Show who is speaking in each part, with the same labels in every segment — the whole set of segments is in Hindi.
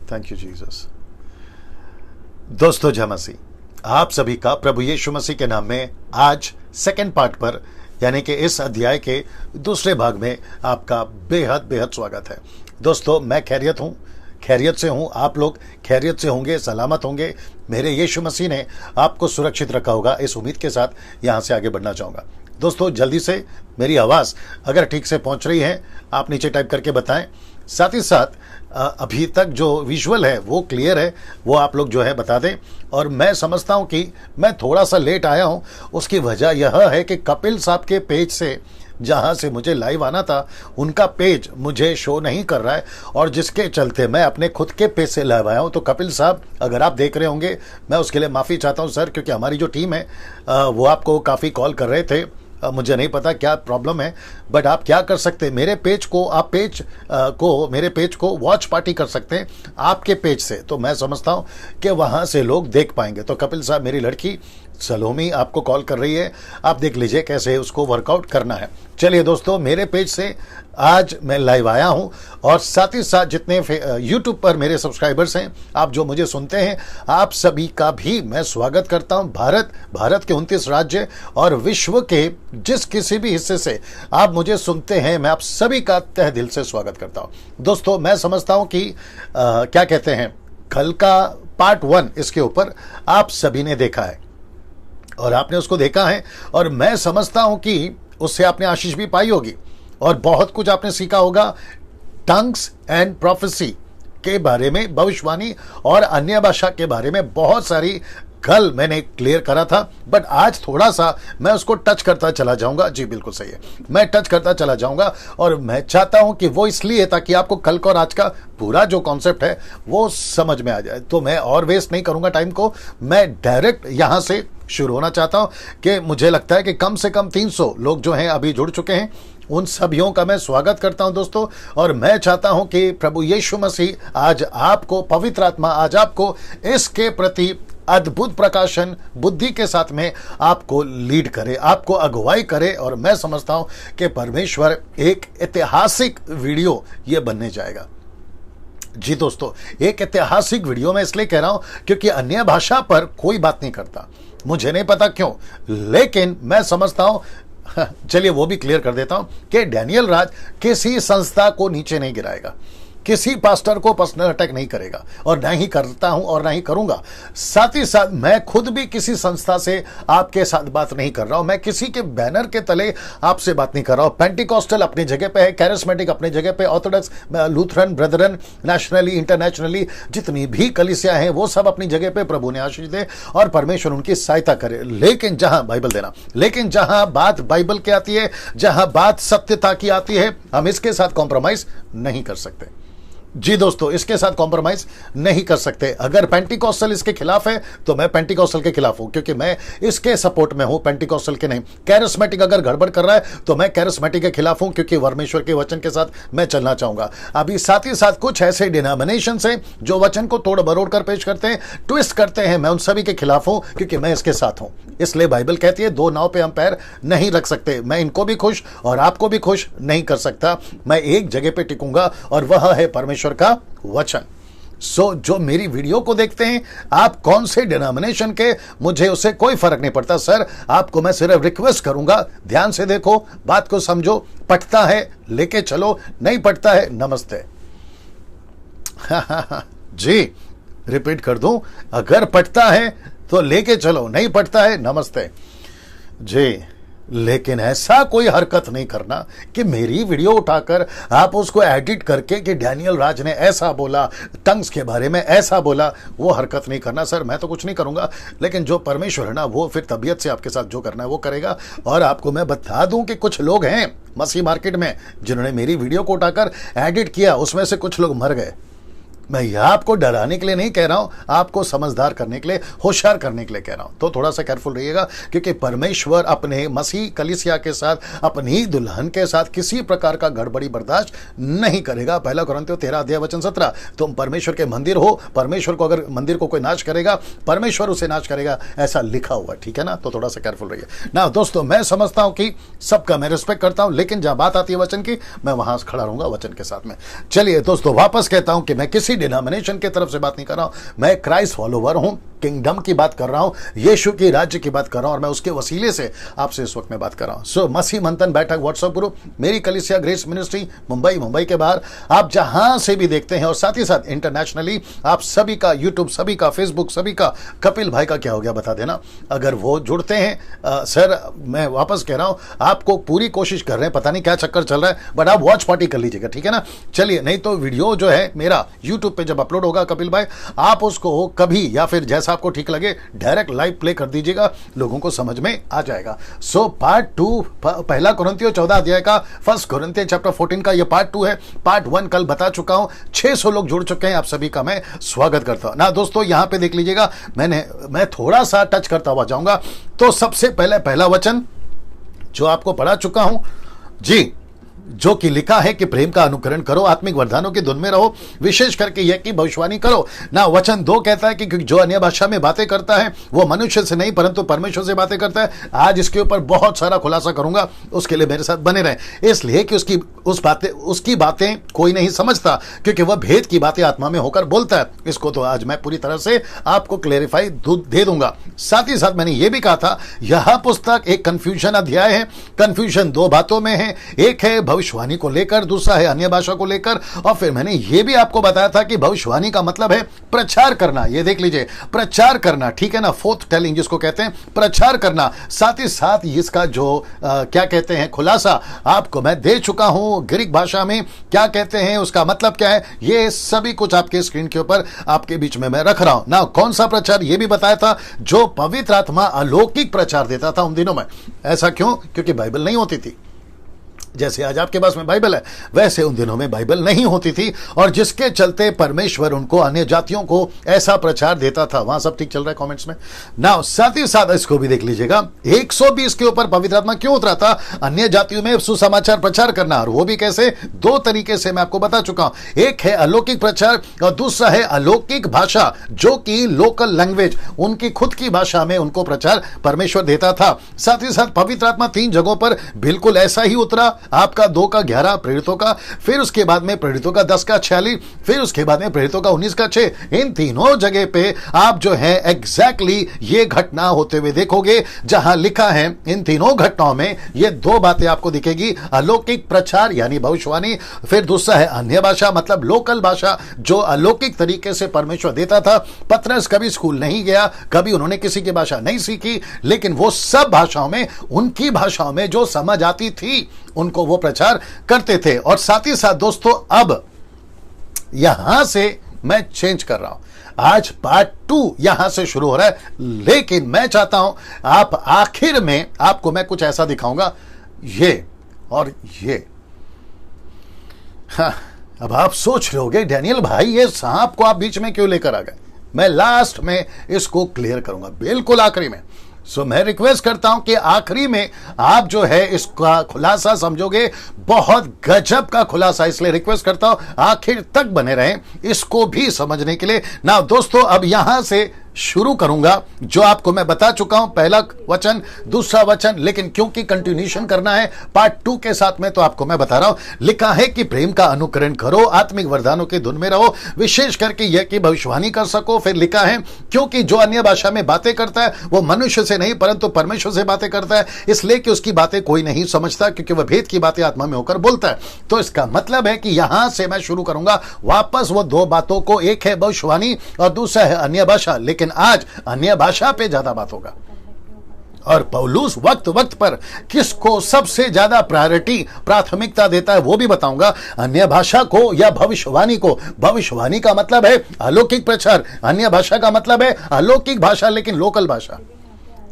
Speaker 1: Thank you Jesus. दोस्तों जय मसीह, आप सभी का प्रभु यीशु मसीह के नाम में आज सेकंड पार्ट पर यानी कि इस अध्याय के दूसरे भाग में आपका बेहद बेहद स्वागत है। दोस्तों मैं खैरियत से हूँ, आप लोग खैरियत से होंगे, सलामत होंगे। मेरे यीशु मसीह ने आपको सुरक्षित रखा होगा, इस उम्मीद के साथ यहाँ से आगे बढ़ना चाहूँगा। दोस्तों जल्दी से मेरी आवाज़ अगर ठीक से पहुँच रही है आप नीचे टाइप करके बताएं। साथ ही साथ अभी तक जो विजुअल है वो क्लियर है, वो आप लोग जो है बता दें। और मैं समझता हूँ कि मैं थोड़ा सा लेट आया हूँ, उसकी वजह यह है कि कपिल साहब के पेज से जहाँ से मुझे लाइव आना था उनका पेज मुझे शो नहीं कर रहा है, और जिसके चलते मैं अपने खुद के पेज से लाइव आया हूँ। तो कपिल साहब अगर आप देख रहे होंगे, मैं उसके लिए माफ़ी चाहता हूँ सर, क्योंकि हमारी जो टीम है वो आपको काफ़ी कॉल कर रहे थे। मुझे नहीं पता क्या प्रॉब्लम है, बट आप क्या कर सकते हैं, मेरे पेज को वॉच पार्टी कर सकते हैं आपके पेज से, तो मैं समझता हूं कि वहां से लोग देख पाएंगे। तो कपिल साहब, मेरी लड़की सलोमी आपको कॉल कर रही है, आप देख लीजिए कैसे उसको वर्कआउट करना है। चलिए दोस्तों, मेरे पेज से आज मैं लाइव आया हूं, और साथ ही साथ जितने यूट्यूब पर मेरे सब्सक्राइबर्स हैं, आप जो मुझे सुनते हैं, आप सभी का भी मैं स्वागत करता हूं। भारत के 29 राज्य और विश्व के जिस किसी भी हिस्से से आप मुझे सुनते हैं, मैं आप सभी का तहे दिल से स्वागत करता हूं। दोस्तों मैं समझता हूं कि क्या कहते हैं, कल का पार्ट 1 इसके ऊपर आप सभी ने देखा है और आपने उसको देखा है, और मैं समझता हूं कि उससे आपने आशीष भी पाई होगी और बहुत कुछ आपने सीखा होगा। टंग्स एंड प्रोफेसी के बारे में, भविष्यवाणी और अन्य भाषा के बारे में बहुत सारी कल मैंने क्लियर करा था, बट आज थोड़ा सा मैं उसको टच करता चला जाऊंगा। जी बिल्कुल सही है, मैं टच करता चला जाऊंगा, और मैं चाहता हूं कि वो इसलिए ताकि आपको कल का और आज का पूरा जो कॉन्सेप्ट है वो समझ में आ जाए। तो मैं और वेस्ट नहीं करूंगा टाइम को, मैं डायरेक्ट यहां से शुरू होना चाहता हूं कि मुझे लगता है कि कम से कम 300 लोग जो हैं अभी जुड़ चुके हैं। उन सभियों का मैं स्वागत करता हूं दोस्तों, और मैं चाहता हूं कि प्रभु यीशु मसीह आज आपको, पवित्र आत्मा आज आपको इसके प्रति अद्भुत प्रकाशन बुद्धि के साथ में आपको लीड करे, आपको अगुवाई करे। और मैं समझता हूं कि परमेश्वर एक ऐतिहासिक वीडियो ये बनने जाएगा। जी दोस्तों, एक ऐतिहासिक वीडियो मैं इसलिए कह रहा हूं क्योंकि अन्य भाषा पर कोई बात नहीं करता, मुझे नहीं पता क्यों, लेकिन मैं समझता हूं, चलिए वो भी क्लियर कर देता हूं कि डैनियल राज किसी संस्था को नीचे नहीं गिराएगा, किसी पास्टर को पर्सनल अटैक नहीं करेगा, और ना ही करता हूं और ना ही करूंगा। साथ ही साथ मैं खुद भी किसी संस्था से आपके साथ बात नहीं कर रहा हूं, मैं किसी के बैनर के तले आपसे बात नहीं कर रहा हूं। पेंटिकॉस्टल अपनी जगह पे है, कैरिस्मेटिक अपनी जगह पे, Orthodox, Lutheran, Brethren, nationally, internationally जितनी भी कलीसिया हैं वो सब अपनी जगह पे, प्रभु ने आशीष दे और परमेश्वर उनकी सहायता करे। लेकिन जहां बात बाइबल की आती है, जहां बात सत्यता की आती है, हम इसके साथ कॉम्प्रोमाइज नहीं कर सकते। जी दोस्तों, इसके साथ कॉम्प्रोमाइज नहीं कर सकते। अगर पेंटिकॉस्टल इसके खिलाफ है तो मैं पेंटिकॉस्टल के खिलाफ हूं, क्योंकि मैं इसके सपोर्ट में हूं, पेंटिकॉस्टल के नहीं। कैरिस्मेटिक अगर गड़बड़ कर रहा है तो मैं कैरिस्मेटिक के खिलाफ हूं, क्योंकि परमेश्वर के वचन के साथ मैं चलना चाहूंगा। अभी साथ ही साथ कुछ ऐसे डिनोमिनेशन है जो वचन को तोड़ मरोड़ कर पेश करते हैं, ट्विस्ट करते हैं, मैं उन सभी के खिलाफ हूं, क्योंकि मैं इसके साथ हूं। इसलिए बाइबल कहती है दो नाव पे हम पैर नहीं रख सकते। मैं इनको भी खुश और आपको भी खुश नहीं कर सकता, मैं एक जगह पे टिकूंगा, और वह है परमेश्वर का वचन। जो मेरी वीडियो को देखते हैं, आप कौन से डिनोमिनेशन के, मुझे उससे कोई फर्क नहीं पड़ता सर। आपको मैं सिर्फ रिक्वेस्ट करूंगा, ध्यान से देखो, बात को समझो, पटता है लेके चलो, नहीं पटता है नमस्ते। जी रिपीट कर दूं, अगर पटता है तो लेके चलो, नहीं पटता है नमस्ते जी। लेकिन ऐसा कोई हरकत नहीं करना कि मेरी वीडियो उठाकर आप उसको एडिट करके कि डैनियल राज ने ऐसा बोला, टंग्स के बारे में ऐसा बोला, वो हरकत नहीं करना सर। मैं तो कुछ नहीं करूंगा, लेकिन जो परमेश्वर है ना, वो फिर तबीयत से आपके साथ जो करना है वो करेगा। और आपको मैं बता दूं कि कुछ लोग हैं मसीह मार्केट में जिन्होंने मेरी वीडियो को उठाकर एडिट किया, उसमें से कुछ लोग मर गए। मैं यह आपको डराने के लिए नहीं कह रहा हूं, आपको समझदार करने के लिए, होशियार करने के लिए कह रहा हूं। तो थोड़ा सा केयरफुल रहिएगा, क्योंकि परमेश्वर अपने मसीह कलीसिया के साथ, अपनी दुल्हन के साथ किसी प्रकार का गड़बड़ी बर्दाश्त नहीं करेगा। 1 कोरिन्थियों 13:17। तुम परमेश्वर के मंदिर हो, परमेश्वर को अगर मंदिर को कोई नाश करेगा, परमेश्वर उसे नाश करेगा, ऐसा लिखा हुआ, ठीक है ना। तो थोड़ा सा केयरफुल रहिए ना दोस्तों। मैं समझता हूं कि सबका मैं रिस्पेक्ट करता हूं, लेकिन जहां बात आती है वचन की, मैं वहां खड़ा रहूंगा वचन के साथ में। चलिए दोस्तों, वापस कहता हूं कि मैं किसी किसी डिनोमिनेशन की तरफ से बात नहीं कर रहा हूं, मैं क्राइस्ट फॉलोवर हूं, किंगडम की बात कर रहा हूं, यीशु की राज्य की बात कर रहा हूं, और मैं उसके वसीले से आपसे इस वक्त में बात कर रहा हूं। सो मसीह मंथन बैठक व्हाट्सएप ग्रुप, मेरी कलीसिया ग्रेस मिनिस्ट्री मुंबई के बाहर आप जहां से भी देखते हैं, और साथ ही साथ इंटरनेशनली आप सभी का यूट्यूब, सभी का फेसबुक, सभी का कपिल भाई का क्या हो गया बता देना, अगर वो जुड़ते हैं। सर मैं वापस कह रहा हूं, आपको पूरी कोशिश कर रहे हैं, पता नहीं क्या चक्कर चल रहा है, बट आप वॉच पार्टी कर लीजिएगा, ठीक है ना। चलिए, नहीं तो वीडियो जो है मेरा यूट्यूब पे जब अपलोड होगा कपिल भाई, आप उसको कभी या फिर जैसा आपको ठीक लगे डायरेक्ट लाइव प्ले कर दीजिएगा, लोगों को समझ में आ जाएगा। सो पार्ट 2, पहला कुरिन्थियों 14 अध्याय का, फर्स्ट कुरिन्थियों चैप्टर 14 का ये पार्ट 2 है। पार्ट 1 कल बता चुका हूं, 600 लोग जुड़ चुके हैं, आप सभी का मैं स्वागत करता हूं ना। दोस्तों यहां पे देख लीजिएगा, मैं थोड़ा सा टच करता हुआ जाऊंगा। तो सबसे पहले पहला वचन जो आपको पढ़ा चुका हूं जी, जो कि लिखा है कि प्रेम का अनुकरण करो, आत्मिक वरदानों की धुन में रहो, विशेष करके यह कि भविष्यवाणी करो ना। वचन 2 कहता है कि जो अन्य भाषा में बातें करता है वो मनुष्य से नहीं परंतु परमेश्वर से बातें करता है। आज इसके ऊपर बहुत सारा खुलासा करूंगा, उसके लिए मेरे साथ बने रहें, इसलिए कि उसकी बातें कोई नहीं समझता, क्योंकि वह भेद की बातें आत्मा में होकर बोलता है। इसको तो आज मैं पूरी तरह से आपको क्लेरिफाई दे दूंगा। साथ ही साथ मैंने यह भी कहा था, यह पुस्तक एक कंफ्यूजन अध्याय है। कंफ्यूजन 2 बातों में है, एक है भविष्यवाणी को लेकर, दूसरा है अन्य भाषा को लेकर। और फिर मैंने यह भी आपको बताया था कि भविष्यवाणी का मतलब है प्रचार करना। ये देख लीजिए, प्रचार करना, ठीक है ना, फोर्थ टेलिंग जिसको कहते हैं, प्रचार करना। साथ ही साथ इसका जो क्या कहते हैं खुलासा आपको मैं दे चुका हूं, ग्रीक भाषा में क्या कहते हैं, उसका मतलब क्या है, ये सभी कुछ आपके स्क्रीन के ऊपर आपके बीच में मैं रख रहा हूं ना। कौन सा प्रचार, ये भी बताया था, जो पवित्र आत्मा अलौकिक प्रचार देता था उन दिनों में। ऐसा क्यों? क्योंकि बाइबल नहीं होती थी। जैसे आज आपके पास में बाइबल है, वैसे उन दिनों में बाइबल नहीं होती थी, और जिसके चलते परमेश्वर उनको, अन्य जातियों को ऐसा प्रचार देता था। वहां सब ठीक चल रहा है कमेंट्स में ना। साथ ही साथ इसको भी देख लीजिएगा, 120 के ऊपर पवित्र आत्मा क्यों उतरा था अन्य जातियों में सुसमाचार प्रचार करना, और वो भी कैसे, 2 तरीके से मैं आपको बता चुका हूं। एक है अलौकिक प्रचार और दूसरा है अलौकिक भाषा, जो कि लोकल लैंग्वेज, उनकी खुद की भाषा में उनको प्रचार परमेश्वर देता था। साथ ही साथ पवित्र आत्मा 3 जगहों पर बिल्कुल ऐसा ही उतरा, आपका 2 का 11 प्रेरितों का, फिर उसके बाद में प्रेरितों का 10 का 46, फिर उसके बाद में प्रेरितों का 19 का 6। इन तीनों जगह पे आप जो है एग्जैक्टली ये घटना होते हुए देखोगे, जहां लिखा है इन तीनों घटनाओं में ये 2 बातें आपको दिखेगी, अलौकिक प्रचार यानी भविष्यवाणी, फिर दूसरा है अन्य भाषा मतलब लोकल भाषा, जो अलौकिक तरीके से परमेश्वर देता था। पतरस कभी स्कूल नहीं गया, कभी उन्होंने किसी की भाषा नहीं सीखी, लेकिन वो सब भाषाओं में, उनकी भाषाओं में जो समझ आती थी उनको वो प्रचार करते थे। और साथ ही साथ दोस्तों, अब यहां से मैं चेंज कर रहा हूं, आज पार्ट 2 यहां से शुरू हो रहा है, लेकिन मैं चाहता हूं आप आखिर में आपको मैं कुछ ऐसा दिखाऊंगा, ये और ये। हाँ, अब आप सोच रहे होगे डैनियल भाई ये सांप को आप बीच में क्यों लेकर आ गए। मैं लास्ट में इसको क्लियर करूंगा, बिल्कुल आखिरी में। सो मैं रिक्वेस्ट करता हूं कि आखिरी में आप जो है इसका खुलासा समझोगे, बहुत गजब का खुलासा, इसलिए रिक्वेस्ट करता हूं आखिर तक बने रहें इसको भी समझने के लिए ना। दोस्तों अब यहां से शुरू करूंगा जो आपको मैं बता चुका हूं, पहला वचन, दूसरा वचन, लेकिन क्योंकि कंटिन्यूशन करना है पार्ट 2 के साथ में, तो आपको मैं बता रहा हूं। लिखा है कि प्रेम का अनुकरण करो, आत्मिक वरदानों की धुन में रहो, विशेष करके यह कि भविष्यवाणी कर सको। फिर लिखा है क्योंकि जो अन्य भाषा में बातें करता है वो मनुष्य से नहीं परंतु परमेश्वर से बातें करता है, इसलिए कि उसकी बातें कोई नहीं समझता, क्योंकि वह भेद की बातें आत्मा में होकर बोलता है। तो इसका मतलब है कि यहां से मैं शुरू करूंगा वापस वो 2 बातों को, एक है भविष्यवाणी और दूसरा है अन्य भाषा, लेकिन आज अन्य भाषा पे ज्यादा बात होगा। और पौलुस वक्त वक्त पर किसको सबसे ज्यादा प्राथमिकता देता है वो भी बताऊंगा, अन्य भाषा को या भविष्यवाणी को। भविष्यवाणी का मतलब है अलौकिक प्रचार, अन्य भाषा का मतलब है अलौकिक भाषा लेकिन लोकल भाषा,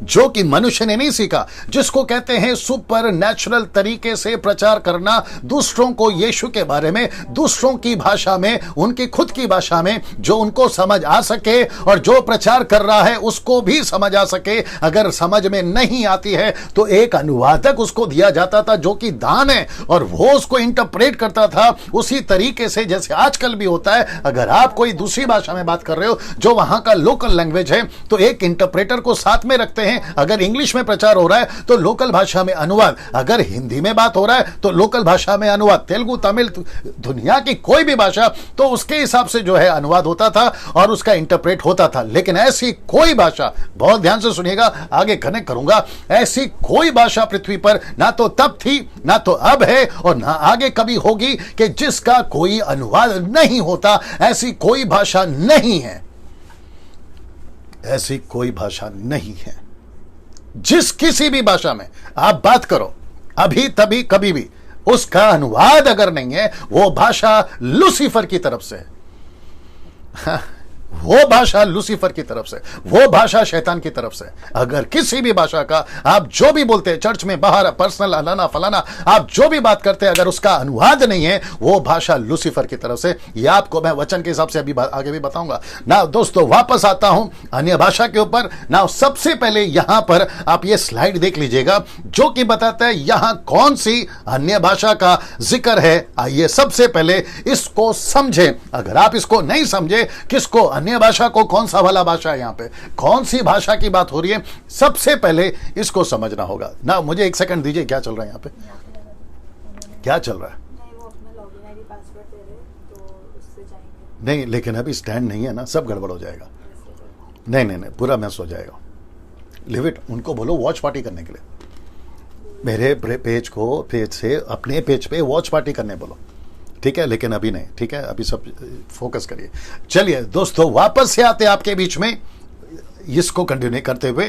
Speaker 1: जो कि मनुष्य ने नहीं सीखा, जिसको कहते हैं सुपर नेचुरल तरीके से प्रचार करना दूसरों को यीशु के बारे में, दूसरों की भाषा में, उनकी खुद की भाषा में, जो उनको समझ आ सके और जो प्रचार कर रहा है उसको भी समझ आ सके। अगर समझ में नहीं आती है तो एक अनुवादक उसको दिया जाता था जो कि दान है, और वो उसको इंटरप्रेट करता था उसी तरीके से जैसे आजकल भी होता है। अगर आप कोई दूसरी भाषा में बात कर रहे हो जो वहां का लोकल लैंग्वेज है, तो एक इंटरप्रेटर को साथ में रखते हैं हैं, अगर इंग्लिश में प्रचार हो रहा है तो लोकल भाषा में अनुवाद, अगर हिंदी में बात हो रहा है तो लोकल भाषा में अनुवाद, तेलुगु, तमिल, दुनिया की कोई भी भाषा, तो उसके हिसाब से जो है अनुवाद होता था और उसका इंटरप्रेट होता था। लेकिन ऐसी कोई भाषा, बहुत ध्यान से सुनिएगा, आगे कनेक्ट करूंगा, ऐसी कोई भाषा पृथ्वी पर ना तो तब थी, ना तो अब है और ना आगे कभी होगी कि जिसका कोई अनुवाद नहीं होता। ऐसी कोई भाषा नहीं है, ऐसी कोई भाषा नहीं है। जिस किसी भी भाषा में आप बात करो, अभी तभी कभी भी, उसका अनुवाद अगर नहीं है, वो भाषा लूसीफर की तरफ से है। वो भाषा लूसीफर की तरफ से, वो भाषा शैतान की तरफ से। अगर किसी भी भाषा का आप जो भी बोलते हैं, चर्च में, बाहर, पर्सनल, अलाना फलाना, आप जो भी बात करते हैं, अगर उसका अनुवाद नहीं है, वो भाषा लूसीफर की तरफ से। ये आपको मैं वचन के हिसाब से अभी आगे भी बताऊंगा ना। दोस्तों वापस आता हूं अन्य भाषा के ऊपर ना। सबसे पहले यहां पर आप ये स्लाइड देख लीजिएगा जो कि बताता है यहां कौन सी अन्य भाषा का जिक्र है। आइए सबसे पहले इसको समझें। अगर आप इसको नहीं समझे, किसको, अन्य भाषा को, कौन सा वाला भाषा है, यहां पे कौन सी भाषा की बात हो रही है, सबसे पहले इसको समझना होगा ना। मुझे एक सेकंड दीजिए, क्या चल रहा है यहां पे, क्या चल रहा है? नहीं, लेकिन अभी स्टैंड नहीं है ना, सब गड़बड़ हो जाएगा। नहीं नहीं नहीं, पूरा मैस हो जाएगा। लिव इट, उनको बोलो वॉच पार्टी करने के लिए, मेरे पेज से अपने पेज पे वॉच पार्टी करने बोलो, ठीक है? लेकिन अभी नहीं, ठीक है? अभी सब फोकस करिए। चलिए दोस्तों, वापस से आते आपके बीच में, इसको कंटिन्यू करते हुए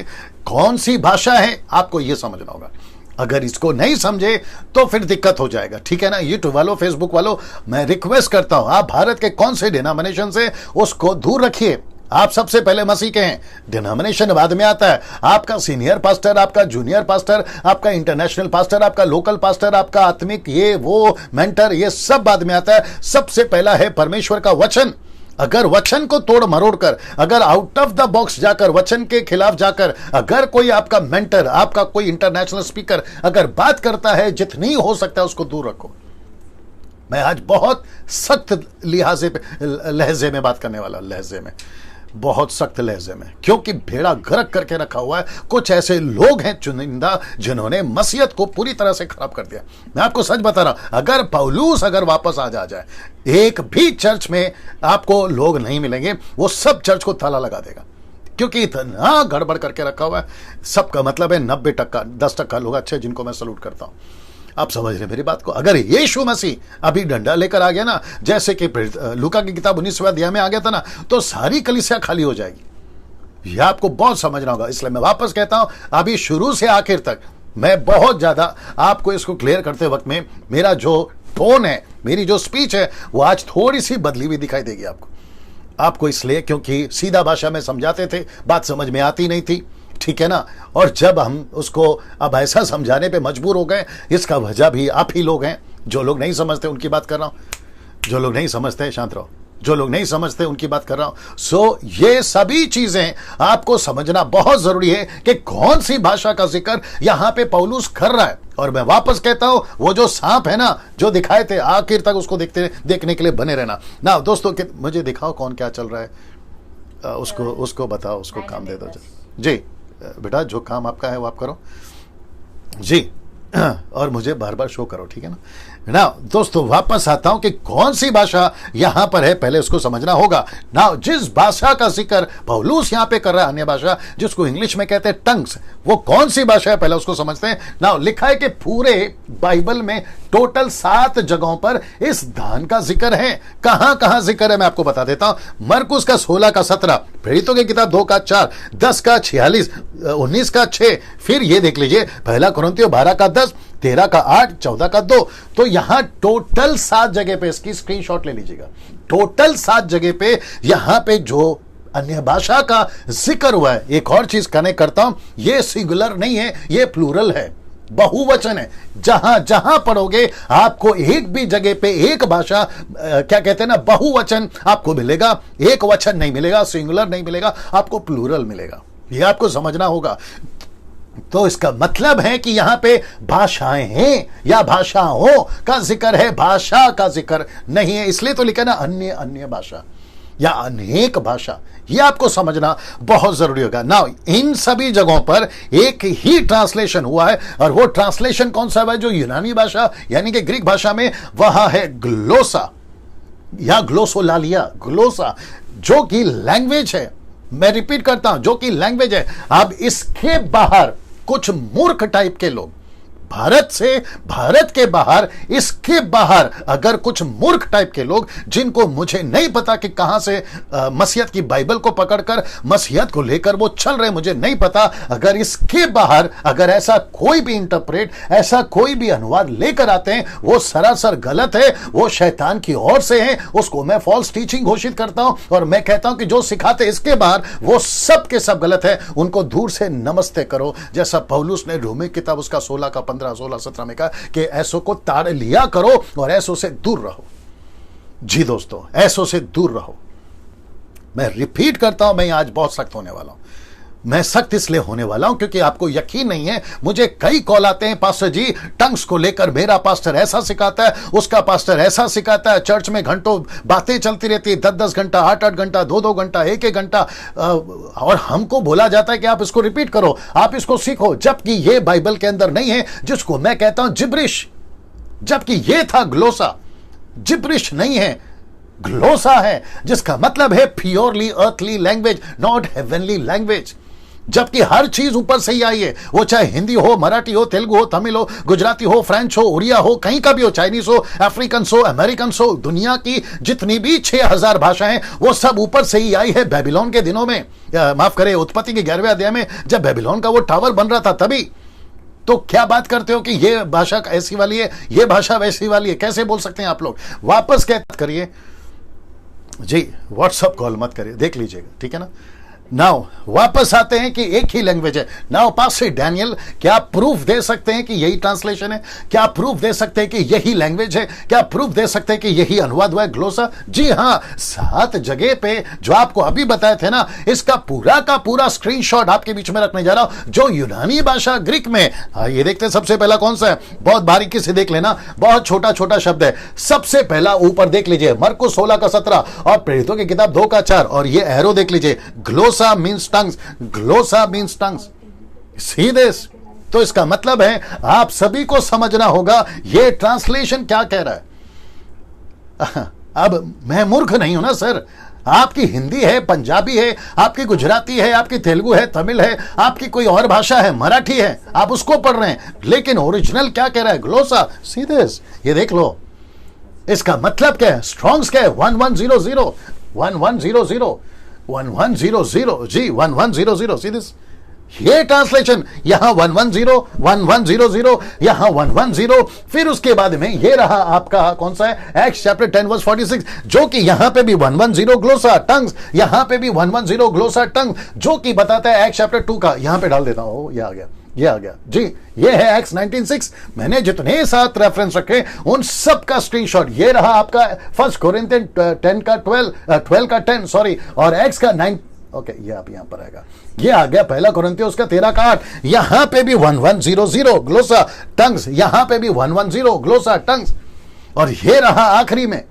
Speaker 1: कौन सी भाषा है आपको यह समझना होगा। अगर इसको नहीं समझे तो फिर दिक्कत हो जाएगा, ठीक है ना? यूट्यूब वालों, फेसबुक वालों, मैं रिक्वेस्ट करता हूं, आप भारत के कौन से डिनोमिनेशन से, उसको दूर रखिए। आप सबसे पहले मसीह के हैं, डिनोमिनेशन बाद में आता है। आपका सीनियर पास्टर, आपका जूनियर पास्टर, आपका इंटरनेशनल पास्टर, आपका लोकल पास्टर, आपका आत्मिक ये वो मेंटर, ये सब बाद में आता है। सबसे पहला है परमेश्वर का वचन। अगर वचन को तोड़ मरोड़ कर, अगर आउट ऑफ द बॉक्स जाकर, वचन के खिलाफ जाकर, अगर कोई आपका मेंटर, आपका कोई इंटरनेशनल स्पीकर अगर बात करता है, जितनी हो सकता है उसको दूर रखो। मैं आज बहुत सख्त लहजे में बात करने वाला, लहजे में, बहुत सख्त लहजे में, क्योंकि भेड़ा गर्क करके रखा हुआ है। कुछ ऐसे लोग हैं चुनिंदा जिन्होंने मसीहत को पूरी तरह से खराब कर दिया। मैं आपको सच बता रहा हूं, अगर पौलुस अगर वापस आ जाए, एक भी चर्च में आपको लोग नहीं मिलेंगे, वो सब चर्च को ताला लगा देगा, क्योंकि इतना गड़बड़ करके रखा हुआ है। सबका मतलब है 90%, 10% लोग अच्छे, जिनको मैं सलूट करता हूं। आप समझ रहे मेरी बात को? अगर यीशु मसीह अभी डंडा लेकर आ गया ना, जैसे कि लूका की किताब 19वें अध्याय में आ गया था ना, तो सारी कलीसिया खाली हो जाएगी। यह आपको बहुत समझना होगा। इसलिए मैं वापस कहता हूं, अभी शुरू से आखिर तक मैं बहुत ज्यादा आपको इसको क्लियर करते वक्त में मेरा जो टोन है, मेरी जो स्पीच है, वो आज थोड़ी सी बदली हुई दिखाई देगी आपको इसलिए क्योंकि सीधा भाषा में समझाते थे, बात समझ में आती नहीं थी, ठीक है ना? और जब हम उसको अब ऐसा समझाने पे मजबूर हो गए, इसका वजह भी आप ही लोग हैं। जो लोग नहीं समझते उनकी बात कर रहा हूं, जो लोग नहीं समझते, शांत रहो, जो लोग नहीं समझते उनकी बात कर रहा हूं। सो ये सभी चीजें आपको समझना बहुत जरूरी है कि कौन सी भाषा का जिक्र यहां पे पौलुस कर रहा है। और मैं वापस कहता हूं, वो जो सांप है ना, जो दिखाए थे, आखिर तक उसको देखने के लिए बने रहना ना। दोस्तों मुझे दिखाओ कौन क्या चल रहा है, उसको बताओ, उसको काम दे दो जी। बेटा जो काम आपका है वो आप करो जी, और मुझे बार बार शो करो, ठीक है ना? दोस्तों वापस आता हूं कि कौन सी भाषा यहां पर है, पहले उसको समझना होगा ना। जिस भाषा का जिक्र पौलुस यहां पे कर रहा है, अन्य भाषा, जिसको इंग्लिश में कहते हैं टंग्स, वो कौन सी भाषा है पहले उसको समझते हैं ना। लिखा है कि पूरे बाइबल में टोटल 7 जगहों पर इस दान का जिक्र है। कहां कहां जिक्र है मैं आपको बता देता हूं। मरकुस का 16 का 17, प्रेरितों की किताब 2 का 4, 10 का 46, 19 का 6, फिर ये देख लीजिए पहला कुरिन्थियों 12 का 10, 13 का 8, 14 का 2। तो यहां टोटल 7 जगह पे, इसकी स्क्रीनशॉट ले लीजिएगा, टोटल 7 जगह पे यहां पे जो अन्य भाषा का जिक्र हुआ है। एक और चीज कनेक्ट करता हूं, ये सिंगुलर नहीं है, ये प्लूरल है, बहुवचन है। जहां जहां पढ़ोगे आपको एक भी जगह पे एक भाषा, क्या कहते हैं ना, बहुवचन आपको मिलेगा, एक वचन नहीं मिलेगा, सिंगुलर नहीं मिलेगा, आपको प्लूरल मिलेगा। यह आपको समझना होगा। तो इसका मतलब है कि यहां पे भाषाएं हैं या भाषाओं का जिक्र है, भाषा का जिक्र नहीं है। इसलिए तो लिखा ना अन्य अन्य भाषा। या अनेक भाषा, ये आपको समझना बहुत जरूरी होगा। नाउ इन सभी जगहों पर एक ही ट्रांसलेशन हुआ है, और वो ट्रांसलेशन कौन सा है? जो यूनानी भाषा यानी कि ग्रीक भाषा में, वह है ग्लोसा या ग्लोसोलालिया, ग्लोसा, जो कि लैंग्वेज है। मैं रिपीट करता हूं, जो कि लैंग्वेज है। अब इसके बाहर कुछ मूर्ख टाइप के लोग, भारत के बाहर, इसके बाहर अगर कुछ मूर्ख टाइप के लोग, जिनको मुझे नहीं पता कि कहां से मसीहत की बाइबल को पकड़कर मसीहत को लेकर वो चल रहे, मुझे नहीं पता, अगर इसके बाहर अगर ऐसा कोई भी इंटरप्रेट, ऐसा कोई भी अनुवाद लेकर आते हैं, वो सरासर गलत है, वो शैतान की ओर से है, उसको मैं फॉल्स टीचिंग घोषित करता हूं। और मैं कहता हूं कि जो सिखाते इसके बाहर, वो सब के सब गलत है, उनको दूर से नमस्ते करो, जैसा पौलुस ने रोमी किताब उसका 16 का 15, 16, 17 में कहा कि ऐसों को ताड़ लिया करो और ऐसों से दूर रहो। जी दोस्तों, ऐसों से दूर रहो। मैं रिपीट करता हूं, मैं आज बहुत सख्त होने वाला हूं। मैं सख्त इसलिए होने वाला हूं क्योंकि आपको यकीन नहीं है, मुझे कई कॉल आते हैं, पास्टर जी टंग्स को लेकर मेरा पास्टर ऐसा सिखाता है, उसका पास्टर ऐसा सिखाता है, चर्च में घंटों बातें चलती रहती है, 10-10 घंटा, 8-8 घंटा, 2-2 घंटा, 1-1 घंटा, और हमको बोला जाता है कि आप इसको रिपीट करो, आप इसको सीखो, जबकि ये बाइबल के अंदर नहीं है, जिसको मैं कहता हूं जिब्रिश, जबकि ये था ग्लोसा। जिब्रिश नहीं है, ग्लोसा है, जिसका मतलब है purely earthly language, not heavenly language. जबकि हर चीज ऊपर से ही आई है, वो चाहे हिंदी हो, मराठी हो, तेलुगु हो, तमिल हो, गुजराती हो, फ्रेंच हो, उड़िया हो, कहीं का भी हो, चाइनीज हो, अफ्रीकन हो, अमेरिकन हो, दुनिया की जितनी भी 6000 भाषाएं, वो सब ऊपर से ही आई है बेबीलोन के दिनों में, माफ करें, उत्पत्ति के 11वें अध्याय में, जब बेबीलोन का वो टावर बन रहा था तभी। तो क्या बात करते हो कि ये भाषा ऐसी वाली है, ये भाषा वैसी वाली है, कैसे बोल सकते हैं आप लोग? वापस क्या करिए जी, व्हाट्सअप कॉल मत करिए, देख लीजिएगा, ठीक है ना। नाउ वापस आते हैं कि एक ही लैंग्वेज है। नाउ पास्टर डैनियल, क्या प्रूफ दे सकते हैं कि यही ट्रांसलेशन है? क्या प्रूफ दे सकते हैं कि यही लैंग्वेज है? क्या प्रूफ दे सकते हैं कि यही अनुवाद हुआ है ग्लोसा? जी हां, 7 जगह पे जो आपको अभी बताए थे ना, इसका पूरा का पूरा स्क्रीनशॉट आपके बीच में रखने जा रहा हूं, जो यूनानी भाषा ग्रीक में। ये देखते हैं, सबसे पहला कौन सा है, बहुत बारीकी से देख लेना, बहुत छोटा छोटा शब्द है। सबसे पहला ऊपर देख लीजिए, मरकुस 16 का 17 और प्रेरितों की किताब 2 का 4, और ये एरो देख लीजिए, ग्लोसा means tongues, glossa means tongues. See this? तो इसका मतलब है आप सभी को समझना होगा ये ट्रांसलेशन क्या कह रहा है। अब मैं मूर्ख नहीं हूं ना सर, आपकी हिंदी है, पंजाबी है, आपकी गुजराती है, आपकी तेलुगु है, तमिल है, आपकी कोई और भाषा है, मराठी है, आप उसको पढ़ रहे हैं, लेकिन ओरिजिनल क्या कह रहा है? ग्लोसा। सी दिस, ये देख लो, इसका मतलब क्या है? स्ट्रॉन्ग्स क्या है? 1100, 1100, 1100 जी, 1100। सी दिस, ये ट्रांसलेशन, यहां 110, 1100, यहां 110, फिर उसके बाद में ये रहा आपका कौन सा है? एक्ट्स चैप्टर 10 वर्स 46, जो कि यहां पे भी 110 ग्लोसा टंग्स, यहां पे भी 110 ग्लोसा टंग, जो कि बताता है एक्ट्स चैप्टर 2 का। यहां पे डाल देता हूं, ये आ गया, ये आ गया जी, ये है एक्ट्स 19:6। मैंने जितने 7 रेफरेंस रखे उन सब का स्क्रीनशॉट, ये रहा आपका 1 कोरिन्थियन 10 का 12 का 10 सॉरी, और एक्ट्स का 9। ओके, ये आप यहां पर आएगा, ये आ गया 1 कोरिन्थियों उसका 13 का 8। यहां पे भी 1100 ग्लोसा टंग्स, यहां पे भी 110 ग्लोसा टंग्स, और ये रहा आखिरी में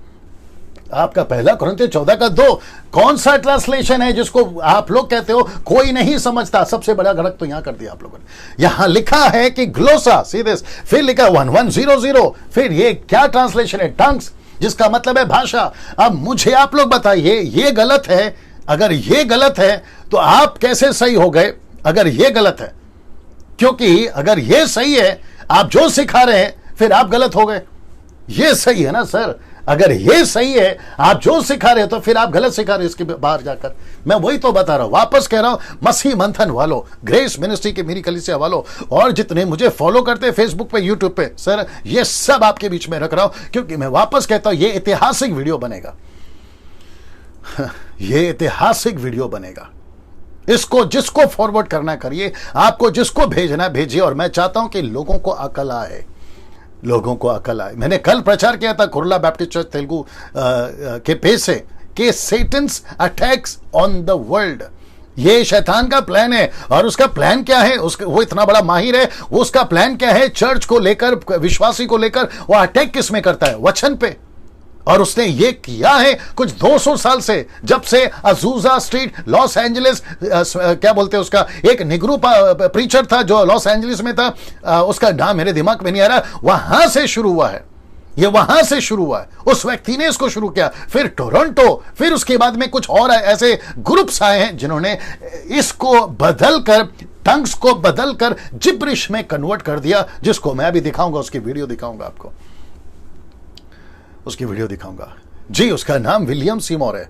Speaker 1: आपका 1 कोरिन्थियों 14 का 2। कौन सा ट्रांसलेशन है जिसको आप लोग कहते हो कोई नहीं समझता? सबसे बड़ा गलत तो यहां कर दिया आप लोगों ने। यहां लिखा है कि ग्लोसा, सी दिस, फिर लिखा 1100, फिर ये क्या ट्रांसलेशन है? टंग्स, जिसका मतलब है भाषा। अब मुझे आप लोग बताइए, ये गलत है? अगर ये गलत है तो आप कैसे सही हो गए अगर ये गलत है? क्योंकि अगर ये सही है, आप जो सिखा रहे हैं, फिर आप गलत हो गए। ये सही है ना सर? अगर ये सही है, आप जो सिखा रहे हो, तो फिर आप गलत सिखा रहे हो इसके बाहर जाकर। मैं वही तो बता रहा हूं, वापस कह रहा हूं, मसीह मंथन वालों, ग्रेस मिनिस्ट्री के मेरी कलीसिया वालों, और जितने मुझे फॉलो करते हैं फेसबुक पे, यूट्यूब पे, सर ये सब आपके बीच में रख रहा हूं, क्योंकि मैं वापस कहता हूं ये ऐतिहासिक वीडियो बनेगा। ये ऐतिहासिक वीडियो बनेगा। इसको जिसको फॉरवर्ड करना करिए, आपको जिसको भेजना भेजिए, और मैं चाहता हूं कि लोगों को अकल आए, लोगों को अकल आए। मैंने कल प्रचार किया था कुर्ला बैप्टिस्ट चर्च तेलुगु के पेज से कि Satan's attacks on the world, ये शैतान का प्लान है। और उसका प्लान क्या है? उसका, वो इतना बड़ा माहिर है, उसका प्लान क्या है? चर्च को लेकर, विश्वासी को लेकर वो अटैक किस में करता है? वचन पे। और उसने ये किया है कुछ 200 साल से, जब से अजूजा स्ट्रीट लॉस एंजलिस, क्या बोलते हैं उसका, एक निग्रो प्रीचर था जो लॉस एंजलिस में था, उसका नाम मेरे दिमाग में नहीं आ रहा, वहां से शुरू हुआ है, ये वहां से शुरू हुआ है, उस व्यक्ति ने इसको शुरू किया, फिर टोरंटो, फिर उसके बाद में कुछ और ऐसे ग्रुप्स आए हैं जिन्होंने इसको बदलकर, टंग्स को बदलकर जिब्रिश में कन्वर्ट कर दिया, जिसको मैं अभी दिखाऊंगा, उसकी वीडियो दिखाऊंगा आपको, उसकी वीडियो दिखाऊंगा जी। उसका नाम विलियम सीमोर है,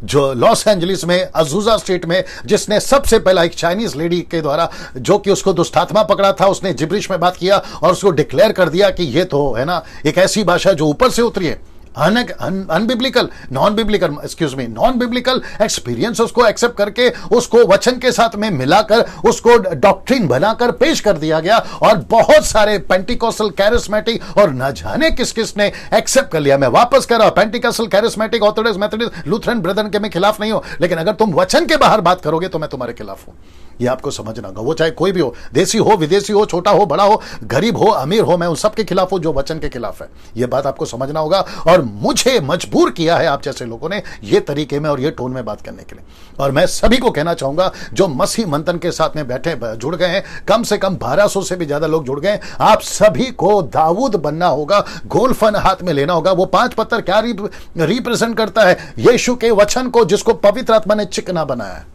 Speaker 1: जो लॉस एंजलिस में अजूजा स्ट्रीट में, जिसने सबसे पहला एक चाइनीज लेडी के द्वारा, जो कि उसको दुष्टात्मा पकड़ा था, उसने जिब्रिश में बात किया और उसको डिक्लेयर कर दिया कि ये तो है ना एक ऐसी भाषा जो ऊपर से उतरी है, अनबिब्लिकल, नॉन बिब्लिकल एक्सपीरियंस, उसको एक्सेप्ट करके उसको वचन के साथ में मिलाकर उसको डॉक्ट्रिन बनाकर पेश कर दिया गया, और बहुत सारे पेंटिकोस्टल, कैरिस्मेटिक और न जाने किस किस ने एक्सेप्ट कर लिया। मैं वापस कर रहा हूं, Pentecostal, charismatic, Orthodox, Methodist, Lutheran Brethren के मैं खिलाफ नहीं हूं, लेकिन अगर तुम वचन के बाहर बात करोगे तो मैं तुम्हारे खिलाफ हूं, ये आपको समझना होगा। वो चाहे कोई भी हो, देसी हो, विदेशी हो, छोटा हो, बड़ा हो, गरीब हो, अमीर हो, मैं उन सब के खिलाफ हूं जो वचन के खिलाफ है, ये बात आपको समझना होगा। और मुझे मजबूर किया है आप जैसे लोगों ने ये तरीके में और ये टोन में बात करने के लिए, और मैं सभी को कहना चाहूंगा जो मसीह मंथन के साथ में बैठे जुड़ गए हैं, कम से कम 1200 से भी ज्यादा लोग जुड़ गए, आप सभी को दाऊद बनना होगा, गोल्फन हाथ में लेना होगा। वो 5 पत्थर क्या रिप्रेजेंट करता है? यीशु के वचन को, जिसको पवित्र आत्मा ने चिकना बनाया है,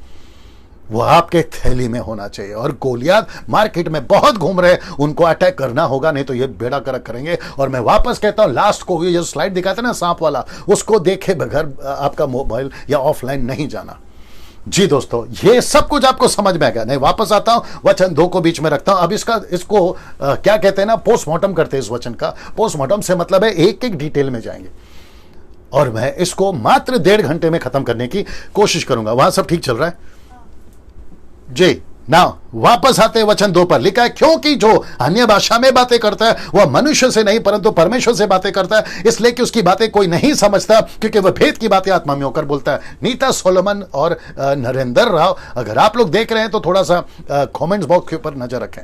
Speaker 1: वो आपके थैली में होना चाहिए। और गोलियात मार्केट में बहुत घूम रहे, उनको अटैक करना होगा, नहीं तो ये बेड़ा करक करेंगे। और मैं वापस कहता हूं, लास्ट को ये जो स्लाइड दिखाते ना सांप वाला, उसको देखे बगैर आपका मोबाइल या ऑफलाइन नहीं जाना। जी दोस्तों, ये सब कुछ आपको समझ में आ गया। नहीं, वापस आता हूं, वचन 2 को बीच में रखता हूं। अब इसको क्या कहते हैं ना, पोस्टमार्टम करते हैं इस वचन का। पोस्टमार्टम से मतलब है एक एक डिटेल में जाएंगे, और मैं इसको मात्र 1.5 घंटे में खत्म करने की कोशिश करूंगा। वहां सब ठीक चल रहा है जी ना? वापस आते वचन 2 पर लिखा है, क्योंकि जो अन्य भाषा में बातें करता है वह मनुष्य से नहीं परंतु परमेश्वर से बातें करता है, इसलिए कि उसकी बातें कोई नहीं समझता, क्योंकि वह भेद की बातें आत्मा में होकर बोलता है। नीता सोलोमन और नरेंद्र राव, अगर आप लोग देख रहे हैं तो थोड़ा सा कमेंट्स बॉक्स के ऊपर नजर रखें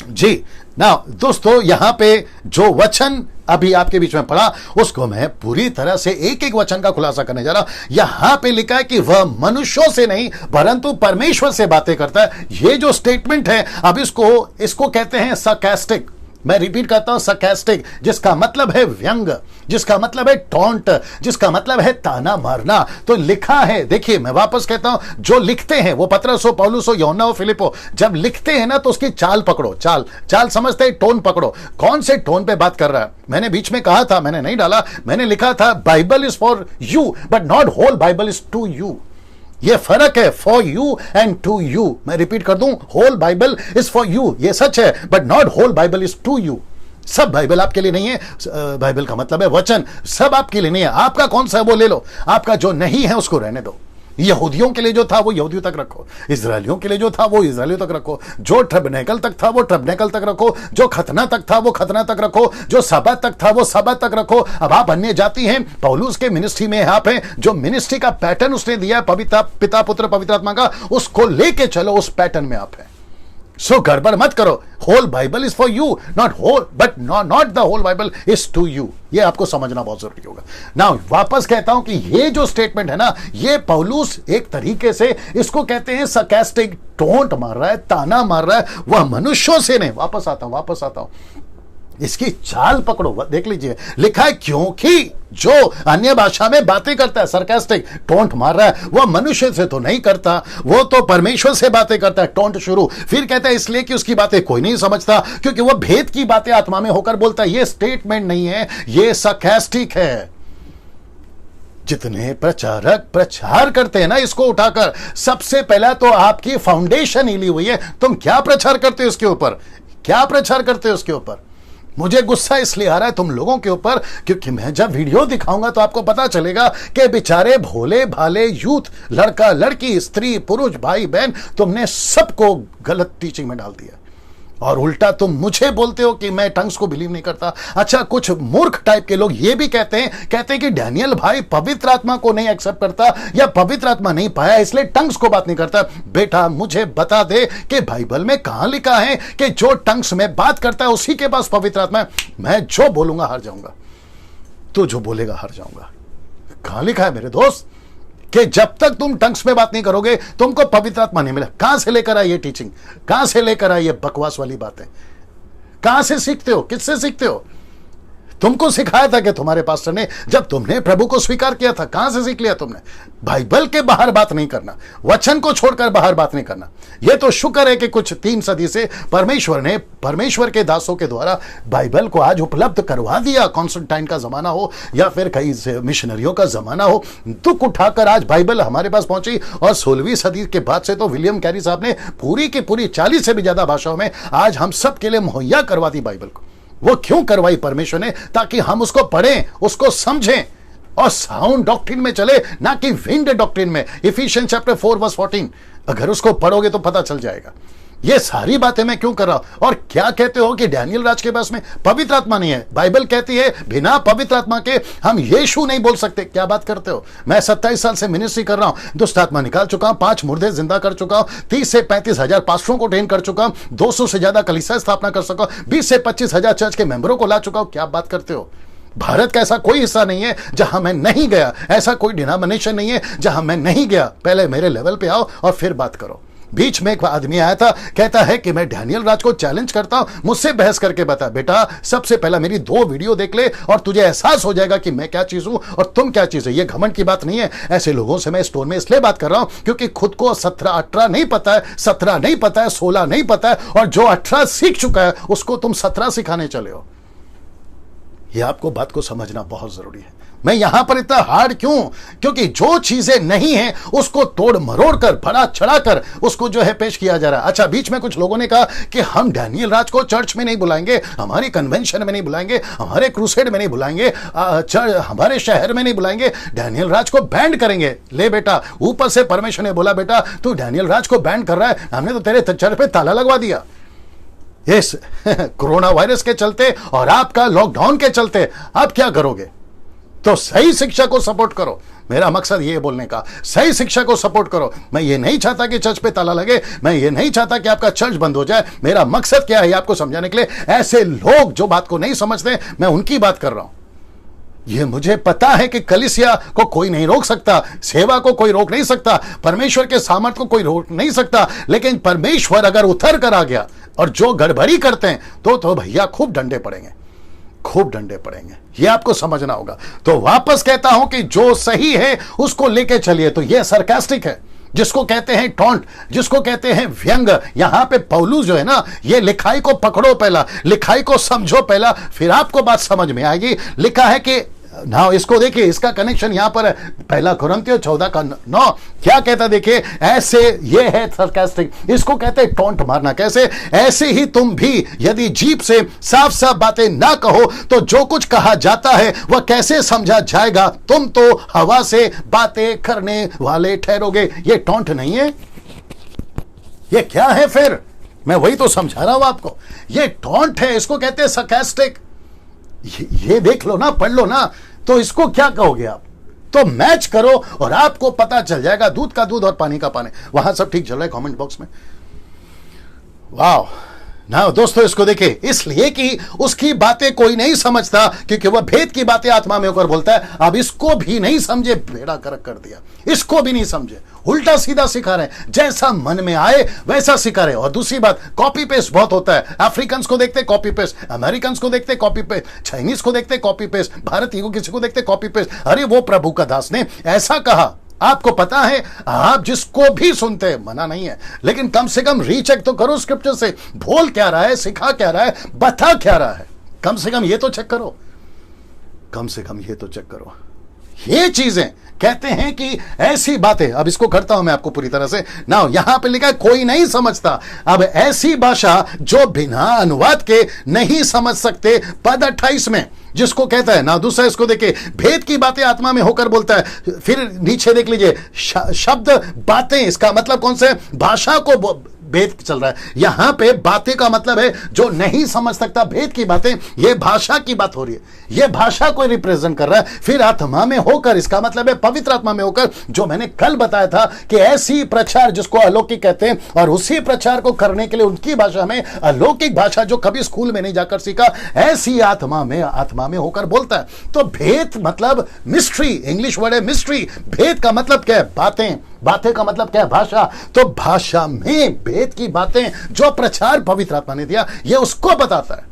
Speaker 1: जी। ना दोस्तों, यहां पे जो वचन अभी आपके बीच में पढ़ा, उसको मैं पूरी तरह से एक एक वचन का खुलासा करने जा रहा हूं। यहां पे लिखा है कि वह मनुष्यों से नहीं परंतु परमेश्वर से बातें करता है। ये जो स्टेटमेंट है, अब इसको कहते हैं sarcastic। मैं रिपीट करता हूं, sarcastic, जिसका मतलब है व्यंग, जिसका मतलब है टॉन्ट, जिसका मतलब है ताना मारना। तो लिखा है, देखिए मैं वापस कहता हूं, जो लिखते हैं वो पतरस हो, पौलुस हो, यूहन्ना हो, फिलिप हो, जब लिखते हैं ना तो उसकी चाल पकड़ो। चाल समझते हैं, टोन पकड़ो, कौन से टोन पे बात कर रहा है। मैंने बीच में कहा था, मैंने नहीं डाला, मैंने लिखा था Bible is for you but not whole Bible is to you. ये फर्क है, for you and to you. मैं रिपीट कर दूं, whole Bible is for you, ये सच है, but not whole Bible is to you. सब बाइबल आपके लिए नहीं है। बाइबल का मतलब है वचन, सब आपके लिए नहीं है। आपका कौन सा है वो ले लो, आपका जो नहीं है उसको रहने दो। यहूदियों के लिए जो था वो यहूदियों तक रखो, इजरायलियों के लिए जो था वो इजरायलियों तक रखो, जो टबरनेकल तक था वो टबरनेकल तक रखो, जो खतना तक था वो खतना तक रखो, जो सब्बत तक था वो सब्बत तक रखो। अब आप अन्य जाति हैं, पौलुस के मिनिस्ट्री में आप हैं, जो मिनिस्ट्री का पैटर्न उसने दिया है, पवित्र पिता पुत्र पवित्र आत्मा का, उसको लेके चलो, उस पैटर्न में आप हैं। सो गड़बड़ मत करो। Whole Bible is for you, not whole, but not the whole Bible is to you. ये आपको समझना बहुत जरूरी होगा। नाउ वापस कहता हूं कि ये जो स्टेटमेंट है ना, ये पौलुस एक तरीके से इसको कहते हैं sarcastic, टोंट मार रहा है, ताना मार रहा है, वह मनुष्यों से नहीं। वापस आता हूं, इसकी चाल पकड़ो, देख लीजिए, लिखा है क्योंकि जो अन्य भाषा में बातें करता है, sarcastic, टोंट मार रहा है, वह मनुष्य से तो नहीं करता, वो तो परमेश्वर से बातें करता है। टोंट शुरू, फिर कहता है इसलिए कि उसकी बातें कोई नहीं समझता, क्योंकि वह भेद की बातें आत्मा में होकर बोलता है। ये स्टेटमेंट नहीं है, ये sarcastic है। जितने प्रचारक प्रचार करते हैं ना इसको उठाकर, सबसे पहला तो आपकी फाउंडेशन हिली हुई है। तुम क्या प्रचार करते हो इसके ऊपर, क्या प्रचार करते हो उसके ऊपर? मुझे गुस्सा इसलिए आ रहा है तुम लोगों के ऊपर, क्योंकि मैं जब वीडियो दिखाऊंगा तो आपको पता चलेगा कि बेचारे भोले भाले यूथ, लड़का लड़की, स्त्री पुरुष, भाई बहन, तुमने सबको गलत टीचिंग में डाल दिया। और उल्टा तुम मुझे बोलते हो कि मैं टंग्स को बिलीव नहीं करता। अच्छा, कुछ मूर्ख टाइप के लोग ये भी कहते हैं कि डैनियल भाई पवित्र आत्मा को नहीं एक्सेप्ट करता या पवित्र आत्मा नहीं पाया इसलिए टंग्स को बात नहीं करता। बेटा मुझे बता दे कि बाइबल में कहां लिखा है कि जो टंग्स में बात करता है उसी के पास पवित्र आत्मा है। मैं जो बोलूंगा हार जाऊंगा। तो जो बोलेगा हार जाऊंगा। कहां लिखा है मेरे दोस्त कि जब तक तुम टंग्स में बात नहीं करोगे तुमको पवित्र आत्मा नहीं मिला। कहां से लेकर आई ये टीचिंग, कहां से लेकर आई ये बकवास वाली बातें, कहां से सीखते हो, किससे सीखते हो? तुमको सिखाया था कि तुम्हारे पास्टर ने, जब तुमने प्रभु को स्वीकार किया था, कहां से सीख लिया तुमने? बाइबल के बाहर बात नहीं करना, वचन को छोड़कर बाहर बात नहीं करना। यह तो शुक्र है कि कुछ 3 सदी से परमेश्वर ने परमेश्वर के दासों के द्वारा बाइबल को आज उपलब्ध करवा दिया। कॉन्स्टेंटाइन का जमाना हो या फिर कई मिशनरियों का जमाना हो, दुख उठाकर आज बाइबल हमारे पास पहुंची। और 16वीं सदी के बाद से तो विलियम कैरी साहब ने पूरी की पूरी 40 से भी ज्यादा भाषाओं में आज हम सब के लिए मुहैया करवा दी बाइबल को। वो क्यों करवाई परमेश्वर ने? ताकि हम उसको पढ़ें, उसको समझें और साउंड डॉक्ट्रिन में चले, ना कि विंड डॉक्ट्रिन में। इफिशियंस चैप्टर 4 वर्स 14 अगर उसको पढ़ोगे तो पता चल जाएगा। ये सारी बातें मैं क्यों कर रहा हूं? और क्या कहते हो कि डैनियल राज के पास में पवित्र आत्मा नहीं है? बाइबल कहती है बिना पवित्र आत्मा के हम यीशु नहीं बोल सकते। क्या बात करते हो? मैं 27 साल से मिनिस्ट्री कर रहा हूं, दुष्ट आत्मा निकाल चुका हूं, 5 मुर्दे जिंदा कर चुका हूं, 30 से 35 हजार पास्टरों को ट्रेन कर चुका हूं, 200 से ज्यादा कलीसिया स्थापना कर सका हूं, 20 से 25 हजार चर्च के मेंबरों को ला चुका हूं। क्या बात करते हो? भारत का ऐसा कोई हिस्सा नहीं है जहां मैं नहीं गया, ऐसा कोई डिनोमिनेशन नहीं है जहां मैं नहीं गया। पहले मेरे लेवल पे आओ और फिर बात करो। बीच में एक आदमी आया था, कहता है कि मैं डैनियल राज को चैलेंज करता हूं, मुझसे बहस करके बता। बेटा, सबसे पहला मेरी 2 वीडियो देख ले और तुझे एहसास हो जाएगा कि मैं क्या चीज हूं और तुम क्या चीज है। ये घमंड की बात नहीं है। ऐसे लोगों से मैं स्टोर में इसलिए बात कर रहा हूं क्योंकि खुद को 17 18 नहीं पता है, 17 नहीं पता है, 16 नहीं पता है, और जो 18 सीख चुका है उसको तुम 17 सिखाने चले हो। यह आपको बात को समझना बहुत जरूरी है। मैं यहां पर इतना हार्ड क्यों? क्योंकि जो चीजें नहीं हैं उसको तोड़ मरोड़ कर, बड़ा चढ़ा कर उसको जो है पेश किया जा रहा है। अच्छा, बीच में कुछ लोगों ने कहा कि हम डैनियल राज को चर्च में नहीं बुलाएंगे, हमारी कन्वेंशन में नहीं बुलाएंगे, हमारे क्रूसेड में नहीं बुलाएंगे, हमारे शहर में नहीं बुलाएंगे, डैनियल राज को बैंड करेंगे। ले बेटा, ऊपर से परमेश्वर ने बोला बेटा तू डैनियल राज को बैंड कर रहा है, हमने तो तेरे चर्च पे ताला लगवा दिया। इस कोरोना वायरस के चलते और आपका लॉकडाउन के चलते आप क्या करोगे? तो सही शिक्षा को सपोर्ट करो। मेरा मकसद ये बोलने का, सही शिक्षा को सपोर्ट करो। मैं ये नहीं चाहता कि चर्च पे ताला लगे, मैं ये नहीं चाहता कि आपका चर्च बंद हो जाए। मेरा मकसद क्या है आपको समझाने के लिए। ऐसे लोग जो बात को नहीं समझते, मैं उनकी बात कर रहा हूं। ये मुझे पता है कि कलीसिया को कोई नहीं रोक सकता, सेवा को कोई रोक नहीं सकता, परमेश्वर के सामर्थ को कोई रोक नहीं सकता, लेकिन परमेश्वर अगर उतर कर आ गया और जो गड़बड़ी करते हैं तो भैया खूब डंडे पड़ेंगे, खूब डंडे पड़ेंगे। ये आपको समझना होगा। तो वापस कहता हूं कि जो सही है उसको लेके चलिए। तो ये सरकास्टिक है, जिसको कहते हैं टॉन्ट, जिसको कहते हैं व्यंग। यहां पे पौलुस जो है ना, ये लिखाई को पकड़ो पहला, लिखाई को समझो पहला, फिर आपको बात समझ में आएगी। लिखा है कि ना, इसको देखिए, इसका कनेक्शन यहां पर है, 1 कुरिन्थियों 14:9 क्या कहता देखिए, ऐसे ये है सरकास्टिक, इसको कहते हैं टॉन्ट मारना। कैसे? ऐसे ही तुम भी यदि जीभ से साफ साफ बातें ना कहो तो जो कुछ कहा जाता है वह कैसे समझा जाएगा? तुम तो हवा से बातें करने वाले ठहरोगे। ये टॉन्ट नहीं है, ये क्या है फिर? मैं वही तो समझा रहा हूं आपको। ये टॉन्ट है, इसको कहते हैं सरकास्टिक। ये देख लो ना, पढ़ लो ना, तो इसको क्या कहोगे आप? तो मैच करो और आपको पता चल जाएगा। दूध का दूध और पानी का पानी। वहां सब ठीक चल रहा है कमेंट बॉक्स में? वाह ना दोस्तों, इसको देखिए, इसलिए कि उसकी बातें कोई नहीं समझता, क्योंकि वह भेद की बातें आत्मा में होकर बोलता है। अब इसको भी नहीं समझे, बेड़ा गर्क कर दिया। इसको भी नहीं समझे, उल्टा सीधा सिखा रहे हैं, जैसा मन में आए वैसा सिखा रहे हैं। और दूसरी बात, कॉपी पेस्ट बहुत होता है। अफ्रीकन को देखते कॉपी पेस्ट, अमेरिकन को देखते कॉपी पेस्ट, चाइनीज को देखते कॉपी पेस्ट, भारतीय को किसी को देखते कॉपी पेस्ट। अरे वो प्रभु का दास ने ऐसा कहा, आपको पता है, आप जिसको भी सुनते हैं, मना नहीं है, लेकिन कम से कम रीचेक तो करो स्क्रिप्चर से, बोल क्या रहा है, सिखा क्या रहा है, बता क्या रहा है। कम से कम ये तो चेक करो, कम से कम ये तो चेक करो। ये चीजें कहते हैं कि ऐसी बातें, अब इसको करता हूं मैं आपको पूरी तरह से ना। यहां पे लिखा है कोई नहीं समझता। अब ऐसी भाषा जो बिना अनुवाद के नहीं समझ सकते, पद 28 में जिसको कहता है ना। दूसरा इसको देखिए, भेद की बातें आत्मा में होकर बोलता है। फिर नीचे देख लीजिए, शब्द बातें, इसका मतलब कौन से? भाषा को भेद चल रहा है। यहां पे बातें का मतलब है जो नहीं समझ सकता भेद की बातें, ये भाषा की बात हो रही है, ये भाषा को रिप्रेजेंट कर रहा है। फिर आत्मा में होकर, इसका मतलब है पवित्र आत्मा में होकर, जो मैंने कल बताया था कि ऐसी प्रचार जिसको अलौकिक कहते हैं, और उसी प्रचार को करने के लिए उनकी भाषा में, अलौकिक भाषा जो कभी स्कूल में नहीं जाकर सीखा, ऐसी आत्मा में होकर बोलता है। तो भेद मतलब मिस्ट्री, इंग्लिश वर्ड है मिस्ट्री। भेद का मतलब क्या है? बातें का मतलब क्या है? भाषा। तो भाषा में भेद की बातें जो प्रचार पवित्र आत्मा ने दिया, ये उसको बताता है।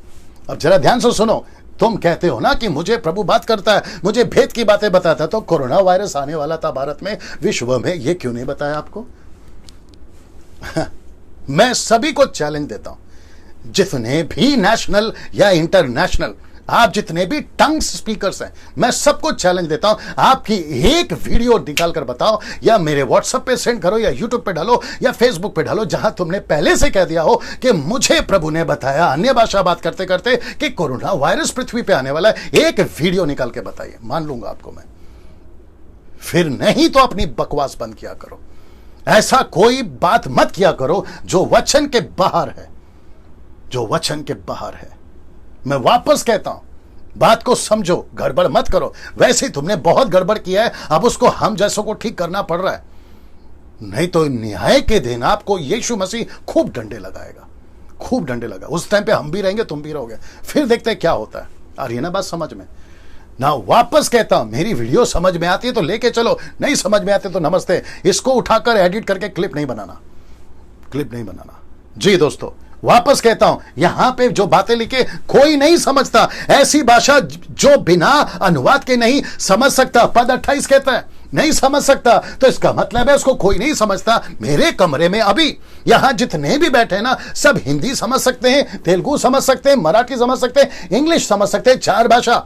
Speaker 1: अब जरा ध्यान से सुनो, तुम कहते हो ना कि मुझे प्रभु बात करता है, मुझे भेद की बातें बताता है, तो कोरोना वायरस आने वाला था भारत में, विश्व में, ये क्यों नहीं बताया आपको? मैं सभी को चैलेंज देता हूं, जितने भी नेशनल या इंटरनेशनल, आप जितने भी टंग स्पीकर्स हैं, मैं सबको चैलेंज देता हूं, आपकी एक वीडियो निकाल कर बताओ, या मेरे व्हाट्सएप पे सेंड करो, या यूट्यूब पे डालो, या फेसबुक पे डालो, जहां तुमने पहले से कह दिया हो कि मुझे प्रभु ने बताया अन्य भाषा बात करते करते कि कोरोना वायरस पृथ्वी पे आने वाला है। एक वीडियो निकाल के बताइए, मान लूंगा आपको मैं। फिर नहीं तो अपनी बकवास बंद किया करो। ऐसा कोई बात मत किया करो जो वचन के बाहर है, जो वचन के बाहर है। मैं वापस कहता हूं, बात को समझो, गड़बड़ मत करो। वैसे ही तुमने बहुत गड़बड़ किया है, अब उसको हम जैसों को ठीक करना पड़ रहा है, नहीं तो न्याय के दिन आपको यीशु मसीह खूब डंडे लगाएगा, खूब डंडे लगा। उस टाइम पे हम भी रहेंगे, तुम भी रहोगे, फिर देखते हैं क्या होता है। आ रही है ना बात समझ में? ना वापस कहता हूं, मेरी वीडियो समझ में आती है तो लेके चलो, नहीं समझ में आते तो नमस्ते। इसको उठाकर एडिट करके क्लिप नहीं बनाना, क्लिप नहीं बनाना। जी दोस्तों, वापस कहता हूं, यहां पे जो बातें लिखे कोई नहीं समझता, ऐसी भाषा जो बिना अनुवाद के नहीं समझ सकता। पद 28 कहता है नहीं समझ सकता, तो इसका मतलब है उसको कोई नहीं समझता। मेरे कमरे में अभी यहां जितने भी बैठे हैं ना, सब हिंदी समझ सकते हैं, तेलुगु समझ सकते हैं, मराठी समझ सकते हैं, इंग्लिश समझ सकते हैं, 4 भाषा।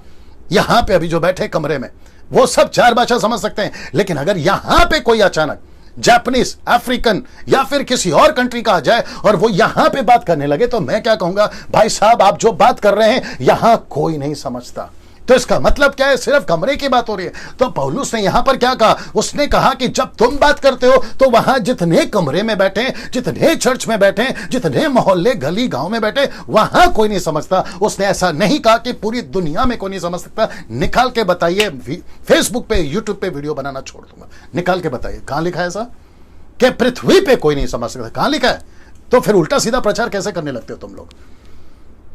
Speaker 1: यहां पे अभी जो बैठे कमरे में वो सब 4 भाषा समझ सकते हैं। लेकिन अगर यहां पे कोई अचानक जापानीज, अफ्रीकन या फिर किसी और कंट्री का आ जाए और वो यहां पे बात करने लगे, तो मैं क्या कहूंगा? भाई साहब, आप जो बात कर रहे हैं यहां कोई नहीं समझता। तो इसका मतलब क्या है? सिर्फ कमरे की बात हो रही है। तो पौलुस ने यहां पर क्या कहा? उसने कहा कि जब तुम बात करते हो तो वहां जितने कमरे में बैठे, जितने चर्च में बैठे, जितने मोहल्ले गली गांव में बैठे, वहां कोई नहीं समझता। उसने ऐसा नहीं कहा कि पूरी दुनिया में कोई नहीं समझ सकता। निकाल के बताइए, फेसबुक पे, यूट्यूब पे वीडियो बनाना छोड़ दूंगा। निकाल के बताइए, कहां लिखा है ऐसा कि पृथ्वी पे कोई नहीं समझ सकता? कहां लिखा है? तो फिर उल्टा सीधा प्रचार कैसे करने लगते हो तुम लोग?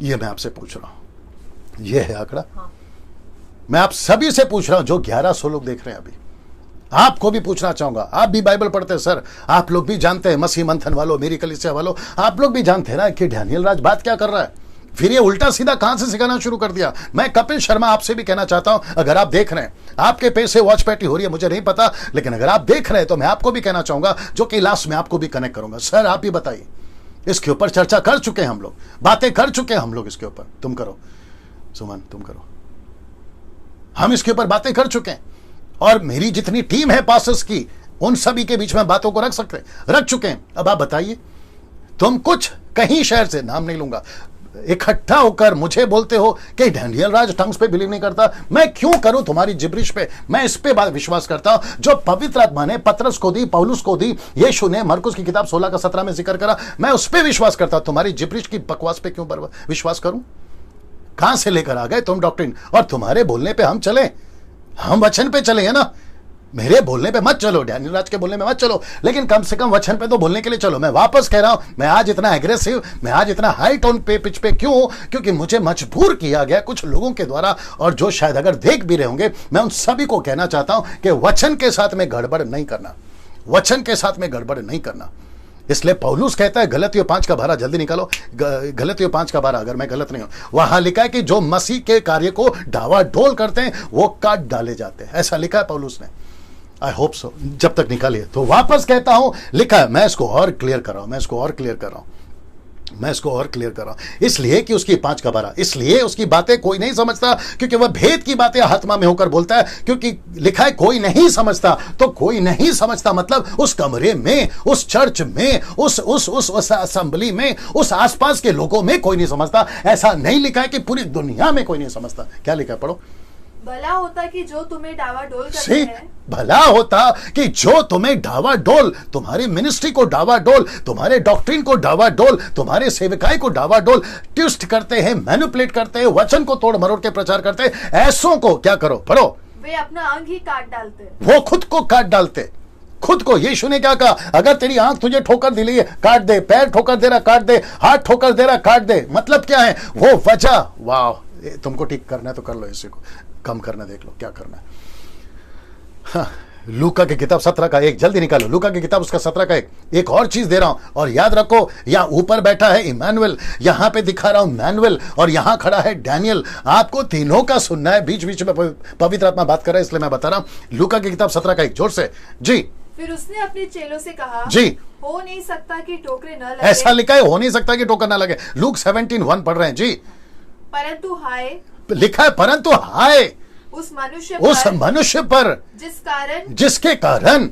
Speaker 1: ये मैं आपसे पूछ रहा हूं। ये है आंकड़ा। मैं आप सभी से पूछ रहा हूं, जो 1100 लोग देख रहे हैं अभी, आपको भी पूछना चाहूंगा। आप भी बाइबल पढ़ते हैं सर, आप लोग भी जानते हैं, मसीह मंथन वालों, मेरी कलीसिया वालों, आप लोग भी जानते हैं ना कि डैनियल राज बात क्या कर रहा है। फिर ये उल्टा सीधा कहां से सिखाना शुरू कर दिया? मैं कपिल शर्मा आपसे भी कहना चाहता हूं, अगर आप देख रहे हैं, आपके पेज से वॉच पैटी हो रही है मुझे नहीं पता, लेकिन अगर आप देख रहे हैं तो मैं आपको भी कहना चाहूंगा, जो कि लास्ट में आपको भी कनेक्ट करूंगा। सर आप भी बताइए, इसके ऊपर चर्चा कर चुके हैं हम लोग, बातें कर चुके हैं हम लोग इसके ऊपर। तुम करो सुमन, तुम करो, हम इसके ऊपर बातें कर चुके हैं। और मेरी जितनी टीम है पास्टर्स की, उन सभी के बीच में बातों को रख चुके हैं। अब आप बताइए, तुम कुछ कहीं शहर से, नाम नहीं लूंगा, इकट्ठा होकर मुझे बोलते हो कि डैनियल राज टंग्स पे बिलीव नहीं करता। मैं क्यों करूं तुम्हारी जिब्रिश पे? मैं इस पे बात विश्वास करता हूं जो पवित्र आत्मा ने पतरस को दी, पौलुस को दी, यीशु ने मरकुस की किताब 16 का 17 में जिक्र करा। मैं उस पे विश्वास करता हूं, तुम्हारी जिब्रिश की बकवास पे क्यों विश्वास करूं? कहां से लेकर आ गए तुम डॉक्ट्रिन? और तुम्हारे बोलने पे हम चले, हम वचन पे चले, है ना? मेरे बोलने पे मत चलो, डैनियल राज के बोलने में मत चलो, लेकिन कम से कम वचन पे तो बोलने के लिए चलो। मैं वापस कह रहा हूं, मैं आज इतना एग्रेसिव, मैं आज इतना हाई टोन पे, पिच पे क्यों? क्योंकि मुझे मजबूर किया गया कुछ लोगों के द्वारा, और जो शायद अगर देख भी रहे होंगे, मैं उन सभी को कहना चाहता हूं कि वचन के साथ में गड़बड़ नहीं करना, वचन के साथ में गड़बड़ नहीं करना। इसलिए पौलुस कहता है, गलतियों 5 का 12 जल्दी निकालो, गलतियों 5 का 12, अगर मैं गलत नहीं हूं, वहां लिखा है कि जो मसीह के कार्य को डावाडोल करते हैं वो काट डाले जाते हैं, ऐसा लिखा है पौलुस ने। आई होप सो, जब तक निकालिए। तो वापस कहता हूं, लिखा है, मैं इसको और क्लियर कर रहा हूं, मैं इसको और क्लियर कर रहा हूं, इसलिए कि उसकी 5 का 12, इसलिए उसकी बातें कोई नहीं समझता, क्योंकि वह भेद की बातें आत्मा में होकर बोलता है। क्योंकि लिखा है कोई नहीं समझता, तो कोई नहीं समझता मतलब उस कमरे में, उस चर्च में, उस असेंबली में, उस आसपास के लोगों में कोई नहीं समझता। ऐसा नहीं लिखा है कि पूरी दुनिया में कोई नहीं समझता। क्या लिखा है? पढ़ो,
Speaker 2: भला होता कि जो तुम्हें डावाडोल करते
Speaker 1: सी,
Speaker 2: हैं,
Speaker 1: भला होता कि जो तुम्हें डावाडोल, तुम्हारी मिनिस्ट्री को डावाडोल, तुम्हारे डॉक्ट्रिन को डावाडोल, तुम्हारे सेवकाई को डावाडोल ट्विस्ट करते हैं, मैनिपुलेट करते हैं, वचन को तोड़ मरोड़ के प्रचार करते हैं, ऐसों को क्या करो, पढ़ो,
Speaker 2: वे अपना अंग ही काट डालते हैं।
Speaker 1: वो खुद को काट डालते, खुद को। यीशु ने क्या कहा, अगर तेरी आंख तुझे ठोकर दिली है काट दे, पैर ठोकर दे रहा काट दे, हाथ ठोकर दे रहा काट दे। मतलब क्या है वो वजह, वाह, तुमको ठीक करना है तो कर लो, इसी को कम करना देख लो क्या करना है। हाँ, लूका की किताब 17 का 1 जल्दी निकालो, लूका की किताब उसका 17 का 1। एक और चीज दे रहा हूं और याद रखो, यहां ऊपर बैठा है इमैनुअल, यहां पे दिखा रहा हूं मैनुअल, और यहां खड़ा है डैनियल। आपको तीनों का सुनना है, बीच बीच में पवित्र आत्मा बात कर रहा है इसलिए मैं बता रहा हूं। लूका की किताब 17 का 1 जोर से जी।
Speaker 2: फिर उसने अपने चेलों से कहा,
Speaker 1: जी,
Speaker 2: हो नहीं सकता कि टोकरे न लगे।
Speaker 1: ऐसा लिखा है, हो नहीं सकता कि टोकर ना लगे। लूक 17:1 पढ़ रहे हैं जी।
Speaker 2: परंतु हाय,
Speaker 1: लिखा है परंतु हाय
Speaker 2: उस मनुष्य पर
Speaker 1: जिसके कारण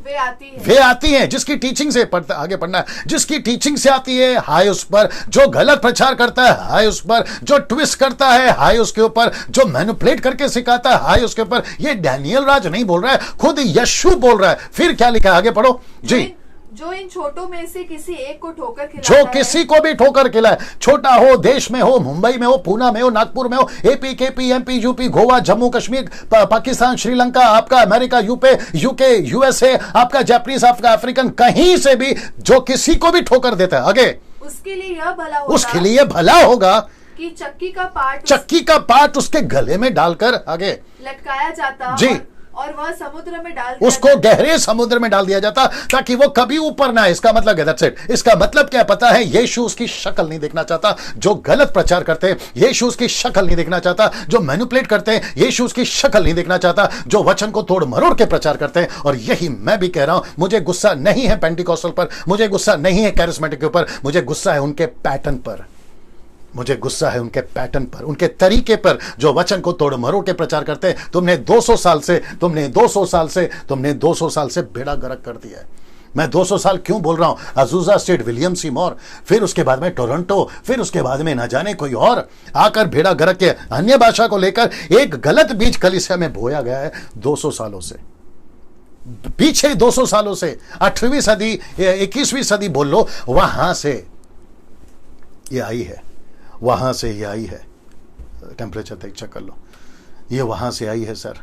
Speaker 2: वे
Speaker 1: आती हैं, जिसकी टीचिंग से आगे पढ़ना है, जिसकी टीचिंग से आती है, हाय उस पर। जो गलत प्रचार करता है, हाय उस पर। जो ट्विस्ट करता है, हाय उसके ऊपर। जो मैनिपुलेट करके सिखाता है, हाय उसके ऊपर। ये डैनियल राज नहीं बोल रहा है, खुद यीशु बोल रहा है। फिर क्या लिखा है, आगे पढ़ो जी।
Speaker 2: जो इन छोटों में से किसी एक को ठोकर खिलाता
Speaker 1: जो किसी को भी ठोकर खिलाए, छोटा हो, देश में हो, मुंबई में हो, पूना में हो, नागपुर में हो, AP, KP, MP, UP, Goa, Jammu Kashmir, Pakistan, Sri Lanka, आपका अमेरिका, यूके, यूएसए, आपका जापानीज, आपका अफ्रीकन, कहीं से भी जो किसी को भी ठोकर देता है, आगे
Speaker 2: उसके लिए यह भला होगा,
Speaker 1: उसके लिए भला होगा
Speaker 2: कि चक्की
Speaker 1: का पार्ट उसके गले में डालकर आगे
Speaker 2: लटकाया जाता
Speaker 1: जी,
Speaker 2: और वह समुद्र में डाल दिया
Speaker 1: उसको गहरे समुद्र में डाल दिया जाता ताकि वो कभी ऊपर ना आए। इसका मतलब है, दैट्स इट। इसका मतलब क्या पता है, यीशु उसकी शक्ल नहीं देखना चाहता। जो गलत प्रचार करते हैं, यीशु उसकी शक्ल नहीं देखना चाहता। जो मैनिपुलेट करते हैं, यीशु उसकी शक्ल नहीं देखना चाहता। जो वचन को तोड़ मरोड़ के प्रचार करते हैं, और यही मैं भी कह रहा हूं। मुझे गुस्सा नहीं है पेंटिकॉस्टल पर, मुझे गुस्सा नहीं है कैरिस्मेटिक के ऊपर, मुझे गुस्सा है उनके पैटर्न पर। मुझे गुस्सा है उनके पैटर्न पर, उनके तरीके पर, जो वचन को तोड़ मरोड़ के प्रचार करते हैं। तुमने 200 साल से बेड़ा गर्क कर दिया है। मैं 200 साल क्यों बोल रहा हूं? अजूजा स्टेट, विलियम सी मॉर, फिर उसके बाद में टोरंटो, फिर उसके बाद में न जाने कोई और आकर बेड़ा गर्क के अन्य भाषा को लेकर एक गलत बीज कलीसिया में बोया गया है 200 सालों से। पीछे 200 सालों से 18वीं सदी, 21वीं सदी बोल लो, वहां से ये आई है, वहां से ये आई है। टेम्परेचर तक चेक कर लो, ये वहां से आई है सर।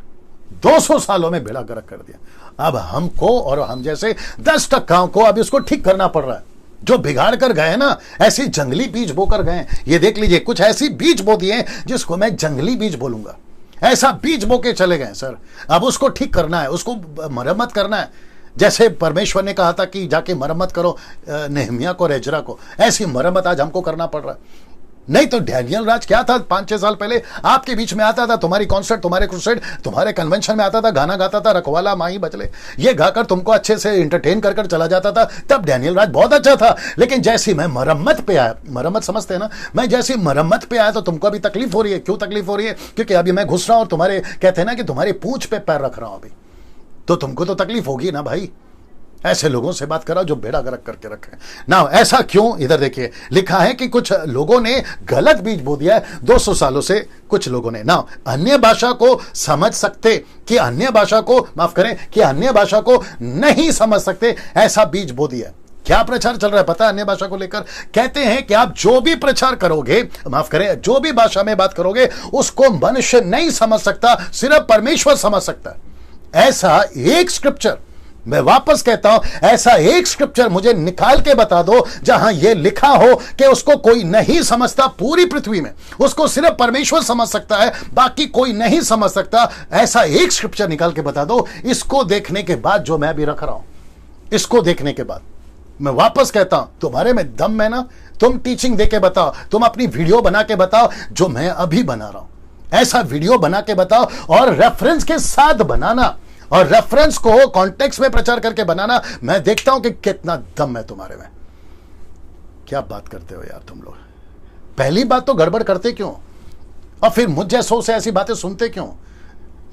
Speaker 1: 200 सालों में बेड़ा गर्क कर दिया। अब हमको और हम जैसे 10% को अब इसको ठीक करना पड़ रहा है। जो बिगाड़ कर गए ना, ऐसी जंगली बीज बोकर गए। ये देख लीजिए, कुछ ऐसी बीज बो दिए जिसको मैं जंगली बीज बोलूंगा। ऐसा बीज बो के चले गए सर। अब उसको ठीक करना है, उसको मरम्मत करना है। जैसे परमेश्वर ने कहा था कि जाके मरम्मत करो नेहमिया को और एजरा को, ऐसी मरम्मत आज हमको करना पड़ रहा है। नहीं तो डैनियल राज क्या था 5-6 साल पहले? आपके बीच में आता था, तुम्हारी कॉन्सर्ट, तुम्हारे क्रूसेड, तुम्हारे कन्वेंशन में आता था, गाना गाता था, रखवाला माही बचले, ये गाकर तुमको अच्छे से इंटरटेन कर कर चला जाता था। तब डैनियल राज बहुत अच्छा था। लेकिन जैसी मैं मरम्मत पे आया, मरम्मत समझते हैं ना, मैं जैसी मरम्मत पे आया तो तुमको अभी तकलीफ हो रही है। क्यों तकलीफ हो रही है? क्योंकि अभी मैं घुस रहा हूं और तुम्हारे, कहते हैं ना कि तुम्हारी पूंछ पे पैर रख रहा हूं अभी, तो तुमको तो तकलीफ होगी ना भाई। ऐसे लोगों से बात करा जो बेड़ा गर्क करके रखे ना। ऐसा क्यों? इधर देखिए, लिखा है कि कुछ लोगों ने गलत बीज बो दिया है 200 सालों से। कुछ लोगों ने ना अन्य भाषा को समझ सकते कि अन्य भाषा को, माफ करें, कि अन्य भाषा को नहीं समझ सकते, ऐसा बीज बो दिया। क्या प्रचार चल रहा है पता है अन्य भाषा को लेकर? कहते हैं कि आप जो भी प्रचार करोगे, माफ करें, जो भी भाषा में बात करोगे, उसको मनुष्य नहीं समझ सकता, सिर्फ परमेश्वर समझ सकता है। ऐसा एक स्क्रिप्चर, मैं वापस कहता हूं, ऐसा एक स्क्रिप्चर मुझे निकाल के बता दो जहां यह लिखा हो कि उसको कोई नहीं समझता पूरी पृथ्वी में, उसको सिर्फ परमेश्वर समझ सकता है, बाकी कोई नहीं समझ सकता। ऐसा एक स्क्रिप्चर निकाल के बता दो। इसको देखने के बाद, जो मैं भी रख रहा हूं, इसको देखने के बाद मैं वापस कहता हूं, तुम्हारे में दम है ना, तुम टीचिंग दे के बताओ, तुम अपनी वीडियो बना के बताओ, जो मैं अभी बना रहा हूं। ऐसा वीडियो बना के बताओ और रेफरेंस के साथ बनाना, और रेफरेंस को कॉन्टेक्स्ट में प्रचार करके बनाना। मैं देखता हूं कि कितना दम है तुम्हारे में। क्या बात करते हो यार तुम लोग? पहली बात तो गड़बड़ करते क्यों, और फिर मुझ जैसों से ऐसी बातें सुनते क्यों?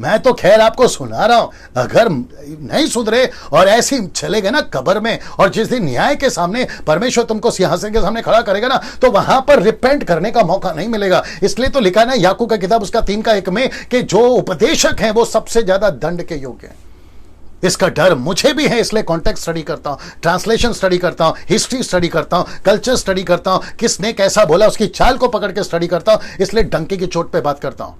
Speaker 1: मैं तो खैर आपको सुना रहा हूं, अगर नहीं सुधरे और ऐसे ही चले गए ना कब्र में, और जिस दिन न्याय के सामने परमेश्वर तुमको सिंहासन के सामने खड़ा करेगा ना, तो वहां पर रिपेंट करने का मौका नहीं मिलेगा। इसलिए तो लिखा ना याकूब का किताब उसका 3:1 में कि जो उपदेशक हैं वो सबसे ज्यादा दंड के योग्य हैं। इसका डर मुझे भी है, इसलिए कॉन्टेक्स्ट स्टडी करता हूं, ट्रांसलेशन स्टडी करता हूं, हिस्ट्री स्टडी करता हूं, कल्चर स्टडी करता हूं, किसने कैसा बोला उसकी चाल को पकड़ के स्टडी करता हूं, इसलिए डंके की चोट पे बात करता हूं।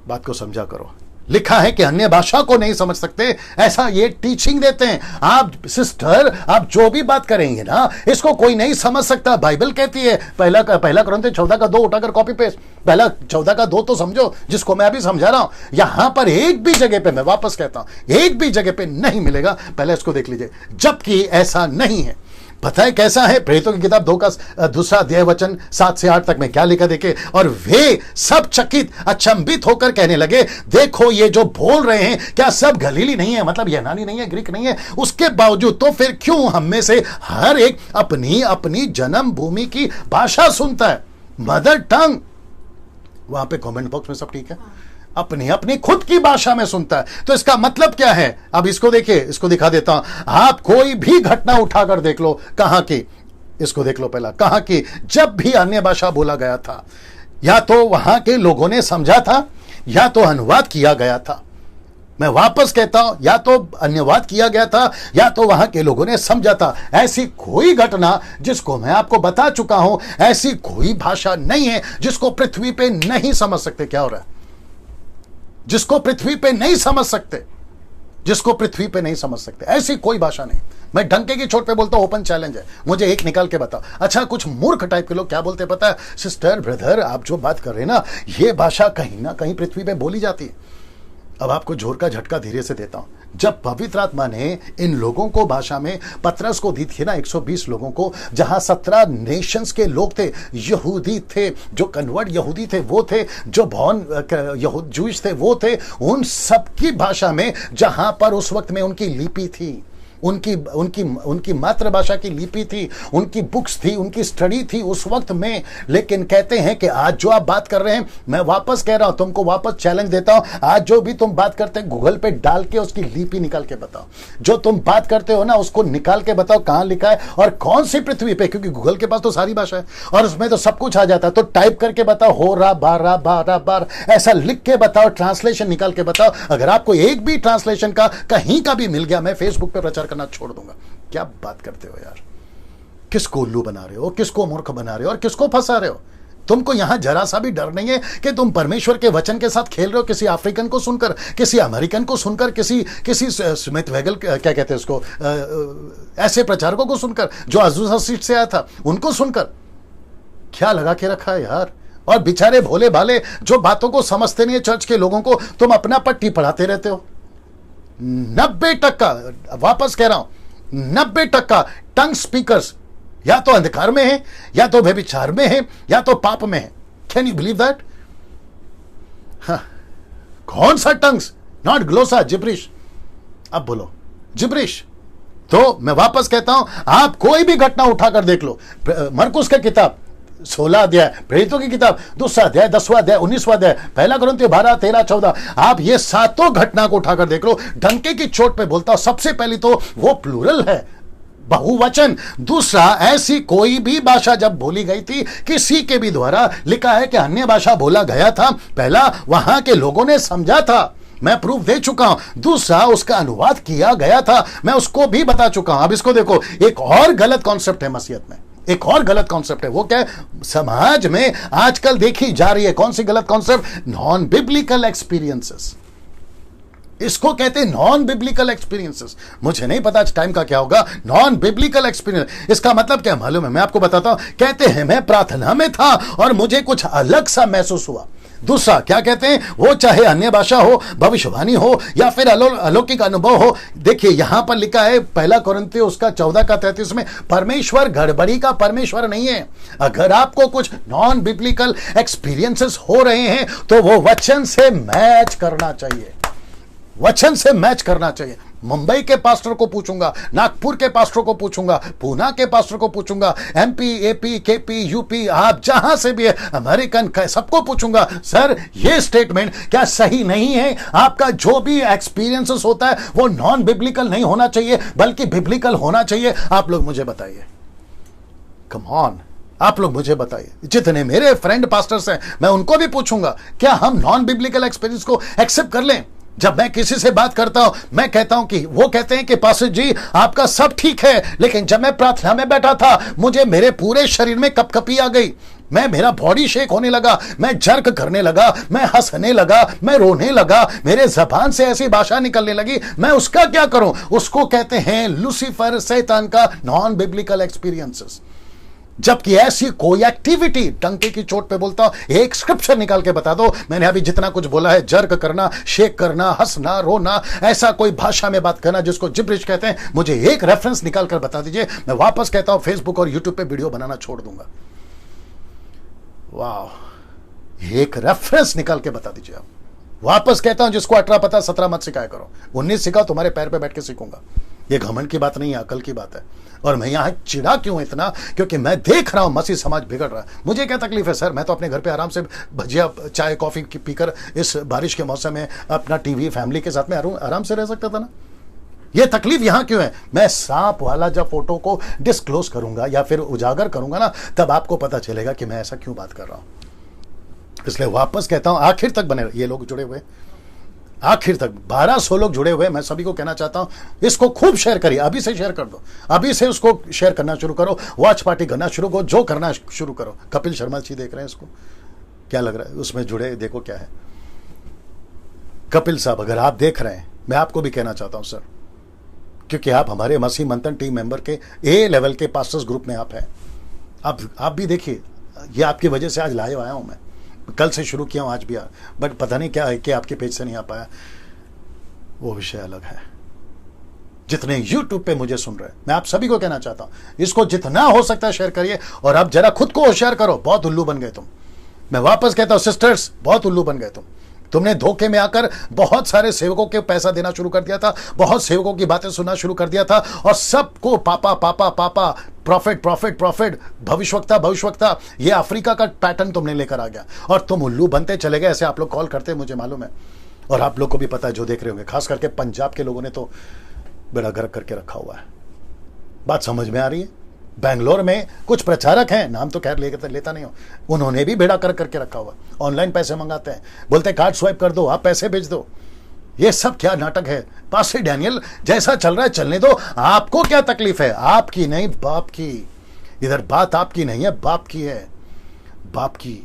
Speaker 1: बात को समझा करो। लिखा है कि अन्य भाषा को नहीं समझ सकते, ऐसा ये टीचिंग देते हैं। आप सिस्टर, आप जो भी बात करेंगे ना, इसको कोई नहीं समझ सकता। बाइबल कहती है पहला कुरिन्थियों 14:2 उठाकर कॉपी पेस्ट, पहला 14:2 तो समझो, जिसको मैं अभी समझा रहा हूं। यहां पर एक भी जगह पे, मैं वापस कहता हूं, एक भी जगह पे नहीं मिलेगा। पहले इसको देख लीजिए, जबकि ऐसा नहीं है। पता है कैसा है? प्रेरितों की किताब 2 का 2 अध्याय वचन 7 से 8 तक में क्या लिखा देखे, और वे सब चकित अचंभित होकर कहने लगे, देखो ये जो बोल रहे हैं क्या सब गलीली नहीं है, मतलब यूनानी नहीं है, ग्रीक नहीं है, उसके बावजूद तो फिर क्यों हम में से हर एक अपनी अपनी जन्म भूमि की भाषा सुनता है, मदर टंग। वहां पे कमेंट बॉक्स में सब ठीक है, अपनी अपनी खुद की भाषा में सुनता है। तो इसका मतलब क्या है? अब इसको देखिए, इसको दिखा देता हूं। आप कोई भी घटना उठाकर देख लो, कहां की, इसको देख लो पहला, कहां की जब भी अन्य भाषा बोला गया था, या तो वहां के लोगों ने समझा था या तो अनुवाद किया गया था। मैं वापस कहता हूं, या तो अनुवाद किया गया था या तो वहां के लोगों ने समझा था। ऐसी कोई घटना जिसको मैं आपको बता चुका हूं, ऐसी कोई भाषा नहीं है जिसको पृथ्वी पे नहीं समझ सकते। क्या हो रहा है? जिसको पृथ्वी पे नहीं समझ सकते, जिसको पृथ्वी पे नहीं समझ सकते, ऐसी कोई भाषा नहीं। मैं डंके की चोट पे बोलता हूं, ओपन चैलेंज है, मुझे एक निकाल के बताओ। अच्छा, कुछ मूर्ख टाइप के लोग क्या बोलते पता है? सिस्टर, ब्रदर, आप जो बात कर रहे हैं ना, ये भाषा कहीं ना कहीं पृथ्वी पे बोली जाती है। अब आपको जोर का झटका धीरे से देता हूं। जब पवित्र आत्मा ने इन लोगों को भाषा में पतरस को दी थी ना, 120 लोगों को, जहां 17 नेशंस के लोग थे, यहूदी थे, जो कन्वर्ट यहूदी थे वो थे, जो बॉर्न जूइश थे वो थे, उन सबकी भाषा में, जहां पर उस वक्त में उनकी लिपि थी, उनकी उनकी उनकी मातृभाषा की लिपि थी, उनकी बुक्स थी, उनकी स्टडी थी उस वक्त में। लेकिन कहते हैं कि आज जो आप बात कर रहे हैं, मैं वापस कह रहा हूं, तुमको वापस चैलेंज देता हूं, आज जो भी तुम बात करते हैं गूगल पे डाल के उसकी लिपि निकाल के बताओ। जो तुम बात करते हो ना, उसको निकाल के बताओ कहां लिखा है और कौन सी पृथ्वी पे, क्योंकि गूगल के पास तो सारी भाषा है और उसमें तो सब कुछ आ जाता है। तो टाइप करके बताओ, हो रहा बारा बारा बार, ऐसा लिख के बताओ, ट्रांसलेशन निकाल के बताओ। अगर आपको एक भी ट्रांसलेशन का कहीं का भी मिल गया, मैं फेसबुक पे प्रचार करना छोड़ दूंगा। क्या बात करते हो यार? किसको उल्लू बना रहे हो, किसको मूर्ख बना रहे हो और किसको फंसा रहे हो? तुमको यहां जरा सा भी डर नहीं है कि तुम परमेश्वर के वचन के साथ खेल रहे हो, किसी अफ्रीकन को सुनकर, किसी अमेरिकन को सुनकर, किसी स्मिथ वेगल क्या कहते हैं उसको, ऐसे प्रचारकों को सुनकर, जो अज़ूज़ा सीट से आया था, उनको सुनकर क्या लगा के रखा है यार? और बेचारे भोले भाले जो बातों को समझते नहीं है, चर्च के लोगों को तुम अपना पट्टी पढ़ाते रहते हो। 90%, वापस कह रहा हूं, 90% टंग स्पीकर्स या तो अंधकार में है, या तो व्यभिचार में है, या तो पाप में है। Can you believe that? कौन सा टंग्स? Not ग्लोसा, gibberish. अब बोलो जिब्रिश। तो मैं वापस कहता हूं, आप कोई भी घटना उठाकर देख लो, मरकुस की किताब 16 अध्याय, प्रेरितों की किताब 2 अध्याय, 10वां अध्याय, 19वां अध्याय, पहला कुरिन्थियों 12, 13, 14, आप ये सातों घटना को उठाकर देख लो। डंके की चोट पे बोलता हूं, सबसे पहली तो वो प्लूरल है, बहुवचन। दूसरा, ऐसी कोई भी भाषा जब बोली गई थी किसी के भी द्वारा, लिखा है कि अन्य भाषा बोला गया था। पहला, वहां के लोगों ने समझा था, मैं प्रूफ दे चुका हूं। दूसरा, उसका अनुवाद किया गया था, मैं उसको भी बता चुका हूं। अब इसको देखो, एक और गलत कॉन्सेप्ट है मसीहत में, एक और गलत कॉन्सेप्ट है। वो क्या है? समाज में आजकल देखी जा रही है। कौन सी गलत कॉन्सेप्ट? Non biblical experiences. इसको कहते हैं नॉन बिब्लिकल एक्सपीरियंसेस। मुझे नहीं पता आज टाइम का क्या होगा। नॉन बिब्लिकल एक्सपीरियंस, इसका मतलब क्या मालूम है? मैं आपको बताता हूं। कहते हैं मैं प्रार्थना में था और मुझे कुछ अलग सा महसूस हुआ। दूसरा क्या कहते हैं? वो चाहे अन्य भाषा हो, भविष्यवाणी हो, या फिर अलौकिक अनुभव हो। देखिए यहां पर लिखा है पहला कुरिन्थियों उसका 14:33 में, परमेश्वर गड़बड़ी का परमेश्वर नहीं है। अगर आपको कुछ नॉन बिब्लिकल एक्सपीरियंसेस हो रहे हैं तो वो वचन से मैच करना चाहिए, वचन से मैच करना चाहिए। मुंबई के पास्टर को पूछूंगा, नागपुर के पास्टर को पूछूंगा, पूना के पास्टर को पूछूंगा, एमपी, एपी, केपी, यूपी, आप जहां से भी है, अमेरिकन सबको पूछूंगा, सर ये स्टेटमेंट क्या सही नहीं है? आपका जो भी एक्सपीरियंसेस होता है वो नॉन बिब्लिकल नहीं होना चाहिए बल्कि बिब्लिकल होना चाहिए। आप लोग मुझे बताइए, कम ऑन, आप लोग मुझे बताइए। जितने मेरे फ्रेंड पास्टर्स हैं मैं उनको भी पूछूंगा, क्या हम नॉन बिब्लिकल एक्सपीरियंस को एक्सेप्ट कर लें? जब मैं किसी से बात करता हूं, मैं कहता हूं कि वो कहते हैं कि पास्टर जी आपका सब ठीक है, लेकिन जब मैं प्रार्थना में बैठा था मुझे मेरे पूरे शरीर में कपकपी आ गई, मेरा बॉडी शेक होने लगा, मैं जर्क करने लगा, मैं हंसने लगा, मैं रोने लगा, मेरे जबान से ऐसी भाषा निकलने लगी, मैं उसका क्या करूं? उसको कहते हैं लूसीफर, शैतान का नॉन बिब्लिकल एक्सपीरियंसेस। जबकि ऐसी कोई एक्टिविटी, टंके की चोट पे बोलता हूं, एक स्क्रिप्चर निकाल के बता दो। मैंने अभी जितना कुछ बोला है, जर्क करना, शेक करना, हंसना, रोना, ऐसा कोई भाषा में बात करना जिसको जिब्रिश कहते हैं, मुझे एक रेफरेंस निकाल कर बता दीजिए। मैं वापस कहता हूं फेसबुक और यूट्यूब पे वीडियो बनाना छोड़ दूंगा। वाह, एक रेफरेंस निकाल के बता दीजिए आप। वापस कहता हूं जिसको 18 पता 17 मत सिखाया करो, 19 सिखाओ, तुम्हारे पैर पे बैठ के सीखूंगा। ये घमंड की बात नहीं है, अकल की बात है। और मैं यहां चिढ़ा क्यों इतना? क्योंकि मैं देख रहा हूं मसीह समाज बिगड़ रहा है। मुझे क्या तकलीफ है सर? मैं तो अपने घर पे आराम से भजिया, चाय, कॉफी पीकर इस बारिश के मौसम में अपना टीवी फैमिली के साथ में आराम से रह सकता था ना। ये तकलीफ यहां क्यों है? मैं सांप वाला जब फोटो को डिस्क्लोज करूंगा या फिर उजागर करूंगा ना, तब आपको पता चलेगा कि मैं ऐसा क्यों बात कर रहा हूं। इसलिए वापस कहता हूं, आखिर तक बने ये लोग जुड़े हुए, आखिर तक 1200 लोग जुड़े हुए। मैं सभी को कहना चाहता हूं, इसको खूब शेयर करिए, अभी से शेयर कर दो, अभी से उसको शेयर करना शुरू करो, वॉच पार्टी करना शुरू करो, जो करना शुरू करो। कपिल शर्मा जी देख रहे हैं इसको, क्या लग रहा है? उसमें जुड़े, देखो क्या है। कपिल साहब अगर आप देख रहे हैं, मैं आपको भी कहना चाहता हूं सर, क्योंकि आप हमारे मसीह मंथन टीम मेंबर के ए लेवल के पास्टर्स ग्रुप में आप हैं। आप भी देखिए, ये आपकी वजह से आज लाइव आया हूं मैं, कल से शुरू किया हूं, आज भी बट पता नहीं क्या है कि आपके पेज से नहीं आ पाया, वो विषय अलग है। जितने YouTube पे मुझे सुन रहे हैं, मैं आप सभी को कहना चाहता हूं, इसको जितना हो सकता है शेयर करिए। और अब जरा खुद को होशियार करो, बहुत उल्लू बन गए तुम। मैं वापस कहता हूं सिस्टर्स, बहुत उल्लू बन गए तुमने धोखे में आकर बहुत सारे सेवकों के पैसा देना शुरू कर दिया था, बहुत सेवकों की बातें सुनना शुरू कर दिया था, और सबको पापा पापा पापा, प्रॉफिट प्रॉफिट प्रॉफिट, भविष्यवक्ता भविष्यवक्ता, ये अफ्रीका का पैटर्न तुमने लेकर आ गया और तुम उल्लू बनते चले गए। ऐसे आप लोग कॉल करते हैं, मुझे मालूम है, और आप लोग को भी पता है, जो देख रहे होंगे, खास करके पंजाब के लोगों ने तो बेड़ा गर्क करके रखा हुआ है। बात समझ में आ रही है? बेंगलोर में कुछ प्रचारक हैं, नाम तो खैर लेता नहीं हूं, उन्होंने भी बेड़ा कर करके रखा हुआ। ऑनलाइन पैसे मंगाते हैं, बोलते हैं कार्ड स्वाइप कर दो, आप पैसे भेज दो। ये सब क्या नाटक है? पास्टर डैनियल, जैसा चल रहा है चलने दो, आपको क्या तकलीफ है? आपकी नहीं, बाप की। इधर बात आपकी नहीं है, बाप की है, बाप की।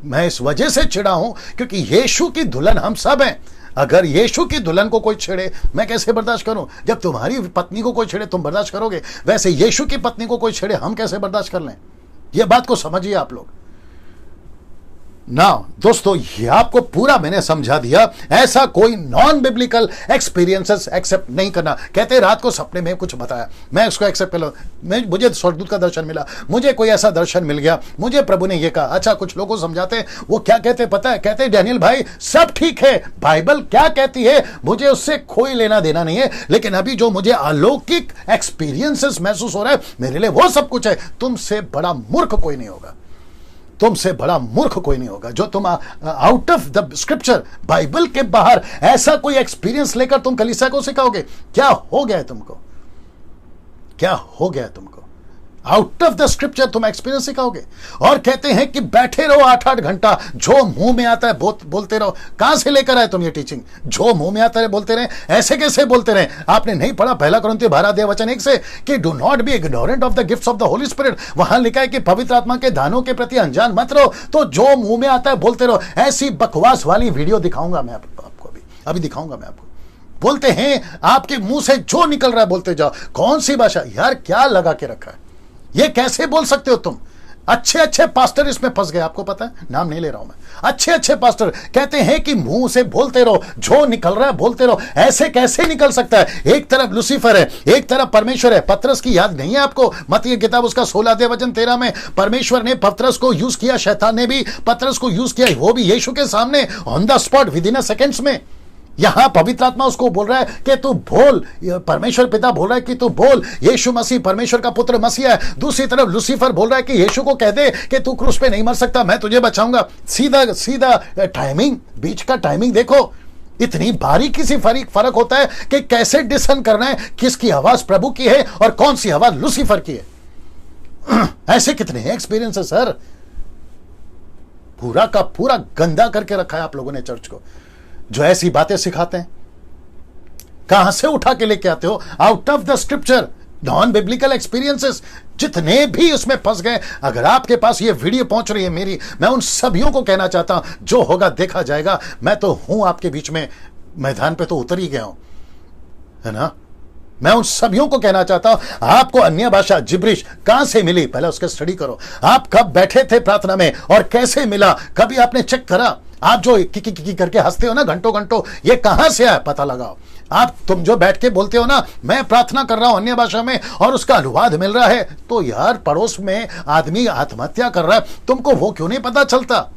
Speaker 1: मैं इस वजह से चिढ़ा हूं क्योंकि यीशु की दुल्हन हम सब हैं। अगर यीशु की दुल्हन को कोई छेड़े, मैं कैसे बर्दाश्त करूं? जब तुम्हारी पत्नी को कोई छेड़े तुम बर्दाश्त करोगे, वैसे यीशु की पत्नी को कोई छेड़े हम कैसे बर्दाश्त कर लें? यह बात को समझिए आप लोग ना। दोस्तों, ये आपको पूरा मैंने समझा दिया। ऐसा कोई नॉन बिब्लिकल एक्सपीरियंसेस एक्सेप्ट नहीं करना। कहते रात को सपने में कुछ बताया, मैं उसको एक्सेप्ट कर लो। मुझे स्वर्गदूत का दर्शन मिला, मुझे कोई ऐसा दर्शन मिल गया, मुझे प्रभु ने ये कहा। अच्छा, कुछ लोगों को समझाते हैं, वो क्या कहते पता है? कहते डैनियल भाई सब ठीक है, बाइबल क्या कहती है मुझे उससे कोई लेना देना नहीं है, लेकिन अभी जो मुझे अलौकिक एक्सपीरियंसेस महसूस हो रहा है, मेरे लिए वो सब कुछ है। तुमसे बड़ा मूर्ख कोई नहीं होगा, तुमसे बड़ा मूर्ख कोई नहीं होगा जो तुम out of the scripture, Bible के बाहर ऐसा कोई एक्सपीरियंस लेकर तुम कलीसिया को सिखाओगे। क्या हो गया है तुमको? क्या हो गया है तुमको? आउट ऑफ द स्क्रिप्चर तुम एक्सपीरियंस सिखाओगे। और कहते हैं कि बैठे रहो 8-8 घंटा, जो मुंह में आता है बोलते रहो। कहां से लेकर आए तुम ये टीचिंग? जो मुंह में आता है बोलते रहे, ऐसे कैसे बोलते रहे? आपने नहीं पढ़ा 1 कुरिन्थियों 12:1 से कि do not be ignorant of the gifts of the Holi spirit. वहां लिखा है कि पवित्र आत्मा के दानों के प्रति अनजान मत रहो। तो जो मुंह में आता है बोलते रहो। ऐसी बकवास वाली वीडियो दिखाऊंगा मैं आपको, अभी दिखाऊंगा मैं आपको। बोलते हैं आपके मुंह से जो निकल रहा है बोलते जाओ। कौन सी भाषा यार, क्या लगा के रखा है? ये कैसे बोल सकते हो तुम? अच्छे अच्छे पास्टर इसमें फंस गए, आपको पता है, नाम नहीं ले रहा हूं मैं। अच्छे अच्छे पास्टर कहते हैं कि मुंह से बोलते रहो, जो निकल रहा है बोलते रहो। ऐसे कैसे निकल सकता है? एक तरफ लूसीफर है, एक तरफ परमेश्वर है। पतरस की याद नहीं है आपको? मत्ती की किताब उसका 16:13 में परमेश्वर ने पतरस को यूज किया, शैतान ने भी पतरस को यूज किया, वो भी यीशु के सामने on the spot, with in seconds में। यहां पवित्र आत्मा उसको बोल रहा है कि तू बोल, परमेश्वर पिता बोल रहा है कि तू बोल, यीशु मसीह परमेश्वर का पुत्र मसीह है। दूसरी तरफ लूसीफर बोल रहा है कि यीशु को कह दे कि तू क्रूस पे नहीं मर सकता, मैं तुझे बचाऊंगा। सीधा सीधा टाइमिंग, बीच का टाइमिंग देखो, इतनी बारीकी से फर्क होता है कि कैसे डिसन करना है किसकी आवाज प्रभु की है और कौन सी आवाज लूसीफर की है। ऐसे कितने एक्सपीरियंस है सर, पूरा का पूरा गंदा करके रखा है आप लोगों ने चर्च को, जो ऐसी बातें सिखाते हैं। कहां से उठा के लेके आते हो? Out of the scripture, non biblical experiences, जितने भी उसमें फंस गए। अगर आपके पास ये वीडियो पहुंच रही है मेरी, मैं उन सभियों को कहना चाहता हूं, जो होगा देखा जाएगा। मैं तो हूं आपके बीच में, मैदान पे तो उतर ही गया हूं, है ना। मैं उन सभियों को कहना चाहता हूं, आपको अन्य भाषा जिब्रिश कहां से मिली, पहले उसके स्टडी करो। आप कब बैठे थे प्रार्थना में और कैसे मिला, कभी आपने चेक करा? आप जो की करके हंसते हो ना घंटों घंटों, ये कहां से आया पता लगाओ। तुम जो बैठ के बोलते हो ना, मैं प्रार्थना कर रहा हूं अन्य भाषा में और उसका अनुवाद मिल रहा है, तो यार पड़ोस में आदमी आत्महत्या कर रहा है, तुमको वो क्यों नहीं पता चलता?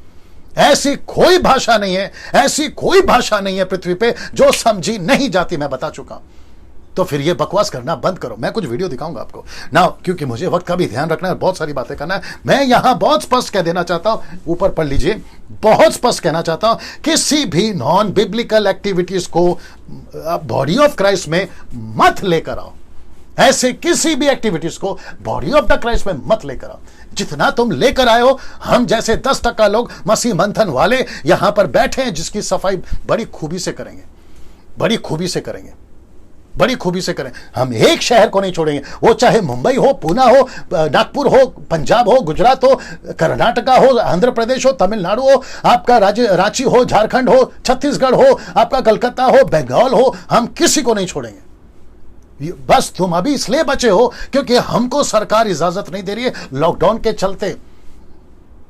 Speaker 1: ऐसी कोई भाषा नहीं है, ऐसी कोई भाषा नहीं है पृथ्वी पे जो समझी नहीं जाती, मैं बता चुका हूं। तो फिर ये बकवास करना बंद करो। मैं कुछ वीडियो दिखाऊंगा आपको ना, क्योंकि मुझे वक्त का भी ध्यान रखना है, बहुत सारी बातें करना है। मैं यहां बहुत स्पष्ट कह देना चाहता हूं, ऊपर पढ़ लीजिए, बहुत स्पष्ट कहना चाहता हूं, किसी भी नॉन बिब्लिकल एक्टिविटीज को बॉडी ऑफ क्राइस्ट में मत लेकर आओ। ऐसे किसी भी एक्टिविटीज को बॉडी ऑफ द क्राइस्ट में मत लेकर आओ। जितना तुम लेकर आए हो, हम जैसे 10% लोग मसीह मंथन वाले यहां पर बैठे हैं, जिसकी सफाई बड़ी खूबी से करेंगे, बड़ी खूबी से करेंगे, बड़ी खूबी से करें। हम एक शहर को नहीं छोड़ेंगे, वो चाहे मुंबई हो, पुणे हो, नागपुर हो, पंजाब हो, गुजरात हो, कर्नाटका हो, आंध्र प्रदेश हो, तमिलनाडु हो, आपका रांची हो, झारखंड हो, छत्तीसगढ़ हो, आपका कलकत्ता हो, बंगाल हो, हम किसी को नहीं छोड़ेंगे। बस तुम अभी इसलिए बचे हो क्योंकि हमको सरकार इजाजत नहीं दे रही है, लॉकडाउन के चलते।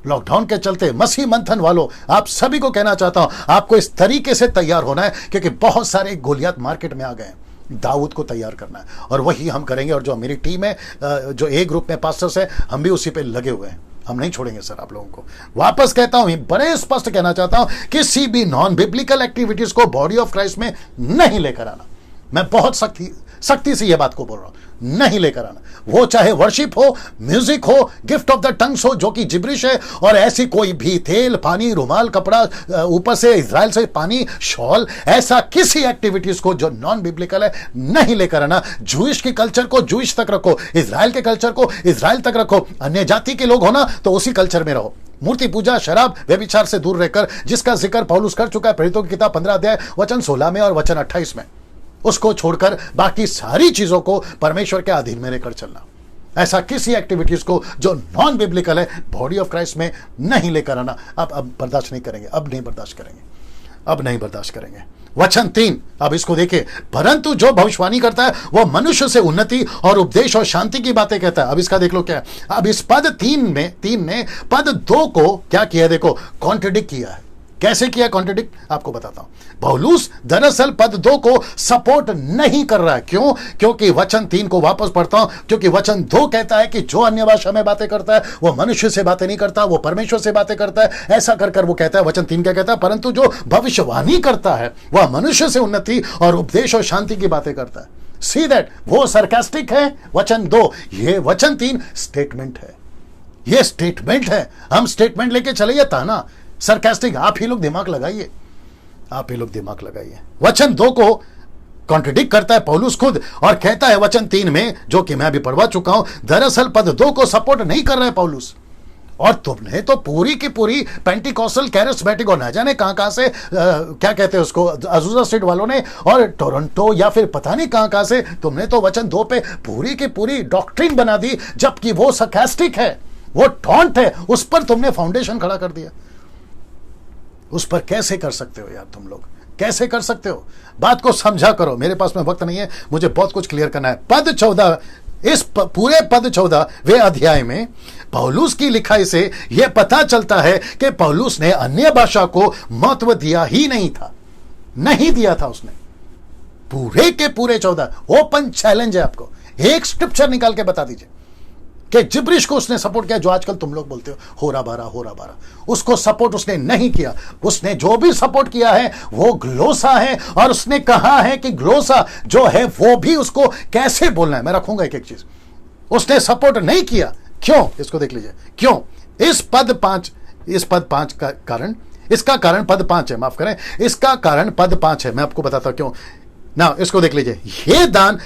Speaker 1: लॉकडाउन के चलते मसीह मंथन वालों, आप सभी को कहना चाहता हूं, आपको इस तरीके से तैयार होना है, क्योंकि बहुत सारे गोलियात मार्केट में आ गए हैं। दाऊद को तैयार करना है, और वही हम करेंगे। और जो मेरी टीम है, जो ए ग्रुप में पास्टर्स है, हम भी उसी पे लगे हुए हैं। हम नहीं छोड़ेंगे सर आप लोगों को। वापस कहता हूं, बड़े स्पष्ट कहना चाहता हूं, किसी भी नॉन बिब्लिकल एक्टिविटीज को बॉडी ऑफ क्राइस्ट में नहीं लेकर आना। मैं बहुत सख्ती से यह बात को बोल रहा हूं, नहीं लेकर आना। वो चाहे वर्शिप हो, म्यूजिक हो, गिफ्ट ऑफ द टंग्स हो, जो कि जिब्रिश है, और ऐसी कोई भी तेल, पानी, रुमाल, कपड़ा, ऊपर से इजराइल से पानी, शॉल, ऐसा किसी एक्टिविटीज को जो नॉन बिब्लिकल है नहीं लेकर आना। जूइश के कल्चर को जूइश तक रखो, इजराइल के कल्चर को इजराइल तक रखो। अन्य जाति के लोग हो ना, तो उसी कल्चर में रहो। मूर्ति पूजा, शराब, व्यभिचार से दूर रहकर, जिसका जिक्र पौलुस कर चुका है प्रेरितों की किताब 15 अध्याय वचन 16 में और वचन 28 में, उसको छोड़कर बाकी सारी चीजों को परमेश्वर के अधीन में लेकर चलना। ऐसा किसी एक्टिविटीज को जो नॉन बिब्लिकल है, बॉडी ऑफ क्राइस्ट में नहीं लेकर आना। अब बर्दाश्त नहीं करेंगे, अब नहीं बर्दाश्त करेंगे, अब नहीं बर्दाश्त करेंगे। वचन 3, अब इसको देखिए, परंतु जो भविष्यवाणी करता है वह मनुष्य से उन्नति और उपदेश और शांति की बातें कहता है। अब इसका देख लो क्या है। अब इस पद 3 ने पद 2 को क्या किया, देखो, कॉन्ट्रडिक्ट किया है। कैसे किया कॉन्ट्रडिक्ट, आपको बताता हूं। पौलुस दरअसल पद 2 को सपोर्ट नहीं कर रहा है। क्यों? क्योंकि वचन 3 को वापस पढ़ता हूं, क्योंकि वचन 2 कहता है कि जो अन्य भाषा में बातें करता है वो मनुष्य से बातें नहीं करता, वो परमेश्वर से बातें करता है। ऐसा कर वो कहता है। वचन 3 क्या कहता है? परंतु जो भविष्यवाणी करता है वह मनुष्य से उन्नति और उपदेश और शांति की बातें करता है। सी दैट, वो सरकास्टिक है वचन 2, ये वचन 3 स्टेटमेंट है। ये स्टेटमेंट है। हम स्टेटमेंट लेके चले ताना सरकास्टिक। आप ही लोग दिमाग लगाइए, आप ही लोग दिमाग लगाइए। वचन 2 को कॉन्ट्रडिक्ट करता है पौलुस खुद और कहता है वचन 3 में, जो कि मैं अभी पढ़वा चुका हूं, दरअसल पद 2 को सपोर्ट नहीं कर रहा है पौलुस। और तुमने तो पूरी की पूरी पेंटिकॉस्टल कैरिस्मेटिक और न जाने कहां से क्या कहते हैं उसको, अजूजा स्ट्रीट वालों ने और टोरंटो या फिर पता नहीं कहां से, तुमने तो वचन 2 पे पूरी की पूरी डॉक्ट्रिन बना दी, जबकि वो सरकास्टिक है, वो टॉन्ट है। उस पर तुमने फाउंडेशन खड़ा कर दिया। उस पर कैसे कर सकते हो यार तुम लोग, कैसे कर सकते हो? बात को समझा करो। मेरे पास में वक्त नहीं है, मुझे बहुत कुछ क्लियर करना है। पद 14, इस पूरे पद 14वें अध्याय में पौलुस की लिखाई से यह पता चलता है कि पौलुस ने अन्य भाषा को महत्व दिया ही नहीं था, नहीं दिया था उसने। पूरे के पूरे 14 ओपन चैलेंज है आपको, एक स्क्रिप्चर निकाल के बता दीजिए। कि जिब्रिश को उसने सपोर्ट किया, जो आजकल तुम लोग बोलते हो रहा बारा, उसको सपोर्ट उसने नहीं किया। उसने जो भी सपोर्ट किया है वो ग्लोसा है, और उसने कहा है कि ग्लोसा जो है वो भी उसको कैसे बोलना है। मैं रखूंगा एक एक चीज। उसने सपोर्ट नहीं किया, क्यों? इसको देख लीजिए क्यों। इस पद 5 का कारण, इसका कारण पद 5 है, माफ करें, इसका कारण पद 5 है। मैं आपको बताता हूं क्यों ना। इसको देख लीजिए, ये दान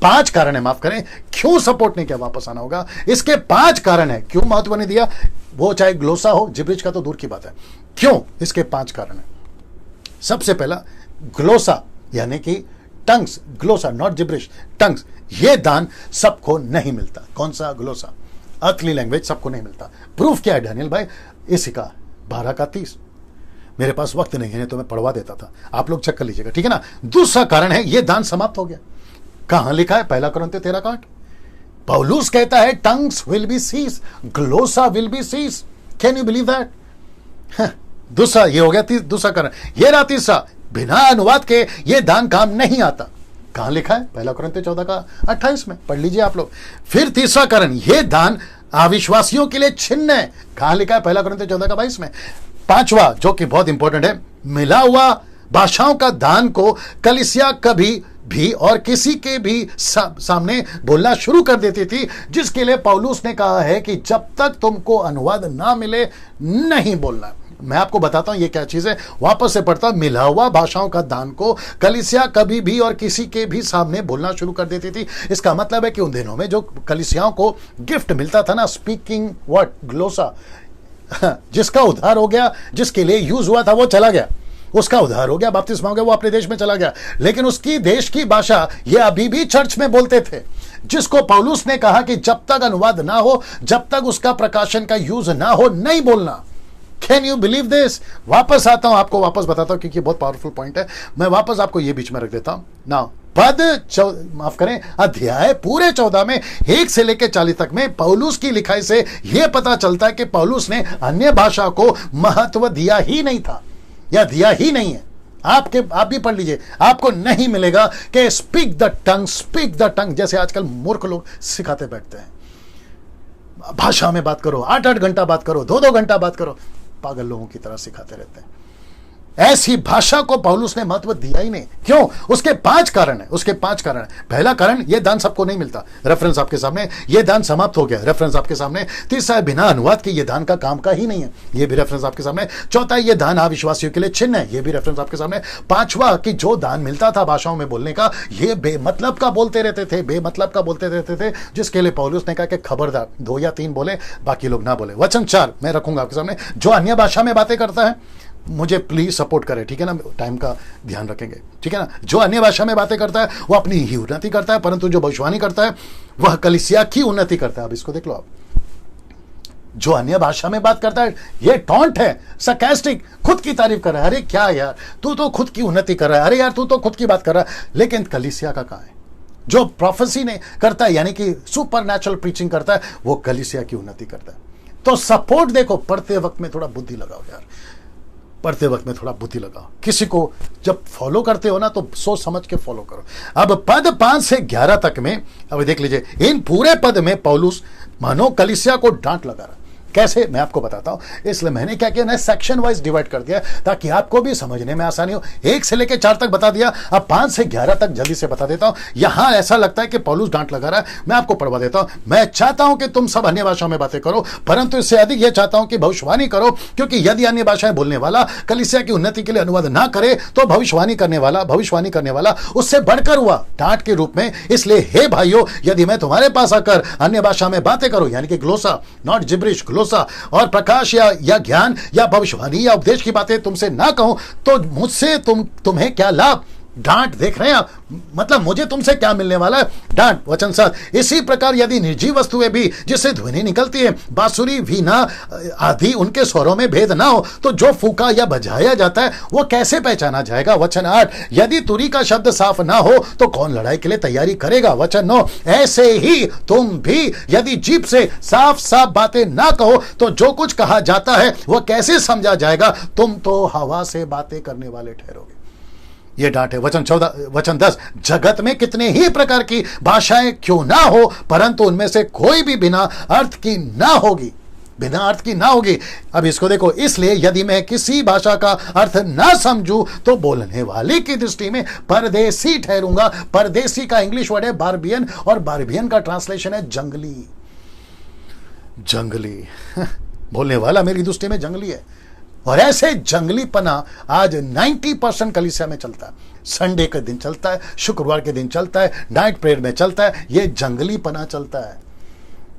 Speaker 1: 5 कारण है, माफ करें, क्यों सपोर्ट नहीं किया, वापस आना होगा। इसके 5 कारण है, क्यों महत्व नहीं दिया, वो चाहे ग्लोसा हो, जिब्रिज का तो दूर की बात है। क्यों? इसके 5 कारण है। सबसे पहला, ग्लोसा यानी कि टंग्स, ग्लोसा नॉट जिब्रिश, टंग्स, ये दान सबको नहीं मिलता। कौन सा? ग्लोसा, अर्थली लैंग्वेज सबको नहीं मिलता। प्रूफ क्या है डैनियल भाई? इसी का 12 का 30। मेरे पास वक्त नहीं है तो मैं पढ़वा देता था, आप लोग चेक कर लीजिएगा, ठीक है ना। दूसरा कारण है, यह दान समाप्त हो गया। कहां लिखा है? 1 कुरिन्थियों 13:8। पौलुस कहता है tongues will be cease, glossa will be cease. Can you believe that? दूसरा ये हो गया, दूसरा कारण। ये रहा तीसरा, बिना अनुवाद के ये दान काम नहीं आता। कहां लिखा है? 1 कुरिन्थियों 14:28 में, पढ़ लीजिए आप लोग। फिर तीसरा कारण, ये दान अविश्वासियों के लिए छिन्न है। कहां लिखा है? 1 कुरिन्थियों 14:22 में। पांचवा, जो कि बहुत इंपॉर्टेंट है, मिला हुआ भाषाओं का दान को कलीसिया कभी भी और किसी के भी सामने बोलना शुरू कर देती थी, जिसके लिए पौलुस ने कहा है कि जब तक तुमको अनुवाद ना मिले नहीं बोलना। मैं आपको बताता हूं ये क्या चीज है, वापस से पढ़ता हूं। मिला हुआ भाषाओं का दान को कलीसिया कभी भी और किसी के भी सामने बोलना शुरू कर देती थी। इसका मतलब है कि उन दिनों में जो कलीसियाओं को गिफ्ट मिलता था ना, स्पीकिंग व्हाट, ग्लोसा, जिसका उद्धार हो गया, जिसके लिए यूज हुआ था वो चला गया, उसका उद्धार हो गया, बपतिस्मा हो गया, वो अपने देश में चला गया, लेकिन उसकी देश की भाषा ये अभी भी चर्च में बोलते थे, जिसको पौलुस ने कहा कि जब तक अनुवाद ना हो, जब तक उसका प्रकाशन का यूज ना हो, नहीं बोलना। Can you believe this? वापस आता हूं, आपको वापस बताता हूं, क्योंकि बहुत पावरफुल पॉइंट है। मैं वापस आपको ये बीच में रख देता हूं ना। पद माफ करें, अध्याय पूरे 14 में 1 से लेकर 40 तक में पौलुस की लिखाई से यह पता चलता है कि पौलुस ने अन्य भाषा को महत्व दिया ही नहीं था, या दिया ही नहीं है। आप भी पढ़ लीजिए, आपको नहीं मिलेगा कि स्पीक द टंग, जैसे आजकल मूर्ख लोग सिखाते बैठते हैं। भाषा में बात करो, 8-8 घंटा बात करो, 2-2 घंटा बात करो, पागल लोगों की तरह सिखाते रहते हैं। ऐसी भाषा को पौलुस ने महत्व दिया ही नहीं। क्यों? उसके 5 कारण है, उसके 5 कारण है। पहला कारण, यह दान सबको नहीं मिलता, रेफरेंस आपके सामने, यह दान समाप्त हो गया, रेफरेंस आपके सामने। तीसरा, बिना अनुवाद के यह दान का काम का ही नहीं है, यह भी रेफरेंस आपके सामने। चौथा, यह दान अविश्वासियों के लिए छिन्न है, यह भी रेफरेंस आपके सामने। पांचवा, कि जो दान मिलता था भाषाओं में बोलने का, यह बेमतलब का बोलते रहते थे, बेमतलब का बोलते रहते थे, जिसके लिए पौलुस ने कहा कि खबरदार 2 या 3 बोले, बाकी लोग ना बोले। वचन 4 मैं रखूंगा आपके सामने, जो अन्य भाषा में बातें करता है मुझे प्लीज सपोर्ट करें, ठीक है ना, टाइम का ध्यान रखेंगे, ठीक है ना। जो अन्य भाषा में बातें करता है वो अपनी ही उन्नति करता है, परंतु जो भविष्यवाणी करता है वह कलीसिया की उन्नति करता है। अब इसको देख लो आप, जो अन्य भाषा में बात करता है ये टॉन्ट है, सरकास्टिक, खुद की तारीफ कर रहा है। अरे क्या यार, तू तो खुद की उन्नति कर रहा है, अरे यार तू तो खुद की बात कर रहा है, लेकिन कलीसिया का कहां है? जो प्रोफेसी ने करता है, यानी कि सुपर नेचुरल प्रीचिंग करता है, वो कलीसिया की उन्नति करता है। तो सपोर्ट देखो, पढ़ते वक्त में थोड़ा बुद्धि लगाओ यार, पढ़ते वक्त में थोड़ा बुद्धि लगाओ। किसी को जब फॉलो करते हो ना तो सोच समझ के फॉलो करो। अब पद 5 से 11 तक में, अब देख लीजिए, इन पूरे पद में पौलुस मानो कलीसिया को डांट लगा रहा। कैसे? मैं आपको बताता हूं। इसलिए मैंने क्या किया ना, सेक्शन वाइज डिवाइड कर दिया ताकि आपको भी समझने में आसानी हो। 1 से लेकर 4 तक बता दिया, अब 5 से 11 तक जल्दी से बता देता हूं। यहां ऐसा लगता है कि पौलुस डांट लगा रहा है, मैं आपको पढ़वा देता हूं। मैं चाहता हूं कि तुम सब अन्य भाषा में बातें करो, परंतु इससे अधिक यह चाहता हूं कि भविष्यवाणी करो, क्योंकि यदि अन्य भाषाएं बोलने वाला कलीसिया की उन्नति के लिए अनुवाद ना करे तो भविष्यवाणी करने वाला उससे बढ़कर हुआ डांट के रूप में। इसलिए हे भाइयों, यदि मैं तुम्हारे पास आकर अन्य भाषा में बातें करूं, यानी कि ग्लोसा नॉट जिब्रिश, ग्लोसा, और प्रकाश या ज्ञान या भविष्यवाणी या उपदेश की बातें तुमसे ना कहूं तो मुझसे तुम्हें क्या लाभ? डांट देख रहे हैं आप, मतलब मुझे तुमसे क्या मिलने वाला है? डांट। वचन 7, इसी प्रकार यदि निर्जीव वस्तुएं भी जिससे ध्वनि निकलती है, बांसुरी, वीणा आदि, उनके स्वरों में भेद ना हो तो जो फूका या बजाया जाता है वो कैसे पहचाना जाएगा? वचन 8, यदि तुरी का शब्द साफ ना हो तो कौन लड़ाई के लिए तैयारी करेगा? वचन 9, ऐसे ही तुम भी यदि जीभ से साफ साफ बातें ना कहो तो जो कुछ कहा जाता है वह कैसे समझा जाएगा? तुम तो हवा से बातें करने वाले ठहरोगे। ये डांट है। वचन 14, वचन 10, जगत में कितने ही प्रकार की भाषाएं क्यों ना हो, परंतु उनमें से कोई भी बिना अर्थ की ना होगी, बिना अर्थ की ना होगी। अब इसको देखो, इसलिए यदि मैं किसी भाषा का अर्थ ना समझूं तो बोलने वाले की दृष्टि में परदेसी ठहरूंगा। परदेसी का इंग्लिश वर्ड है बारबियन, और बारबियन का ट्रांसलेशन है जंगली। जंगली बोलने वाला मेरी दृष्टि में जंगली है। और ऐसे जंगलीपना आज 90% कलीसिया में चलता है। संडे के दिन चलता है, शुक्रवार के दिन चलता है, नाइट प्रेयर में चलता है, ये जंगलीपना चलता है।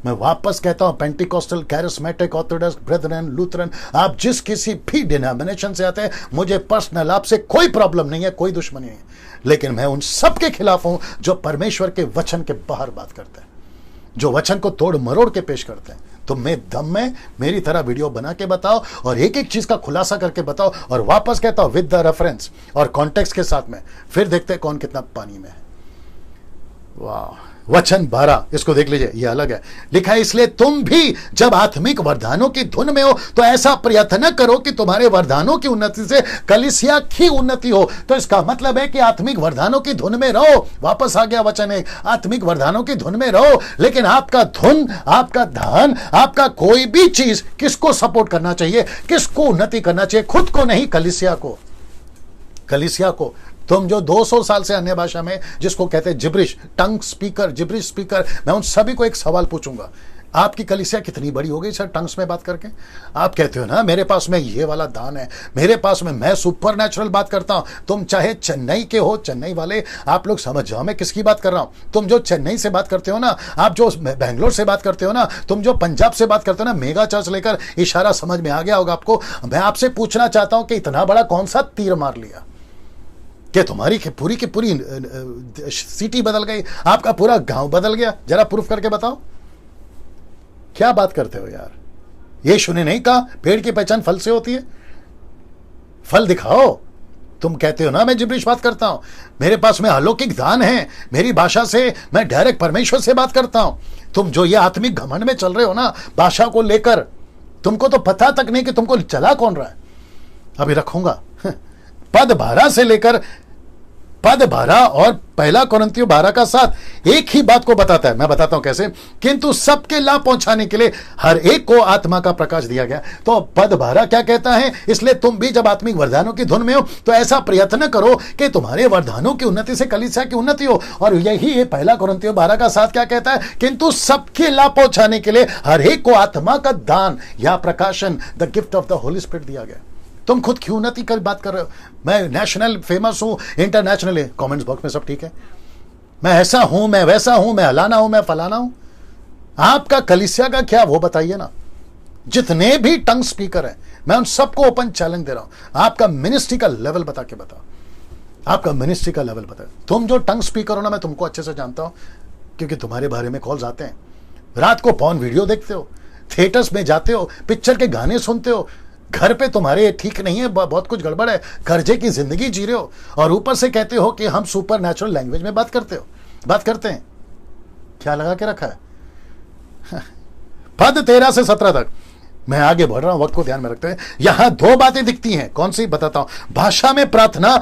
Speaker 1: मैं वापस कहता हूं, Pentecostal, charismatic, Orthodox, brethren, Lutheran, आप जिस किसी भी डिनोमिनेशन से आते हैं, मुझे पर्सनल आपसे कोई प्रॉब्लम नहीं है, कोई दुश्मनी नहीं है, लेकिन मैं उन सब के खिलाफ हूं जो परमेश्वर के वचन के बाहर बात करते हैं, जो वचन को तोड़ मरोड़ के पेश करते हैं। तो मैं दम में मेरी तरह वीडियो बना के बताओ और एक एक चीज का खुलासा करके बताओ, और वापस कहता हूं विद द रेफरेंस और कॉन्टेक्स्ट के साथ में, फिर देखते हैं कौन कितना पानी में है। वाह, वचन 12, इसको देख लीजिए, ये अलग है। लिखा है, इसलिए तुम भी जब आत्मिक वरदानों की धुन में हो तो ऐसा प्रयत्न करो कि तुम्हारे वरदानों की उन्नति से कलीसिया की उन्नति हो। तो इसका मतलब है कि आत्मिक वरदानों की धुन में रहो। वापस आ गया वचन है, आत्मिक वरदानों की धुन में रहो, लेकिन आपका धुन, आपका ध्यान, आपका कोई भी चीज किसको सपोर्ट करना चाहिए, किसको उन्नति करना चाहिए? खुद को नहीं, कलीसिया को। कलीसिया को। तुम जो 200 साल से अन्य भाषा में, जिसको कहते हैं जिब्रिश, टंग स्पीकर, जिब्रिश स्पीकर, मैं उन सभी को एक सवाल पूछूंगा, आपकी कलीसिया कितनी बड़ी हो गई सर टंग्स में बात करके? आप कहते हो ना मेरे पास में ये वाला दान है, मेरे पास में, मैं सुपर नेचुरल बात करता हूं। तुम चाहे चेन्नई के हो, चेन्नई वाले आप लोग समझ जाओ मैं किसकी बात कर रहा हूं। तुम जो चेन्नई से बात करते हो ना, आप जो बेंगलोर से बात करते हो ना, तुम जो पंजाब से बात करते हो ना, मेगा चर्च लेकर, इशारा समझ में आ गया होगा आपको। मैं आपसे पूछना चाहता हूं कि इतना बड़ा कौन सा तीर मार लिया कि तुम्हारी की पूरी सिटी बदल गई, आपका पूरा गांव बदल गया? जरा प्रूफ करके बताओ, क्या बात करते हो यार? यीशु ने नहीं कहा पेड़ की पहचान फल से होती है? फल दिखाओ। तुम कहते हो ना मैं जिब्रिश बात करता हूं, मेरे पास में अलौकिक दान है, मेरी भाषा से मैं डायरेक्ट परमेश्वर से बात करता हूं। तुम जो ये आत्मिक घमंड में चल रहे हो ना भाषा को लेकर, तुमको तो पता तक नहीं कि तुमको चला कौन रहा है। अभी रखूंगा पद 12 से लेकर पद 12 और 1 कोरिन्थियों 12 का 7 एक ही बात को बताता है। मैं बताता हूं कैसे। किंतु सबके लाभ पहुंचाने के लिए हर एक को आत्मा का प्रकाश दिया गया। तो पद 12 क्या कहता है? इसलिए तुम भी जब आत्मिक वरदानों की धुन में हो तो ऐसा प्रयत्न करो कि तुम्हारे वरदानों की उन्नति से कलीसिया की उन्नति हो। और यही 1 कोरिन्थियों 12 का 7 क्या कहता है? किंतु सबके लाभ पहुंचाने के लिए हर एक को आत्मा का दान या प्रकाशन, the gift of the Holi spirit दिया गया। तुम खुद की उन्नति कर बात कर रहे हो। मैं नेशनल फेमस हूं, इंटरनेशनल है, कमेंट्स बॉक्स में सब ठीक है। मैं ऐसा हूं, मैं वैसा हूं, मैं हलाना हूं, मैं फलाना हूं। आपका कलीसिया का क्या वो बताइए ना। जितने भी टंग स्पीकर हैं मैं उन सबको ओपन चैलेंज दे रहा हूं, आपका मिनिस्ट्री का लेवल बता के बताओ, आपका मिनिस्ट्री का लेवल बताओ। तुम जो टंग स्पीकर हो ना, मैं तुमको अच्छे से जानता हूं क्योंकि तुम्हारे बारे में कॉल्स आते हैं। रात को पॉर्न वीडियो देखते हो, थिएटर्स में जाते हो, पिक्चर के गाने सुनते हो, घर पे तुम्हारे ठीक नहीं है, बहुत कुछ गड़बड़ है, कर्जे की जिंदगी जी रहे हो, और ऊपर से कहते हो कि हम सुपर नेचुरल लैंग्वेज में बात करते हैं। क्या लगा के रखा है? पद 13 से 17 तक मैं आगे बढ़ रहा हूं, वक्त को ध्यान में रखते हैं। यहां 2 बातें दिखती हैं। कौन सी बताता हूं? भाषा में प्रार्थना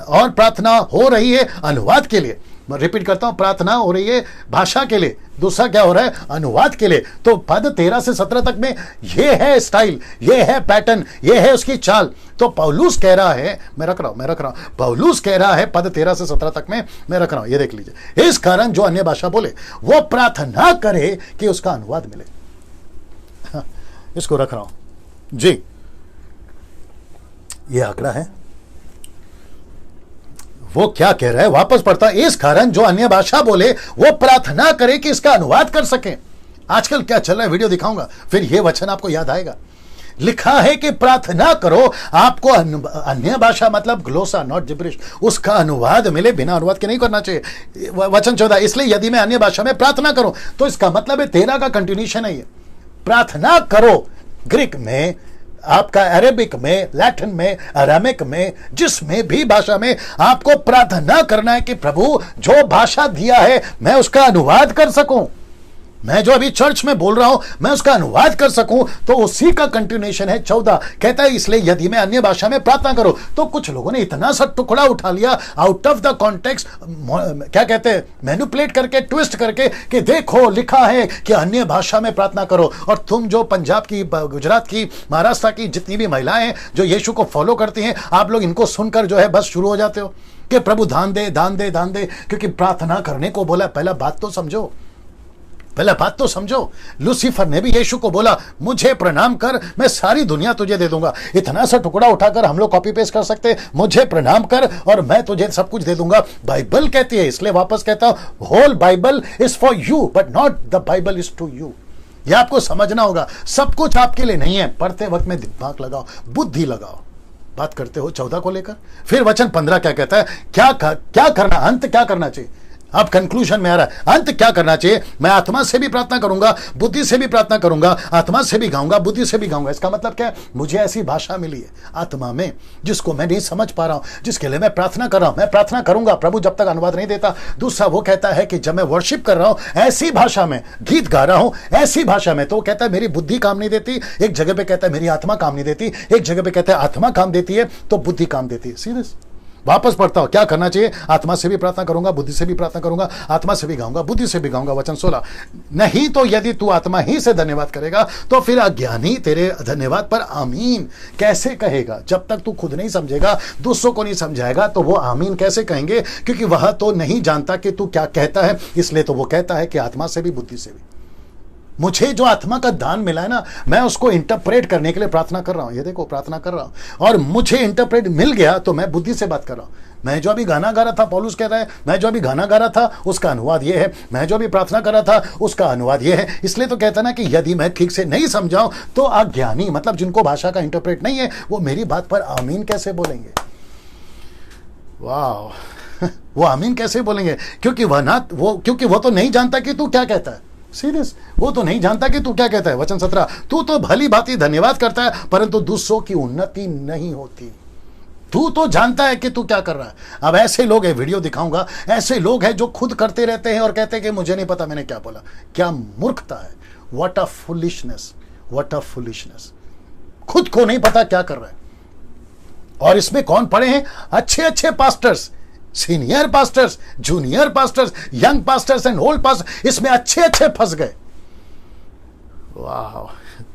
Speaker 1: और प्रार्थना हो रही है अनुवाद के लिए। मैं रिपीट करता हूं, प्रार्थना हो रही है भाषा के लिए, दूसरा क्या हो रहा है? अनुवाद के लिए। तो पद 13 से 17 तक में ये है स्टाइल, ये है पैटर्न, ये है उसकी चाल। तो पौलुस कह रहा है, मैं रख रहा हूं, पौलुस कह रहा है पद 13 से 17 तक में, मैं रख रहा हूं, ये देख लीजिए। इस कारण जो अन्य भाषा बोले वो प्रार्थना करे कि उसका अनुवाद मिले। हाँ, इसको रख रहा हूं जी, ये आंकड़ा है। वो क्या कह रहा है? वापस पढ़ता, इस कारण जो अन्य भाषा बोले वो प्रार्थना करे कि इसका अनुवाद कर सके। आजकल क्या चल रहा है वीडियो दिखाऊंगा, फिर ये वचन आपको याद आएगा। लिखा है कि प्रार्थना करो, आपको अन्य भाषा मतलब ग्लोसा, नॉट जिब्रिश, उसका अनुवाद मिले। बिना अनुवाद के नहीं करना चाहिए। वचन 14, इसलिए यदि मैं अन्य भाषा में प्रार्थना करूं, तो इसका मतलब है 13 का कंटिन्यूशन है ये। प्रार्थना करो, ग्रीक में, आपका अरेबिक में, लैटिन में, अरामिक में, जिसमें भी भाषा में आपको प्रार्थना करना है कि प्रभु जो भाषा दिया है मैं उसका अनुवाद कर सकूं। मैं जो अभी चर्च में बोल रहा हूं मैं उसका अनुवाद कर सकूं, तो उसी का कंटिन्यूएशन है 14। कहता है इसलिए यदि मैं अन्य भाषा में प्रार्थना करूं। तो कुछ लोगों ने इतना सा टुकड़ा उठा लिया आउट ऑफ द कॉन्टेक्स्ट, क्या कहते हैं, मैनिपुलेट करके, ट्विस्ट करके, कि देखो लिखा है कि अन्य भाषा में प्रार्थना करो। और तुम जो पंजाब की, गुजरात की, महाराष्ट्र की जितनी भी महिलाएं हैं जो यीशु को फॉलो करती हैं, आप लोग इनको सुनकर जो है बस शुरू हो जाते हो कि प्रभु दान दे, दान दे, दान दे, क्योंकि प्रार्थना करने को बोला। पहला बात तो समझो, पहला बात तो समझो। लूसीफर ने भी यीशु को बोला मुझे प्रणाम कर, मैं सारी दुनिया तुझे दे दूंगा। इतना सा टुकड़ा उठाकर हम लोग कॉपी पेस्ट कर सकते, मुझे प्रणाम कर और मैं तुझे सब कुछ दे दूंगा। बाइबल कहती है, इसलिए वापस कहता हूं, whole Bible is for you but not the Bible is to you. ये आपको समझना होगा, सब कुछ आपके लिए नहीं है। पढ़ते वक्त में दिमाग लगाओ, बुद्धि लगाओ। बात करते हो 14 को लेकर, फिर वचन 15 क्या कहता है, क्या करना, अंत क्या करना चाहिए। अब कंक्लूजन में आ रहा है, अंत क्या करना चाहिए। मैं आत्मा से भी प्रार्थना करूंगा, बुद्धि से भी प्रार्थना करूंगा, आत्मा से भी गाऊंगा, बुद्धि से भी गाऊंगा। इसका मतलब क्या है, मुझे ऐसी भाषा मिली है आत्मा में जिसको मैं नहीं समझ पा रहा हूं, जिसके लिए मैं प्रार्थना कर रहा हूं। मैं प्रार्थना करूंगा, प्रभु जब तक अनुवाद नहीं देता। दूसरा वो कहता है कि जब मैं वर्शिप कर रहा हूं, ऐसी भाषा में गीत गा रहा हूं, ऐसी भाषा में, तो वो कहता है मेरी बुद्धि काम नहीं देती। एक जगह पे कहता है मेरी आत्मा काम नहीं देती, एक जगह पे कहता है आत्मा काम देती है तो बुद्धि काम देती है। सीरियस वापस पढ़ता हूं, क्या करना चाहिए, आत्मा से भी प्रार्थना करूंगा, बुद्धि से भी प्रार्थना करूंगा, आत्मा से भी गाऊंगा, बुद्धि से भी गाऊंगा। वचन 16, नहीं तो यदि तू आत्मा ही से धन्यवाद करेगा तो फिर अज्ञानी तेरे धन्यवाद पर आमीन कैसे कहेगा। जब तक तू खुद नहीं समझेगा, दूसरों को नहीं समझाएगा, तो वो आमीन कैसे कहेंगे, क्योंकि वह तो नहीं जानता कि तू क्या कहता है। इसलिए तो वो कहता है कि आत्मा से भी, बुद्धि से भी। मुझे जो आत्मा का दान मिला है ना, मैं उसको इंटरप्रेट करने के लिए प्रार्थना कर रहा हूं। ये देखो, प्रार्थना कर रहा हूं और मुझे इंटरप्रेट मिल गया तो मैं बुद्धि से बात कर रहा हूं। मैं जो अभी गाना गा रहा था, पौलुस कहता है, मैं जो अभी गाना गा रहा था उसका अनुवाद ये है, मैं जो अभी प्रार्थना कर रहा था उसका अनुवाद ये है। इसलिए तो कहता ना कि यदि मैं ठीक से नहीं समझाऊं तो अज्ञानी, मतलब जिनको भाषा का इंटरप्रेट नहीं है, वो मेरी बात पर आमीन कैसे बोलेंगे। वाह वो आमीन कैसे बोलेंगे, क्योंकि वो तो नहीं जानता कि तू क्या कहता है। सीरियस, वो तो नहीं जानता कि तू क्या कहता है। वचन 17, तू तो भली भांति धन्यवाद करता है परंतु दूसरों की उन्नति नहीं होती। तू तो जानता है कि तू क्या कर रहा है। अब ऐसे लोग हैं, वीडियो दिखाऊंगा, ऐसे लोग हैं जो खुद करते रहते हैं और कहते हैं कि मुझे नहीं पता मैंने क्या बोला। क्या मूर्खता है, what a foolishness, what a foolishness. खुद को नहीं पता क्या कर रहा है। और इसमें कौन पड़े हैं, अच्छे अच्छे pastors, senior pastors, junior pastors, young pastors and old pastors, इसमें अच्छे अच्छे फंस गए। वाह,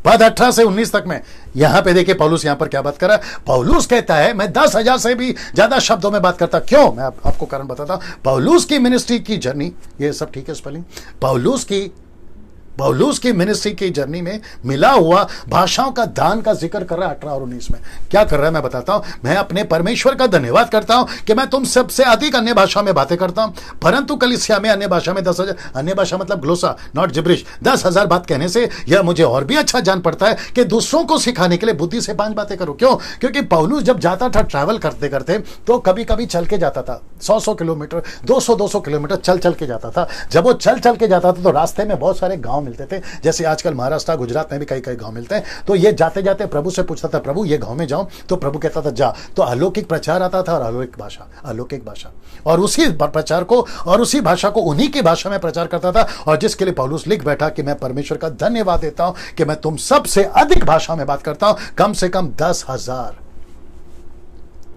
Speaker 1: पद 18 से 19 तक में यहां पे देखिए पौलुस यहां पर क्या बात कर रहा है। पौलुस कहता है मैं 10,000 से भी ज्यादा शब्दों में बात करता। क्यों, मैं आपको कारण बताता हूं। पौलुस की मिनिस्ट्री की जर्नी, ये सब ठीक है स्पेलिंग, पौलुस की मिनिस्ट्री की जर्नी में मिला हुआ भाषाओं का दान का जिक्र कर रहा है 18 और 19 में। क्या कर रहा है मैं बताता हूं। मैं अपने परमेश्वर का धन्यवाद करता हूं कि मैं तुम सबसे अधिक अन्य भाषा में बातें करता हूं, परंतु कलीसिया में अन्य भाषा में 10,000, अन्य भाषा मतलब ग्लोसा नॉट जिब्रिश, 10,000 बात कहने से यह मुझे और भी अच्छा जान पड़ता है कि दूसरों को सिखाने के लिए बुद्धि से 5 बातें करो। क्यों, क्योंकि पौलुस जब जाता था ट्रैवल करते करते तो कभी कभी चल के जाता था, 100 किलोमीटर, 200 किलोमीटर चल के जाता था। जब वो चल के जाता था तो रास्ते में बहुत सारे गाँव मिलते थे, जैसे आजकल महाराष्ट्र गुजरात में भी कई कई गांव मिलते हैं। तो ये जाते जाते प्रभु से पूछता था, प्रभु ये गांव में जाऊं, तो प्रभु कहता था जा। तो अलौकिक प्रचार आता था और अलौकिक भाषा, और उसी प्रचार को और उसी भाषा को उन्हीं की भाषा में प्रचार करता था। और जिसके लिए पौलुस लिख बैठा कि मैं परमेश्वर का धन्यवाद देता हूं कि मैं तुम सबसे अधिक भाषा में बात करता हूं, कम से कम 10,000।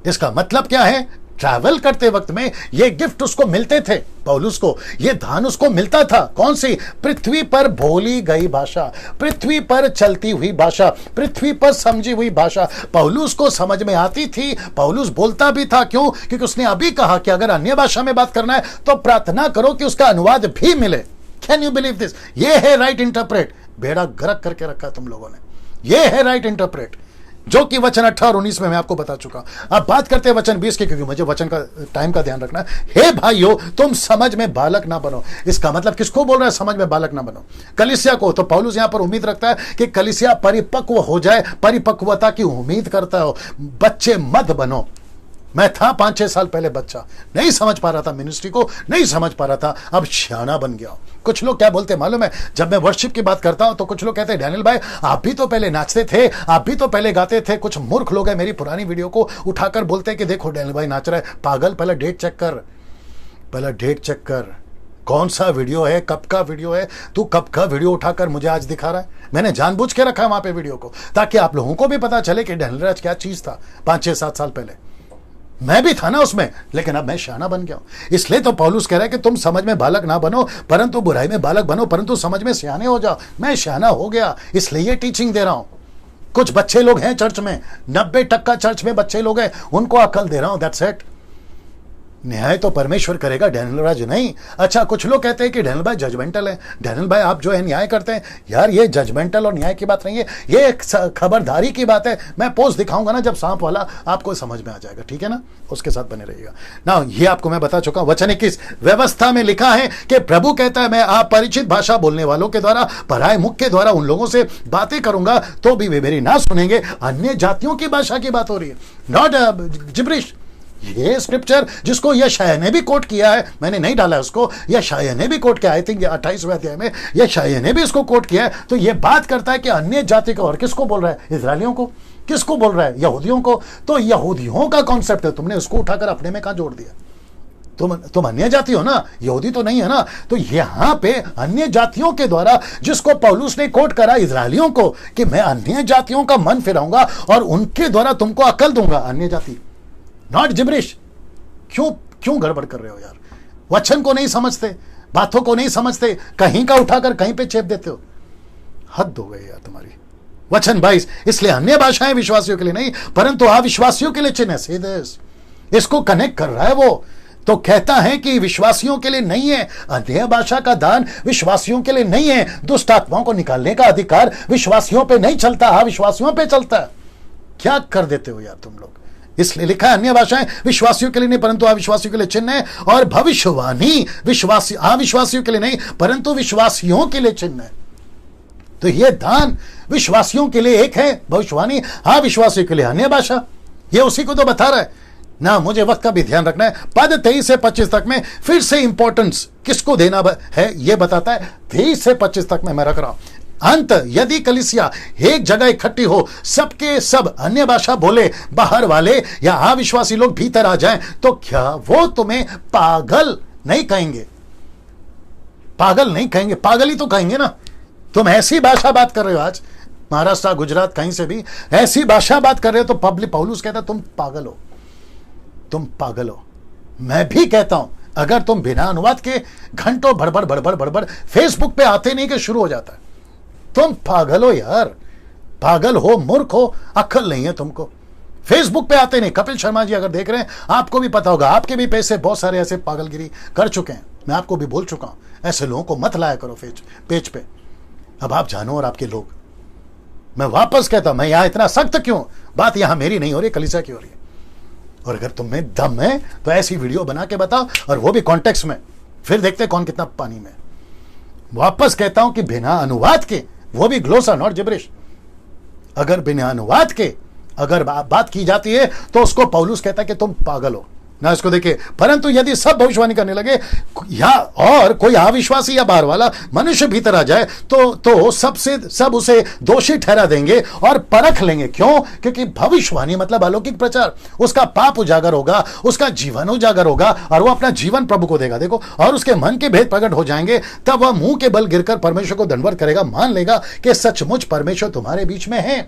Speaker 1: इसका मतलब क्या है, ट्रैवल करते वक्त में ये गिफ्ट उसको मिलते थे, पौलुस को ये दान उसको मिलता था। कौन सी, पृथ्वी पर बोली गई भाषा, पृथ्वी पर चलती हुई भाषा, पृथ्वी पर समझी हुई भाषा पौलुस को समझ में आती थी। पौलुस बोलता भी था। क्यों, क्योंकि उसने अभी कहा कि अगर अन्य भाषा में बात करना है तो प्रार्थना करो कि उसका अनुवाद भी मिले। Can you believe this. ये है राइट इंटरप्रेट। बेड़ा गर्क करके रखा तुम लोगों ने। ये है राइट इंटरप्रेट, जो कि वचन 18 और 19 में मैं आपको बता चुका। अब बात करते हैं वचन 20 के, क्योंकि मुझे वचन का टाइम का ध्यान रखना है। हे भाइयों, तुम समझ में बालक ना बनो। इसका मतलब किसको बोल रहा है, समझ में बालक ना बनो, कलीसिया को। तो पौलुस यहां पर उम्मीद रखता है कि कलीसिया परिपक्व हो जाए, परिपक्वता की उम्मीद करता हो। बच्चे मत बनो। मैं था 5-6 साल पहले बच्चा, नहीं समझ पा रहा था मिनिस्ट्री को, नहीं समझ पा रहा था। अब सियाना बन गया। कुछ लोग क्या बोलते हैं मालूम है, जब मैं वर्शिप की बात करता हूं तो कुछ लोग कहते हैं डैनियल भाई आप भी तो पहले नाचते थे, आप भी तो पहले गाते थे। कुछ मूर्ख लोग हैं मेरी पुरानी वीडियो को उठाकर बोलते हैं कि देखो डैनियल भाई नाच रहा है। पागल, पहला डेट चेक कर, कौन सा वीडियो है, कब का वीडियो है, तू कब का वीडियो उठाकर मुझे आज दिखा रहा है? मैंने जानबूझ के रखा है वहां पे वीडियो को, ताकि आप लोगों को भी पता चले कि डैनियल राज क्या चीज था 5, 6, 7 साल पहले। मैं भी था ना उसमें, लेकिन अब मैं शाना बन गया हूं। इसलिए तो पौलुस कह रहा है कि तुम समझ में बालक ना बनो, परंतु बुराई में बालक बनो, परंतु समझ में सियाने हो जाओ। मैं शाना हो गया, इसलिए ये टीचिंग दे रहा हूं। कुछ बच्चे लोग हैं चर्च में, 90% चर्च में बच्चे लोग हैं, उनको अकल दे रहा हूं, दैट्स इट। न्याय तो परमेश्वर करेगा, डैनियल राज नहीं। अच्छा, कुछ लोग कहते हैं कि डैनियल भाई जजमेंटल है। डैनियल भाई आप जो है न्याय करते हैं, यार ये जजमेंटल और न्याय की बात नहीं है, ये एक खबरदारी की बात है। मैं पोस्ट दिखाऊंगा ना जब सांप वाला, आपको समझ में आ जाएगा, ठीक है ना? उसके साथ बने रहिएगा ना। ये आपको मैं बता चुका हूं, वचन 21 व्यवस्था में लिखा है कि प्रभु कहता है, मैं अपरिचित भाषा बोलने वालों के द्वारा, पराये मुख के द्वारा उन लोगों से बातें करूंगा तो भी वे मेरी ना सुनेंगे। अन्य जातियों की भाषा की बात हो रही है, नॉट जिब्रिश। ये स्क्रिप्चर जिसको यशायाह ने भी कोट किया है, मैंने नहीं डाला उसको, यशायाह ने भी कोट किया, आई थिंक 28वें अध्याय में यशायाह ने भी इसको कोट किया है। तो ये बात करता है कि अन्य जाति को, और किसको बोल रहा है? इजरायलियों को। किसको बोल रहा है? यहूदियों को। तो यहूदियों का कॉन्सेप्ट है, तुमने उसको उठाकर अपने में कहां जोड़ दिया? तुम अन्य जाति हो ना, यहूदी तो नहीं है ना। तो यहां पे अन्य जातियों के द्वारा, जिसको पौलुस ने कोट करा इजरायलियों को, कि मैं अन्य जातियों का मन फिराऊंगा और उनके द्वारा तुमको अकल दूंगा। अन्य जाति, नॉट जिब्रिश। क्यों गड़बड़ कर रहे हो यार? वचन को नहीं समझते, बातों को नहीं समझते, कहीं का उठाकर कहीं पे चेप देते हो। हद हो गई यार तुम्हारी। वचन 22 इसलिए अन्य भाषाएं विश्वासियों के लिए नहीं, परंतु अविश्वासियों के लिए चिन्ह है। इसको कनेक्ट कर रहा है वो। तो कहता है कि विश्वासियों के लिए नहीं है, अन्य भाषा का दान विश्वासियों के लिए नहीं है। दुष्ट आत्माओं को निकालने का अधिकार विश्वासियों पे नहीं चलता, अविश्वासियों पे चलता है। क्या कर देते हो यार तुम लोग? इसलिए लिखा है अन्य भाषाएं विश्वासियों के लिए नहीं, परंतु अविश्वासियों के लिए चिन्ह है, और भविष्यवाणी अविश्वासियों के लिए नहीं, परंतु विश्वासियों के लिए चिन्ह है। तो यह दान विश्वासियों के लिए एक है, भविष्यवाणी अविश्वासियों के लिए अन्य भाषा। ये उसी को तो बता रहा है ना। मुझे वक्त का भी ध्यान रखना है। पद 23 से 25 तक में फिर से इंपॉर्टेंस किसको देना है ये बताता है। 23 से 25 तक में मैं रख रहा हूं। अंत यदि कलीसिया एक जगह इकट्ठी हो, सबके सब अन्य भाषा बोले, बाहर वाले या अविश्वासी लोग भीतर आ जाएं, तो क्या वो तुम्हें पागल नहीं कहेंगे? पागल नहीं कहेंगे, पागल ही तो कहेंगे ना। तुम ऐसी भाषा बात कर रहे हो, आज महाराष्ट्र, गुजरात, कहीं से भी ऐसी भाषा बात कर रहे हो, तो पब्लिक पौलुस कहता तुम पागल हो, तुम पागल हो। मैं भी कहता हूं, अगर तुम बिना अनुवाद के घंटों भड़बड़ भड़बड़ भड़बड़ फेसबुक पे आते नहीं कि शुरू हो जाता है, तुम पागल हो यार, पागल हो, मूर्ख हो, अक्ल नहीं है तुमको। फेसबुक पे आते नहीं। कपिल शर्मा जी अगर देख रहे हैं, आपको भी पता होगा, आपके भी पैसे बहुत सारे ऐसे पागलगिरी कर चुके हैं। मैं आपको भी बोल चुका हूं, ऐसे लोगों को मत लाया करो पेज पे। अब आप जानो और आपके लोग। मैं वापस कहता हूं, मैं यहां इतना सख्त क्यों? बात यहां मेरी नहीं हो रही, कलीसिया की हो रही है। और अगर तुम में दम है तो ऐसी वीडियो बना के बताओ, और वो भी कॉन्टेक्स्ट में, फिर देखते कौन कितना पानी में। वापस कहता हूं कि बिना अनुवाद के, वो भी ग्लोसा, नॉट जिब्रिश, अगर बिना अनुवाद के अगर बात की जाती है तो उसको पौलुस कहता है कि तुम पागल हो ना। इसको देखिए, परंतु यदि सब भविष्यवाणी करने लगे या और कोई अविश्वासी या बाहर वाला मनुष्य भीतर आ जाए, तो सब उसे दोषी ठहरा देंगे और परख लेंगे। क्यों? क्योंकि भविष्यवाणी मतलब अलौकिक प्रचार। उसका पाप उजागर होगा, उसका जीवन उजागर होगा, और वो अपना जीवन प्रभु को देगा। देखो, और उसके मन के भेद प्रकट हो जाएंगे। तब वह मुंह के बल गिरकर परमेश्वर को दंडवत करेगा, मान लेगा कि सचमुच परमेश्वर तुम्हारे बीच में है।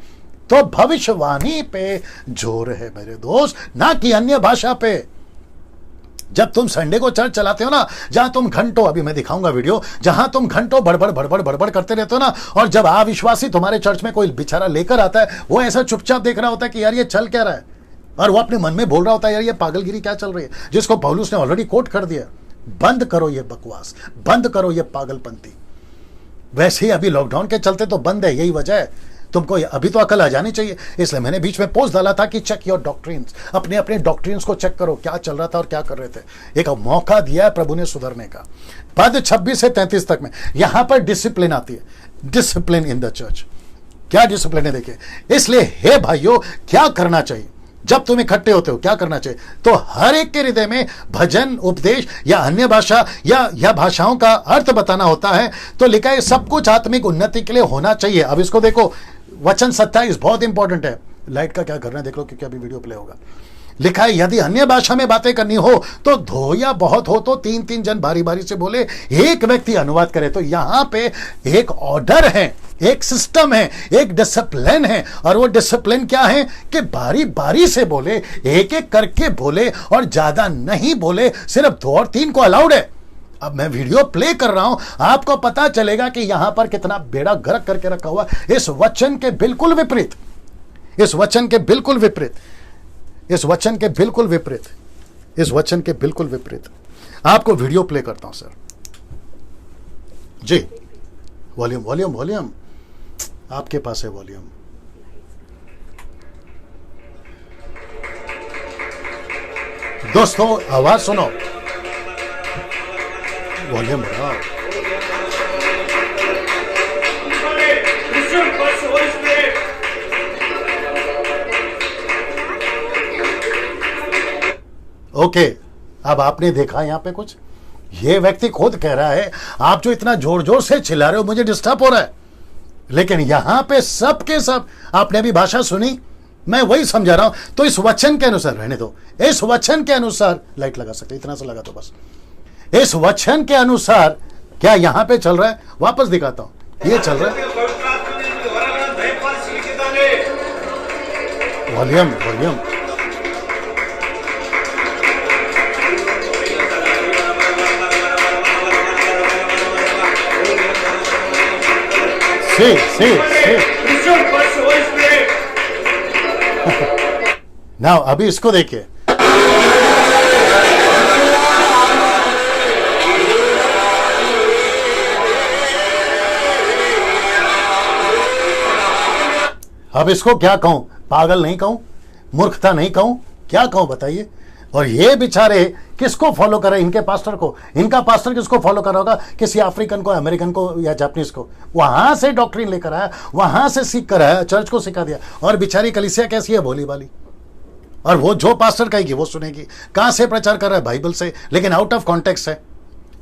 Speaker 1: तो भविष्यवाणी पे जोर है मेरे दोस्त, ना कि अन्य भाषा पे। जब तुम संडे को चर्च चलाते हो ना, जहां तुम घंटों, अभी मैं दिखाऊंगा वीडियो, जहां तुम घंटों बड़बड़ करते रहते हो ना, और जब अविश्वासी तुम्हारे चर्च में कोई बेचारा लेकर आता है, वो ऐसा चुपचाप देख रहा होता है कि यार ये चल क्या रहा है, और वो अपने मन में बोल रहा होता है यार ये पागलगिरी क्या चल रही है, जिसको पौलुस ने ऑलरेडी कोट कर दिया। बंद करो ये बकवास, बंद करो ये पागलपंती। वैसे ही अभी लॉकडाउन के चलते तो बंद है, यही वजह है। तुमको अभी तो अकल आ जानी चाहिए। इसलिए मैंने बीच में पोस्ट डाला था कि चेक योर डॉक्ट्रिन्स, अपने अपने डॉक्ट्रिन्स को चेक करो, क्या चल रहा था और क्या कर रहे थे। एक मौका दिया है प्रभु ने सुधरने का। पद 26 से 33 तक में यहां पर डिसिप्लिन आती है, डिसिप्लिन इन द चर्च। क्या डिसिप्लिन है देखिए। इसलिए हे भाइयों, क्या करना चाहिए जब तुम इकट्ठे होते हो, क्या करना चाहिए? तो हर एक के हृदय में भजन, उपदेश या अन्य भाषा या भाषाओं का अर्थ बताना होता है। तो लिखा है सब कुछ आत्मिक उन्नति के लिए होना चाहिए। अब इसको देखो, वचन 27 बहुत इंपॉर्टेंट है। लाइट का क्या करना है देख लो, क्योंकि अभी वीडियो प्ले होगा। लिखा है यदि अन्य भाषा में बातें करनी हो तो दो या बहुत हो तो 3-3 जन बारी बारी से बोले, एक व्यक्ति अनुवाद करे। तो यहां पे एक ऑर्डर है, एक सिस्टम है, एक डिसिप्लिन है। और वो डिसिप्लिन क्या है कि बारी बारी से बोले, एक एक करके बोले और ज्यादा नहीं बोले, सिर्फ 2 और 3 को अलाउड है। अब मैं वीडियो प्ले कर रहा हूं, आपको पता चलेगा कि यहां पर कितना बेड़ा गर्क करके रखा हुआ। इस वचन के बिल्कुल विपरीत, इस वचन के बिल्कुल विपरीत, इस वचन के बिल्कुल विपरीत, इस वचन के बिल्कुल विपरीत आपको वीडियो प्ले करता हूं सर जी। वॉल्यूम वॉल्यूम वॉल्यूम आपके पास है वॉल्यूम। दोस्तों आवाज सुनो, वॉल्यूम बढ़ाओ। ओके, अब आपने देखा यहां पे कुछ, ये व्यक्ति खुद कह रहा है आप जो इतना जोर जोर से चिल्ला रहे हो मुझे डिस्टर्ब हो रहा है, लेकिन यहां पे सब के सब आपने भी भाषा सुनी, मैं वही समझा रहा हूं। तो इस वचन के अनुसार रहने दो, इस वचन के अनुसार लाइट लगा सकते, इतना सा लगा तो बस। इस वचन के अनुसार क्या यहां पे चल रहा है, वापस दिखाता हूं, ये चल रहा है। Volume volume see. Now, अभी इसको देखिए। अब इसको क्या कहूं, पागल नहीं कहूं, मूर्खता नहीं कहूं, क्या कहूं बताइए। और ये बेचारे किसको फॉलो कर रहे हैं, इनके पास्टर को। इनका पास्टर किसको फॉलो कर रहा होगा, किसी अफ्रीकन को, अमेरिकन को या जापानीज को। वहां से डॉक्ट्रिन लेकर आया, वहां से सीख कर आया, चर्च को सिखा दिया। और बेचारी कलीसिया कैसी है, भोली वाली। और वो जो पास्टर कहेगी वो सुनेगी। कहां से प्रचार कर रहा है, बाइबल से, लेकिन आउट ऑफ कॉन्टेक्स्ट है,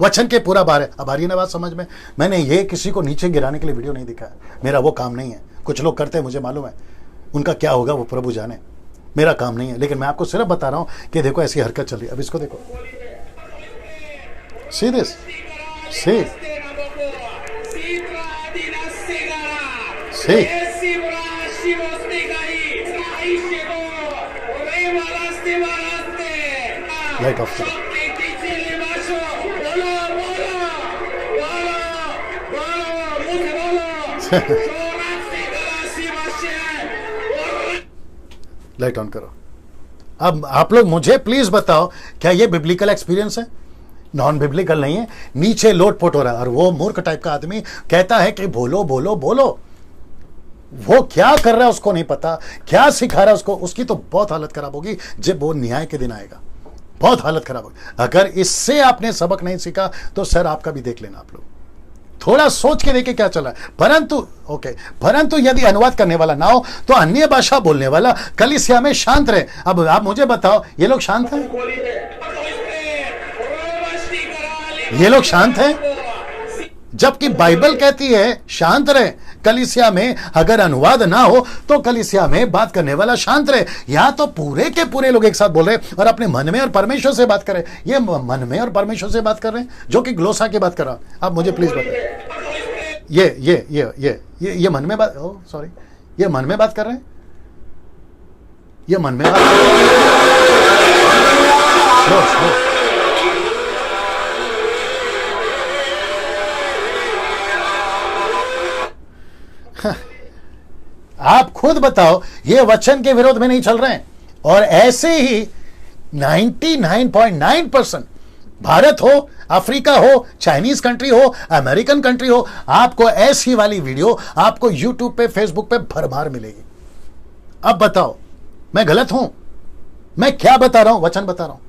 Speaker 1: वचन के पूरा बार है। अब आ रही है ना बात समझ में। मैंने ये किसी को नीचे गिराने के लिए वीडियो नहीं दिखाया, मेरा वो काम नहीं है। कुछ लोग करते हैं, मुझे मालूम है, उनका क्या होगा वो प्रभु जाने, मेरा काम नहीं है। लेकिन मैं आपको सिर्फ बता रहा हूं कि देखो ऐसी हरकत चल रही है। अब इसको देखो, see this, see light off करो। लाइट ऑन करो। अब आप लोग मुझे प्लीज बताओ, क्या ये बिब्लिकल एक्सपीरियंस है? नॉन बिब्लिकल नहीं है। नीचे लोटपोट हो रहा है और वो मूर्ख टाइप का आदमी कहता है कि बोलो बोलो बोलो। वो क्या कर रहा है उसको नहीं पता, क्या सिखा रहा है उसको, उसकी तो बहुत हालत खराब होगी जब वो न्याय के दिन आएगा। बहुत हालत खराब होगी। अगर इससे आपने सबक नहीं सीखा तो सर आपका भी देख लेना। आप लोग थोड़ा सोच के देखिए क्या चला है। परंतु यदि अनुवाद करने वाला ना हो तो अन्य भाषा बोलने वाला कलीसिया में शांत रहे। अब आप मुझे बताओ, ये लोग शांत हैं? ये लोग शांत हैं? जबकि बाइबल कहती है शांत रहे कलीसिया में। अगर अनुवाद ना हो तो कलीसिया में बात करने वाला शांत रहे। या तो पूरे के पूरे लोग एक साथ बोल रहे और अपने मन में और परमेश्वर से बात करें। ये मन में और परमेश्वर से बात कर रहे हैं, जो कि ग्लोसा की बात कर रहा हूं। आप मुझे प्लीज बताएं, ये मन में बात, सॉरी, ये मन में बात कर रहे हैं, ये मन में बात कर रहे हैं। आप खुद बताओ, ये वचन के विरोध में नहीं चल रहे हैं। और ऐसे ही 99.9% भारत हो, अफ्रीका हो, चाइनीज कंट्री हो, अमेरिकन कंट्री हो, आपको ऐसी वाली वीडियो आपको यूट्यूब पे, फेसबुक पे भरमार मिलेगी। अब बताओ मैं गलत हूं? मैं क्या बता रहा हूं? वचन बता रहा हूं।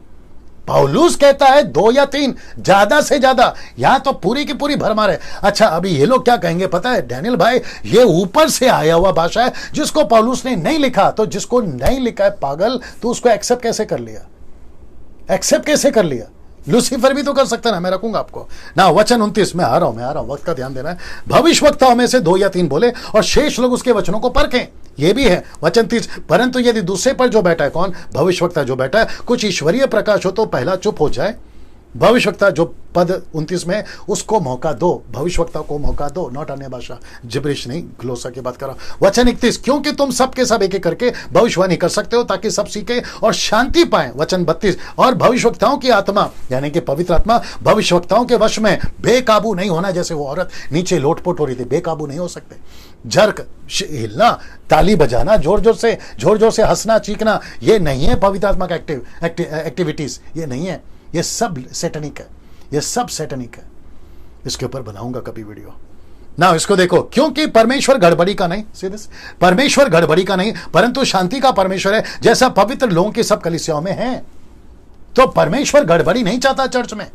Speaker 1: पौलुस कहता है 2 या 3, ज्यादा से ज्यादा। यहां तो पूरी की पूरी भरमार है। अच्छा, अभी ये लोग क्या कहेंगे पता है डैनियल भाई, ये ऊपर से आया हुआ भाषा है जिसको पौलुस ने नहीं लिखा। तो जिसको नहीं लिखा है पागल, तो उसको एक्सेप्ट कैसे कर लिया? एक्सेप्ट कैसे कर लिया? लूसीफर भी तो कर सकता ना। मैं रखूंगा आपको ना। वचन 29 में आ रहा हूं, वक्त का ध्यान देना है। भविष्यवक्ताओं में से 2 या 3 बोले और शेष लोग उसके वचनों को परखें। ये भी है वचन 30। परंतु यदि दूसरे पर जो बैठा है, कौन? भविष्यवक्ता जो बैठा है, कुछ ईश्वरीय प्रकाश हो तो पहला चुप हो जाए। भविष्यवक्ता जो पद 29 में, उसको मौका दो, भविष्यवक्ता को मौका दो, नॉट अन्य भाषा, जिब्रिश नहीं, ग्लोसा की बात कर रहा हूं। वचन 31, क्योंकि तुम सबके सब एक एक करके भविष्यवाणी कर सकते हो ताकि सब सीखे और शांति पाए। वचन 32, और भविष्यवक्ताओं की आत्मा यानी कि पवित्र आत्मा भविष्यवक्ताओं के वश में बेकाबू नहीं होना। जैसे वो औरत नीचे लोटपोट हो रही थी, बेकाबू नहीं हो सकते। झरक हिलना, ताली बजाना, जोर जोर से हंसना, चीखना, ये नहीं है पवित्र आत्मा का एक्टिविटीज, ये नहीं है, ये सब सैटनिक है, ये सब सैटनिक है। इसके ऊपर बनाऊंगा कभी वीडियो ना। इसको देखो, क्योंकि परमेश्वर गड़बड़ी का नहीं, सीधे परमेश्वर गड़बड़ी का नहीं परंतु शांति का परमेश्वर है, जैसा पवित्र लोगों की सब कलीसियाओं में है। तो परमेश्वर गड़बड़ी नहीं चाहता चर्च में।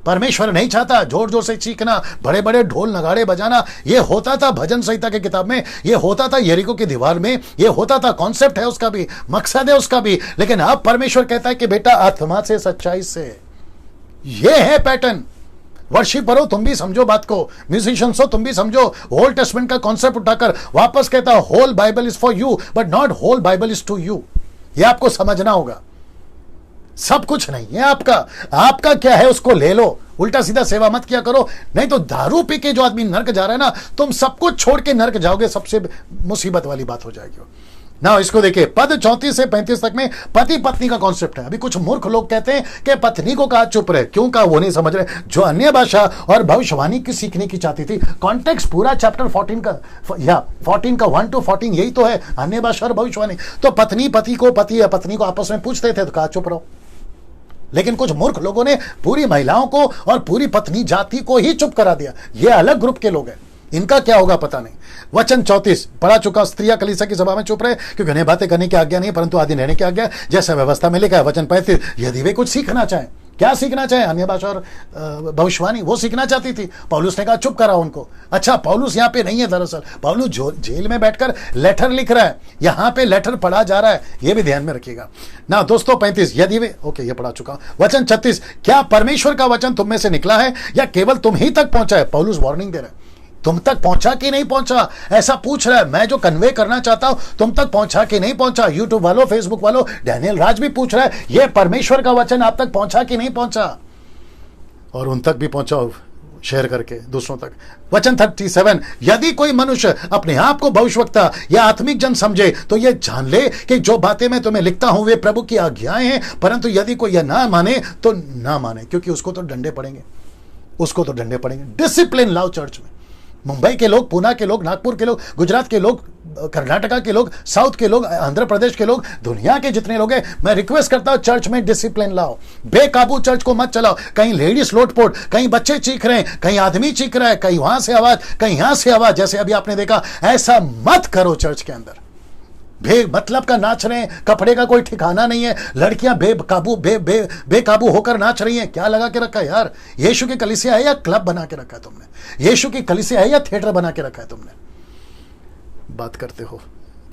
Speaker 1: परमेश्वर नहीं चाहता जोर जोर से चीखना, बड़े बड़े ढोल नगाड़े बजाना। ये होता था भजन संहिता की किताब में, ये होता था यरीको की दीवार में, ये होता था, कॉन्सेप्ट है उसका भी, मकसद है उसका भी। लेकिन अब परमेश्वर कहता है कि बेटा आत्मा से, सच्चाई से। ये है पैटर्न। वर्शिपरो तुम भी समझो बात को, म्यूजिशियंस हो तुम भी समझो। ओल्ड टेस्टमेंट का कॉन्सेप्ट उठाकर वापस कहता है whole Bible is for you but not whole Bible is to you. ये आपको समझना होगा। सब कुछ नहीं है आपका, आपका क्या है उसको ले लो। उल्टा सीधा सेवा मत किया करो, नहीं तो दारू पी के जो आदमी नर्क जा रहा है ना, तुम सब कुछ छोड़ के नर्क जाओगे, सबसे मुसीबत वाली बात हो जाएगी ना। इसको देखिए, पद 34 से 35 तक में पति पत्नी का कॉन्सेप्ट है। अभी कुछ मूर्ख लोग कहते हैं कि पत्नी को कहा चुप रहे, क्यों कहा वो नहीं समझ रहे। जो अन्य भाषा और भविष्यवाणी की सीखने की चाहती थी, कॉन्टेक्स्ट पूरा चैप्टर 14 का या 14 का 1 to 14 यही तो है, अन्य भाषा और भविष्यवाणी। तो पत्नी पति को, पति या पत्नी को आपस में पूछते थे तो कहा चुप रहो। लेकिन कुछ मूर्ख लोगों ने पूरी महिलाओं को और पूरी पत्नी जाति को ही चुप करा दिया। ये अलग ग्रुप के लोग हैं, इनका क्या होगा पता नहीं। वचन 34 पढ़ा चुका, स्त्रियां कलीसिया की सभा में चुप रहे क्योंकि उन्हें बातें करने की आज्ञा नहीं परंतु आदि रहने की आज्ञा, जैसा व्यवस्था में लिखा है। वचन 35, यदि वे कुछ सीखना चाहें, क्या सीखना चाहे? अन्य भाषा और भविष्यवाणी, वो सीखना चाहती थी। पौलुस ने कहा चुप करा उनको। अच्छा, पौलुस यहाँ पे नहीं है, दरअसल पौलुस जेल में बैठकर लेटर लिख रहा है, यहाँ पे लेटर पढ़ा जा रहा है, ये भी ध्यान में रखिएगा ना दोस्तों। 35, यदि वे, ओके ये पढ़ा चुका। वचन 36, क्या परमेश्वर का वचन तुम में से निकला है या केवल तुम ही तक पहुंचा है? पौलुस वार्निंग दे रहा है, तुम तक पहुंचा कि नहीं पहुंचा, ऐसा पूछ रहा है। मैं जो कन्वे करना चाहता हूं, तुम तक पहुंचा कि नहीं पहुंचा। यूट्यूब वालों, फेसबुक वालों, डैनियल राज भी पूछ रहा है, यह परमेश्वर का वचन आप तक पहुंचा कि नहीं पहुंचा, और उन तक भी पहुंचाओ शेयर करके दूसरों तक। वचन 37, यदि कोई मनुष्य अपने आप को भविष्यवक्ता या आत्मिक जन समझे तो यह जान ले कि जो बातें मैं तुम्हें लिखता हूं वे प्रभु की आज्ञाएं हैं, परंतु यदि कोई यह ना माने तो ना माने, क्योंकि उसको तो डंडे पड़ेंगे, उसको तो डंडे पड़ेंगे। डिसिप्लिन लाओ चर्च में। मुंबई के लोग, पुणे के लोग, नागपुर के लोग, गुजरात के लोग, कर्नाटका के लोग, साउथ के लोग, आंध्र प्रदेश के लोग, दुनिया के जितने लोग हैं, मैं रिक्वेस्ट करता हूं चर्च में डिसिप्लिन लाओ। बेकाबू चर्च को मत चलाओ। कहीं लेडीज लोटपोट, कहीं बच्चे चीख रहे हैं, कहीं आदमी चीख रहा है, कहीं वहां से आवाज, कहीं यहां से आवाज, जैसे अभी आपने देखा। ऐसा मत करो चर्च के अंदर। मतलब का नाच रहे हैं, कपड़े का कोई ठिकाना नहीं है, लड़कियां बेकाबू होकर नाच रही हैं। क्या लगा के रखा है यार? यीशु की कलीसिया है या क्लब बना के रखा है तुमने? यीशु की कलीसिया है या थिएटर बना के रखा है तुमने? बात करते हो।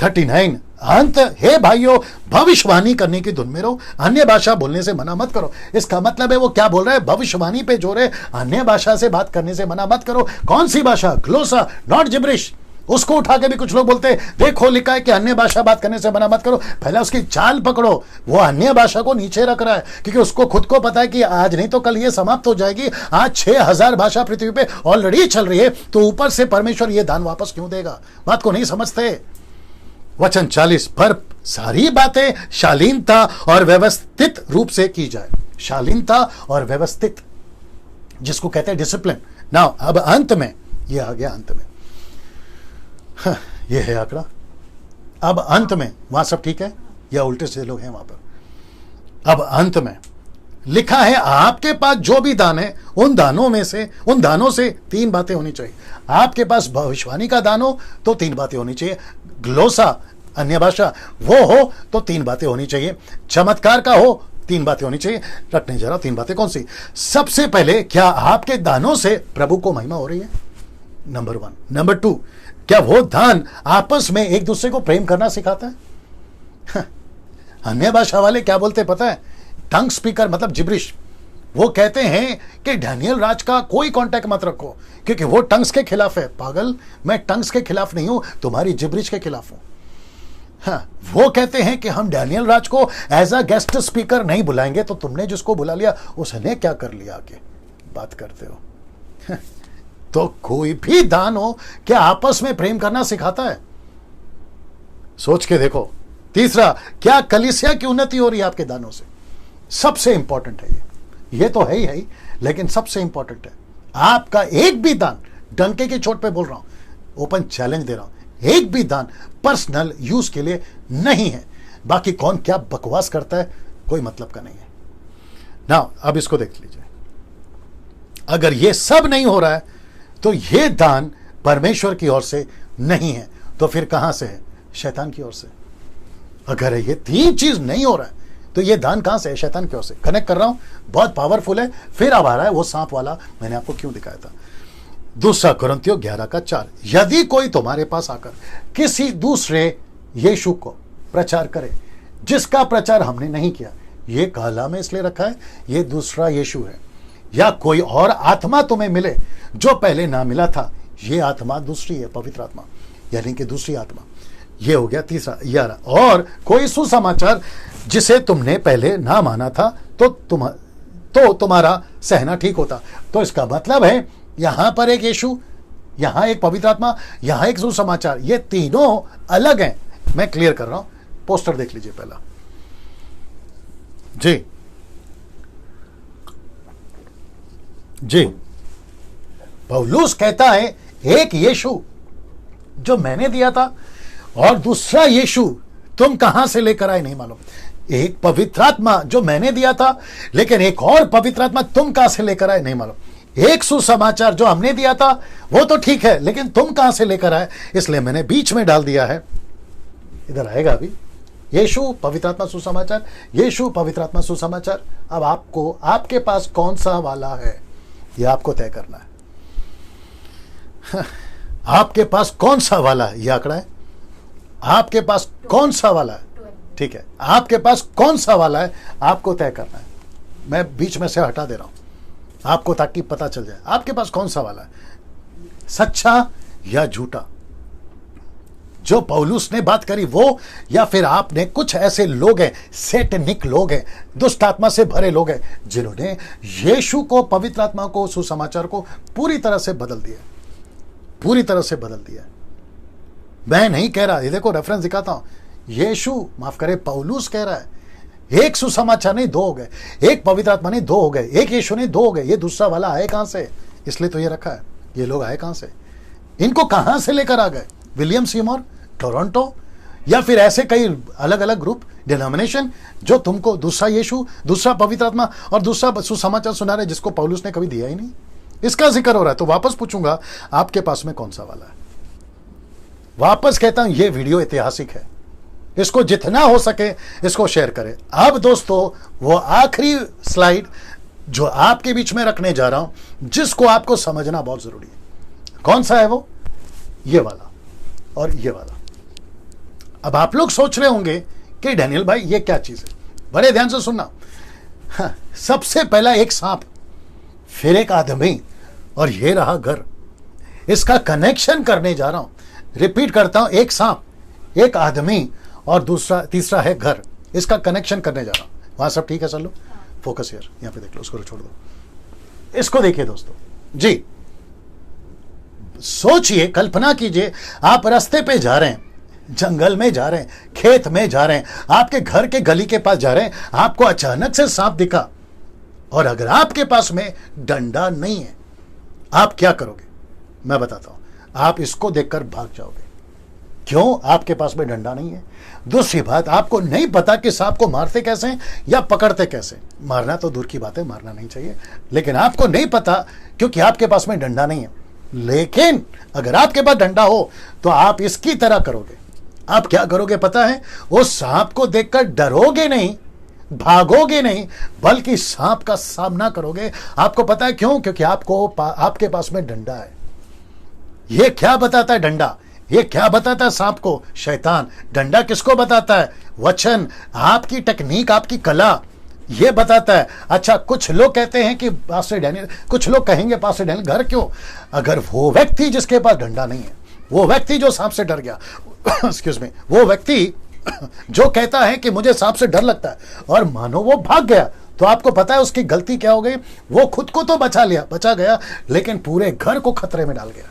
Speaker 1: 39, अंत, हे भाइयों, भविष्यवाणी करने की धुन में रहो, अन्य भाषा बोलने से मना मत करो। इसका मतलब है वो क्या बोल रहा है? भविष्यवाणी पे जोर है, अन्य भाषा से बात करने से मना मत करो। कौन सी भाषा? ग्लोसा, नॉट जिब्रिश। उसको उठा के भी कुछ लोग बोलते हैं, देखो लिखा है कि अन्य भाषा बात करने से मना मत करो। पहले उसकी चाल पकड़ो। वो अन्य भाषा को नीचे रख रहा है क्योंकि उसको खुद को पता है कि आज नहीं तो कल ये समाप्त हो जाएगी। आज 6000 भाषा पृथ्वी पे ऑलरेडी चल रही है, तो ऊपर से परमेश्वर ये दान वापस क्यों देगा? बात को नहीं समझते। वचन 40, पर सारी बातें शालीनता और व्यवस्थित रूप से की जाए। शालीनता और व्यवस्थित, जिसको कहते हैं डिसिप्लिन। ना अब अंत में, ये आ गया अंत में, ये है आंकड़ा। अब अंत में, वहां सब ठीक है या उल्टे से लोग हैं वहां पर? अब अंत में लिखा है, आपके पास जो भी दान है उन दानों से 3 बातें होनी चाहिए। आपके पास भविष्यवाणी का दान हो तो 3 बातें होनी चाहिए। ग्लोसा, अन्य भाषा, वो हो तो 3 बातें होनी चाहिए। चमत्कार का हो, 3 बातें होनी चाहिए। रखने जा रहा 3 बातें कौन सी? सबसे पहले, क्या आपके दानों से प्रभु को महिमा हो रही है? नंबर 1। नंबर 2, क्या वो दान आपस में एक दूसरे को प्रेम करना सिखाता है? अन्य भाषा वाले क्या बोलते पता है? टंग स्पीकर, मतलब जिब्रिश। वो कहते हैं कि डैनियल राज का कोई कांटेक्ट मत रखो क्योंकि वो टंग्स के खिलाफ है। पागल, मैं टंग्स के खिलाफ नहीं हूं, तुम्हारी जिब्रिश के खिलाफ हूं। हाँ, वो कहते हैं कि हम डैनियल राज को एज अ गेस्ट स्पीकर नहीं बुलाएंगे, तो तुमने जिसको बुला लिया उसने क्या कर लिया आगे बात करते हो। तो कोई भी दान हो क्या आपस में प्रेम करना सिखाता है? सोच के देखो। तीसरा, क्या कलीसिया की उन्नति हो रही है आपके दानों से? सबसे इंपॉर्टेंट है ये तो है ही, लेकिन सबसे इंपॉर्टेंट है आपका एक भी दान, डंके की चोट पे बोल रहा हूं, ओपन चैलेंज दे रहा हूं, एक भी दान पर्सनल यूज के लिए नहीं है। बाकी कौन क्या बकवास करता है कोई मतलब का नहीं है ना। अब इसको देख लीजिए, अगर ये सब नहीं हो रहा है तो ये दान परमेश्वर की ओर से नहीं है, तो फिर कहां से है? शैतान की ओर से। अगर ये तीन चीज नहीं हो रहा है तो ये दान कहां से है? शैतान की ओर से। कनेक्ट कर रहा हूं, बहुत पावरफुल है। फिर अब आ रहा है वो सांप वाला, मैंने आपको क्यों दिखाया था। 2 कुरिन्थियों 11:4, यदि कोई तुम्हारे पास आकर किसी दूसरे यीशु को प्रचार करे जिसका प्रचार हमने नहीं किया, ये काला में इसलिए रखा है, ये दूसरा यीशु है, या कोई और आत्मा तुम्हें मिले जो पहले ना मिला था, ये आत्मा दूसरी है, पवित्र आत्मा, यानी कि दूसरी आत्मा। ये हो गया तीसरा। 11, और कोई सुसमाचार जिसे तुमने पहले ना माना था तो तुम्हारा सहना ठीक होता। तो इसका मतलब है यहां पर एक यीशु, यहां एक पवित्र आत्मा, यहां एक सुसमाचार, ये तीनों अलग हैं। मैं क्लियर कर रहा हूं, पोस्टर देख लीजिए पहला जी जी। पौलुस कहता है एक यीशु जो मैंने दिया था और दूसरा यीशु तुम कहां से लेकर आए नहीं मालूम। एक पवित्र आत्मा जो मैंने दिया था, लेकिन एक और पवित्र आत्मा तुम कहां से लेकर आए नहीं मालूम। एक सुसमाचार जो हमने दिया था वो तो ठीक है, लेकिन तुम कहां से लेकर आए, इसलिए मैंने बीच में डाल दिया है। इधर आएगा अभी, यीशु पवित्र आत्मा सुसमाचार, यीशु पवित्र आत्मा सुसमाचार। अब आपको आपके पास कौन सा वाला है ये आपको तय करना है। आपके पास कौन सा वाला है, ये आंकड़ा है। आपके पास कौन सा वाला है, ठीक है, आपके पास कौन सा वाला है आपको तय करना है। मैं बीच में से हटा दे रहा हूं आपको, ताकि पता चल जाए आपके पास कौन सा वाला है, सच्चा या झूठा। जो पौलुस ने बात करी वो, या फिर आपने कुछ ऐसे लोग हैं, सैतानिक लोग हैं, दुष्ट आत्मा से भरे लोग हैं, जिन्होंने यीशु को, पवित्र आत्मा को, सुसमाचार को पूरी तरह से बदल दिया, पूरी तरह से बदल दिया। मैं नहीं कह रहा, ये देखो रेफरेंस दिखाता हूं, यीशु माफ करे पौलुस कह रहा है एक सुसमाचार नहीं 2 हो गए, एक पवित्र आत्मा नहीं 2 हो गए, एक यीशु नहीं 2 हो गए। ये दूसरा वाला आए कहां से? इसलिए तो ये रखा है। ये लोग आए कहां से? इनको कहां से लेकर आ गए? विलियम सीमोर, टोरंटो, या फिर ऐसे कई अलग अलग ग्रुप, डिनोमिनेशन जो तुमको दूसरा यीशु, दूसरा पवित्र आत्मा और दूसरा सुसमाचार सुना रहे, जिसको पौलुस ने कभी दिया ही नहीं। इसका जिक्र हो रहा है। तो वापस पूछूंगा आपके पास में कौन सा वाला है। वापस कहता हूं ये वीडियो ऐतिहासिक है, इसको जितना हो सके इसको शेयर करें। अब दोस्तों वो आखिरी स्लाइड जो आपके बीच में रखने जा रहा हूं, जिसको आपको समझना बहुत जरूरी है। कौन सा है वो? ये वाला और ये वाला। अब आप लोग सोच रहे होंगे कि डैनियल भाई ये क्या चीज है, बड़े ध्यान से सुनना। हाँ, सबसे पहला एक सांप, फिर एक आदमी, और ये रहा घर। इसका कनेक्शन करने जा रहा हूं, रिपीट करता हूं, एक सांप, एक आदमी और तीसरा है घर। इसका कनेक्शन करने जा रहा हूं। वहां सब ठीक है? चलो फोकस हियर, यहां पे देख लो, उसको छोड़ दो। इसको देखिए दोस्तों जी, सोचिए, कल्पना कीजिए, आप रास्ते पे जा रहे हैं, जंगल में जा रहे हैं, खेत में जा रहे हैं, आपके घर के गली के पास जा रहे हैं, आपको अचानक से सांप दिखा, और अगर आपके पास में डंडा नहीं है, आप क्या करोगे? मैं बताता हूं, आप इसको देखकर भाग जाओगे। क्यों? आपके पास में डंडा नहीं है। दूसरी बात, आपको नहीं पता कि सांप को मारते कैसे हैं या पकड़ते कैसे। मारना तो दूर की बात है, मारना नहीं चाहिए, लेकिन आपको नहीं पता क्योंकि आपके पास में डंडा नहीं है। लेकिन अगर आपके पास डंडा हो तो आप इसकी तरह करोगे। आप क्या करोगे पता है? उस सांप को देखकर डरोगे नहीं, भागोगे नहीं, बल्कि सांप का सामना करोगे। आपको पता है क्यों? क्योंकि आपके पास में डंडा है। ये क्या बताता है डंडा? ये क्या बताता है सांप को? शैतान। डंडा किसको बताता है? वचन, आपकी टेक्निक, आपकी कला, ये बताता है। अच्छा, कुछ लोग कहते हैं कि पास्टर डैनियल, कुछ लोग कहेंगे पास्टर डैनियल घर क्यों? अगर वो व्यक्ति जिसके पास डंडा नहीं है, वो व्यक्ति जो सांप से डर गया, एक्सक्यूज मी, वो व्यक्ति जो कहता है कि मुझे सांप से डर लगता है और मानो वो भाग गया, तो आपको पता है उसकी गलती क्या हो गई? वो खुद को तो बचा गया, लेकिन पूरे घर को खतरे में डाल गया।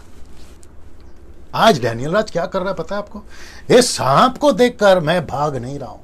Speaker 1: आज डैनियल राज क्या कर रहा है पता है आपको? इस सांप को देखकर मैं भाग नहीं रहा हूं,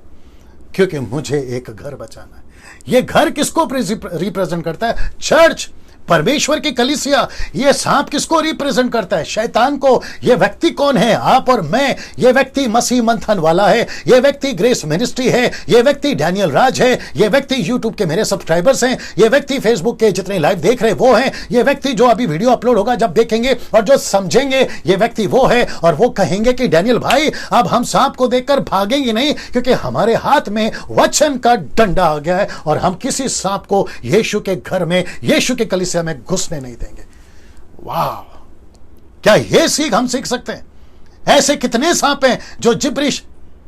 Speaker 1: क्योंकि मुझे एक घर बचाना है। ये घर किसको रिप्रेजेंट करता है? चर्च, परमेश्वर की कलीसिया। ये सांप किसको रिप्रेजेंट करता है? शैतान को। ये व्यक्ति कौन है? आप और मैं। ये व्यक्ति मसीह मंथन वाला है, ये व्यक्ति ग्रेस मिनिस्ट्री है, ये व्यक्ति डैनियल राज है, ये व्यक्ति यूट्यूब के मेरे सब्सक्राइबर्स हैं, ये व्यक्ति फेसबुक के जितने लाइव देख रहे वो हैं, ये व्यक्ति जो अभी वीडियो अपलोड होगा जब देखेंगे और जो समझेंगे, ये व्यक्ति वो है। और वो कहेंगे कि डैनियल भाई अब हम सांप को देखकर भागेंगे नहीं, क्योंकि हमारे हाथ में वचन का डंडा आ गया है और हम किसी सांप को यीशु के घर में, यीशु के कलीसिया में घुसने नहीं देंगे। वाह, क्या यह सीख हम सीख सकते हैं? ऐसे कितने सांप हैं जो जिब्रिश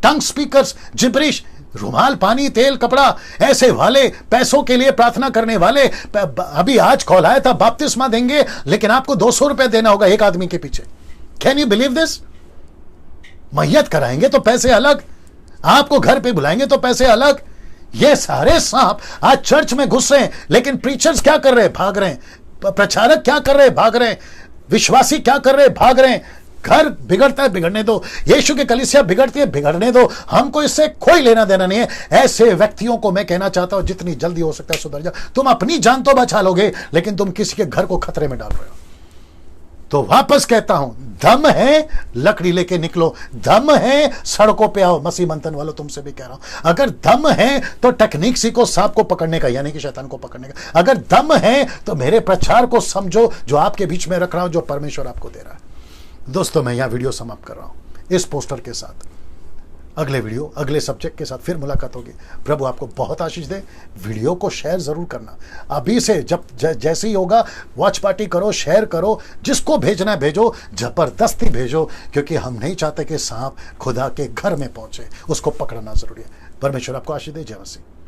Speaker 1: टंग स्पीकर्स, जिब्रिश रुमाल, पानी, तेल, कपड़ा, ऐसे वाले पैसों के लिए प्रार्थना करने वाले। अभी आज कॉल आया था बपतिस्मा देंगे, लेकिन आपको 200 रुपए देना होगा एक आदमी के पीछे। Can you believe this? मैयत कराएंगे तो पैसे अलग, आपको घर पे बुलाएंगे तो पैसे अलग। ये सारे सांप आज चर्च में घुस रहे हैं, लेकिन प्रीचर्स क्या कर रहे हैं? भाग रहे हैं। प्रचारक क्या कर रहे हैं? भाग रहे हैं। विश्वासी क्या कर रहे हैं? भाग रहे हैं। घर बिगड़ता है, बिगड़ने दो। यीशु की कलीसिया बिगड़ती है, बिगड़ने दो। हमको इससे कोई लेना देना नहीं है। ऐसे व्यक्तियों को मैं कहना चाहता हूं जितनी जल्दी हो सकता है सुधर जाओ। तुम अपनी जान तो बचा लोगे, लेकिन तुम किसी के घर को खतरे में डाल रहे हो। तो वापस कहता हूं, दम है लकड़ी लेके निकलो, दम है सड़कों पे आओ। मसीह मंथन वालों तुमसे भी कह रहा हूं, अगर दम है तो टेक्निक सीखो सांप को पकड़ने का, यानी कि शैतान को पकड़ने का। अगर दम है तो मेरे प्रचार को समझो जो आपके बीच में रख रहा हूं, जो परमेश्वर आपको दे रहा है। दोस्तों, मैं यहां वीडियो समाप्त कर रहा हूं इस पोस्टर के साथ। अगले वीडियो, अगले सब्जेक्ट के साथ फिर मुलाकात होगी। प्रभु आपको बहुत आशीष दे। वीडियो को शेयर जरूर करना। अभी से जब जैसे ही होगा वॉच पार्टी करो, शेयर करो, जिसको भेजना है भेजो, जबरदस्ती भेजो, क्योंकि हम नहीं चाहते कि सांप खुदा के घर में पहुंचे। उसको पकड़ना जरूरी है। परमेश्वर आपको आशीष दे। जय मसीह।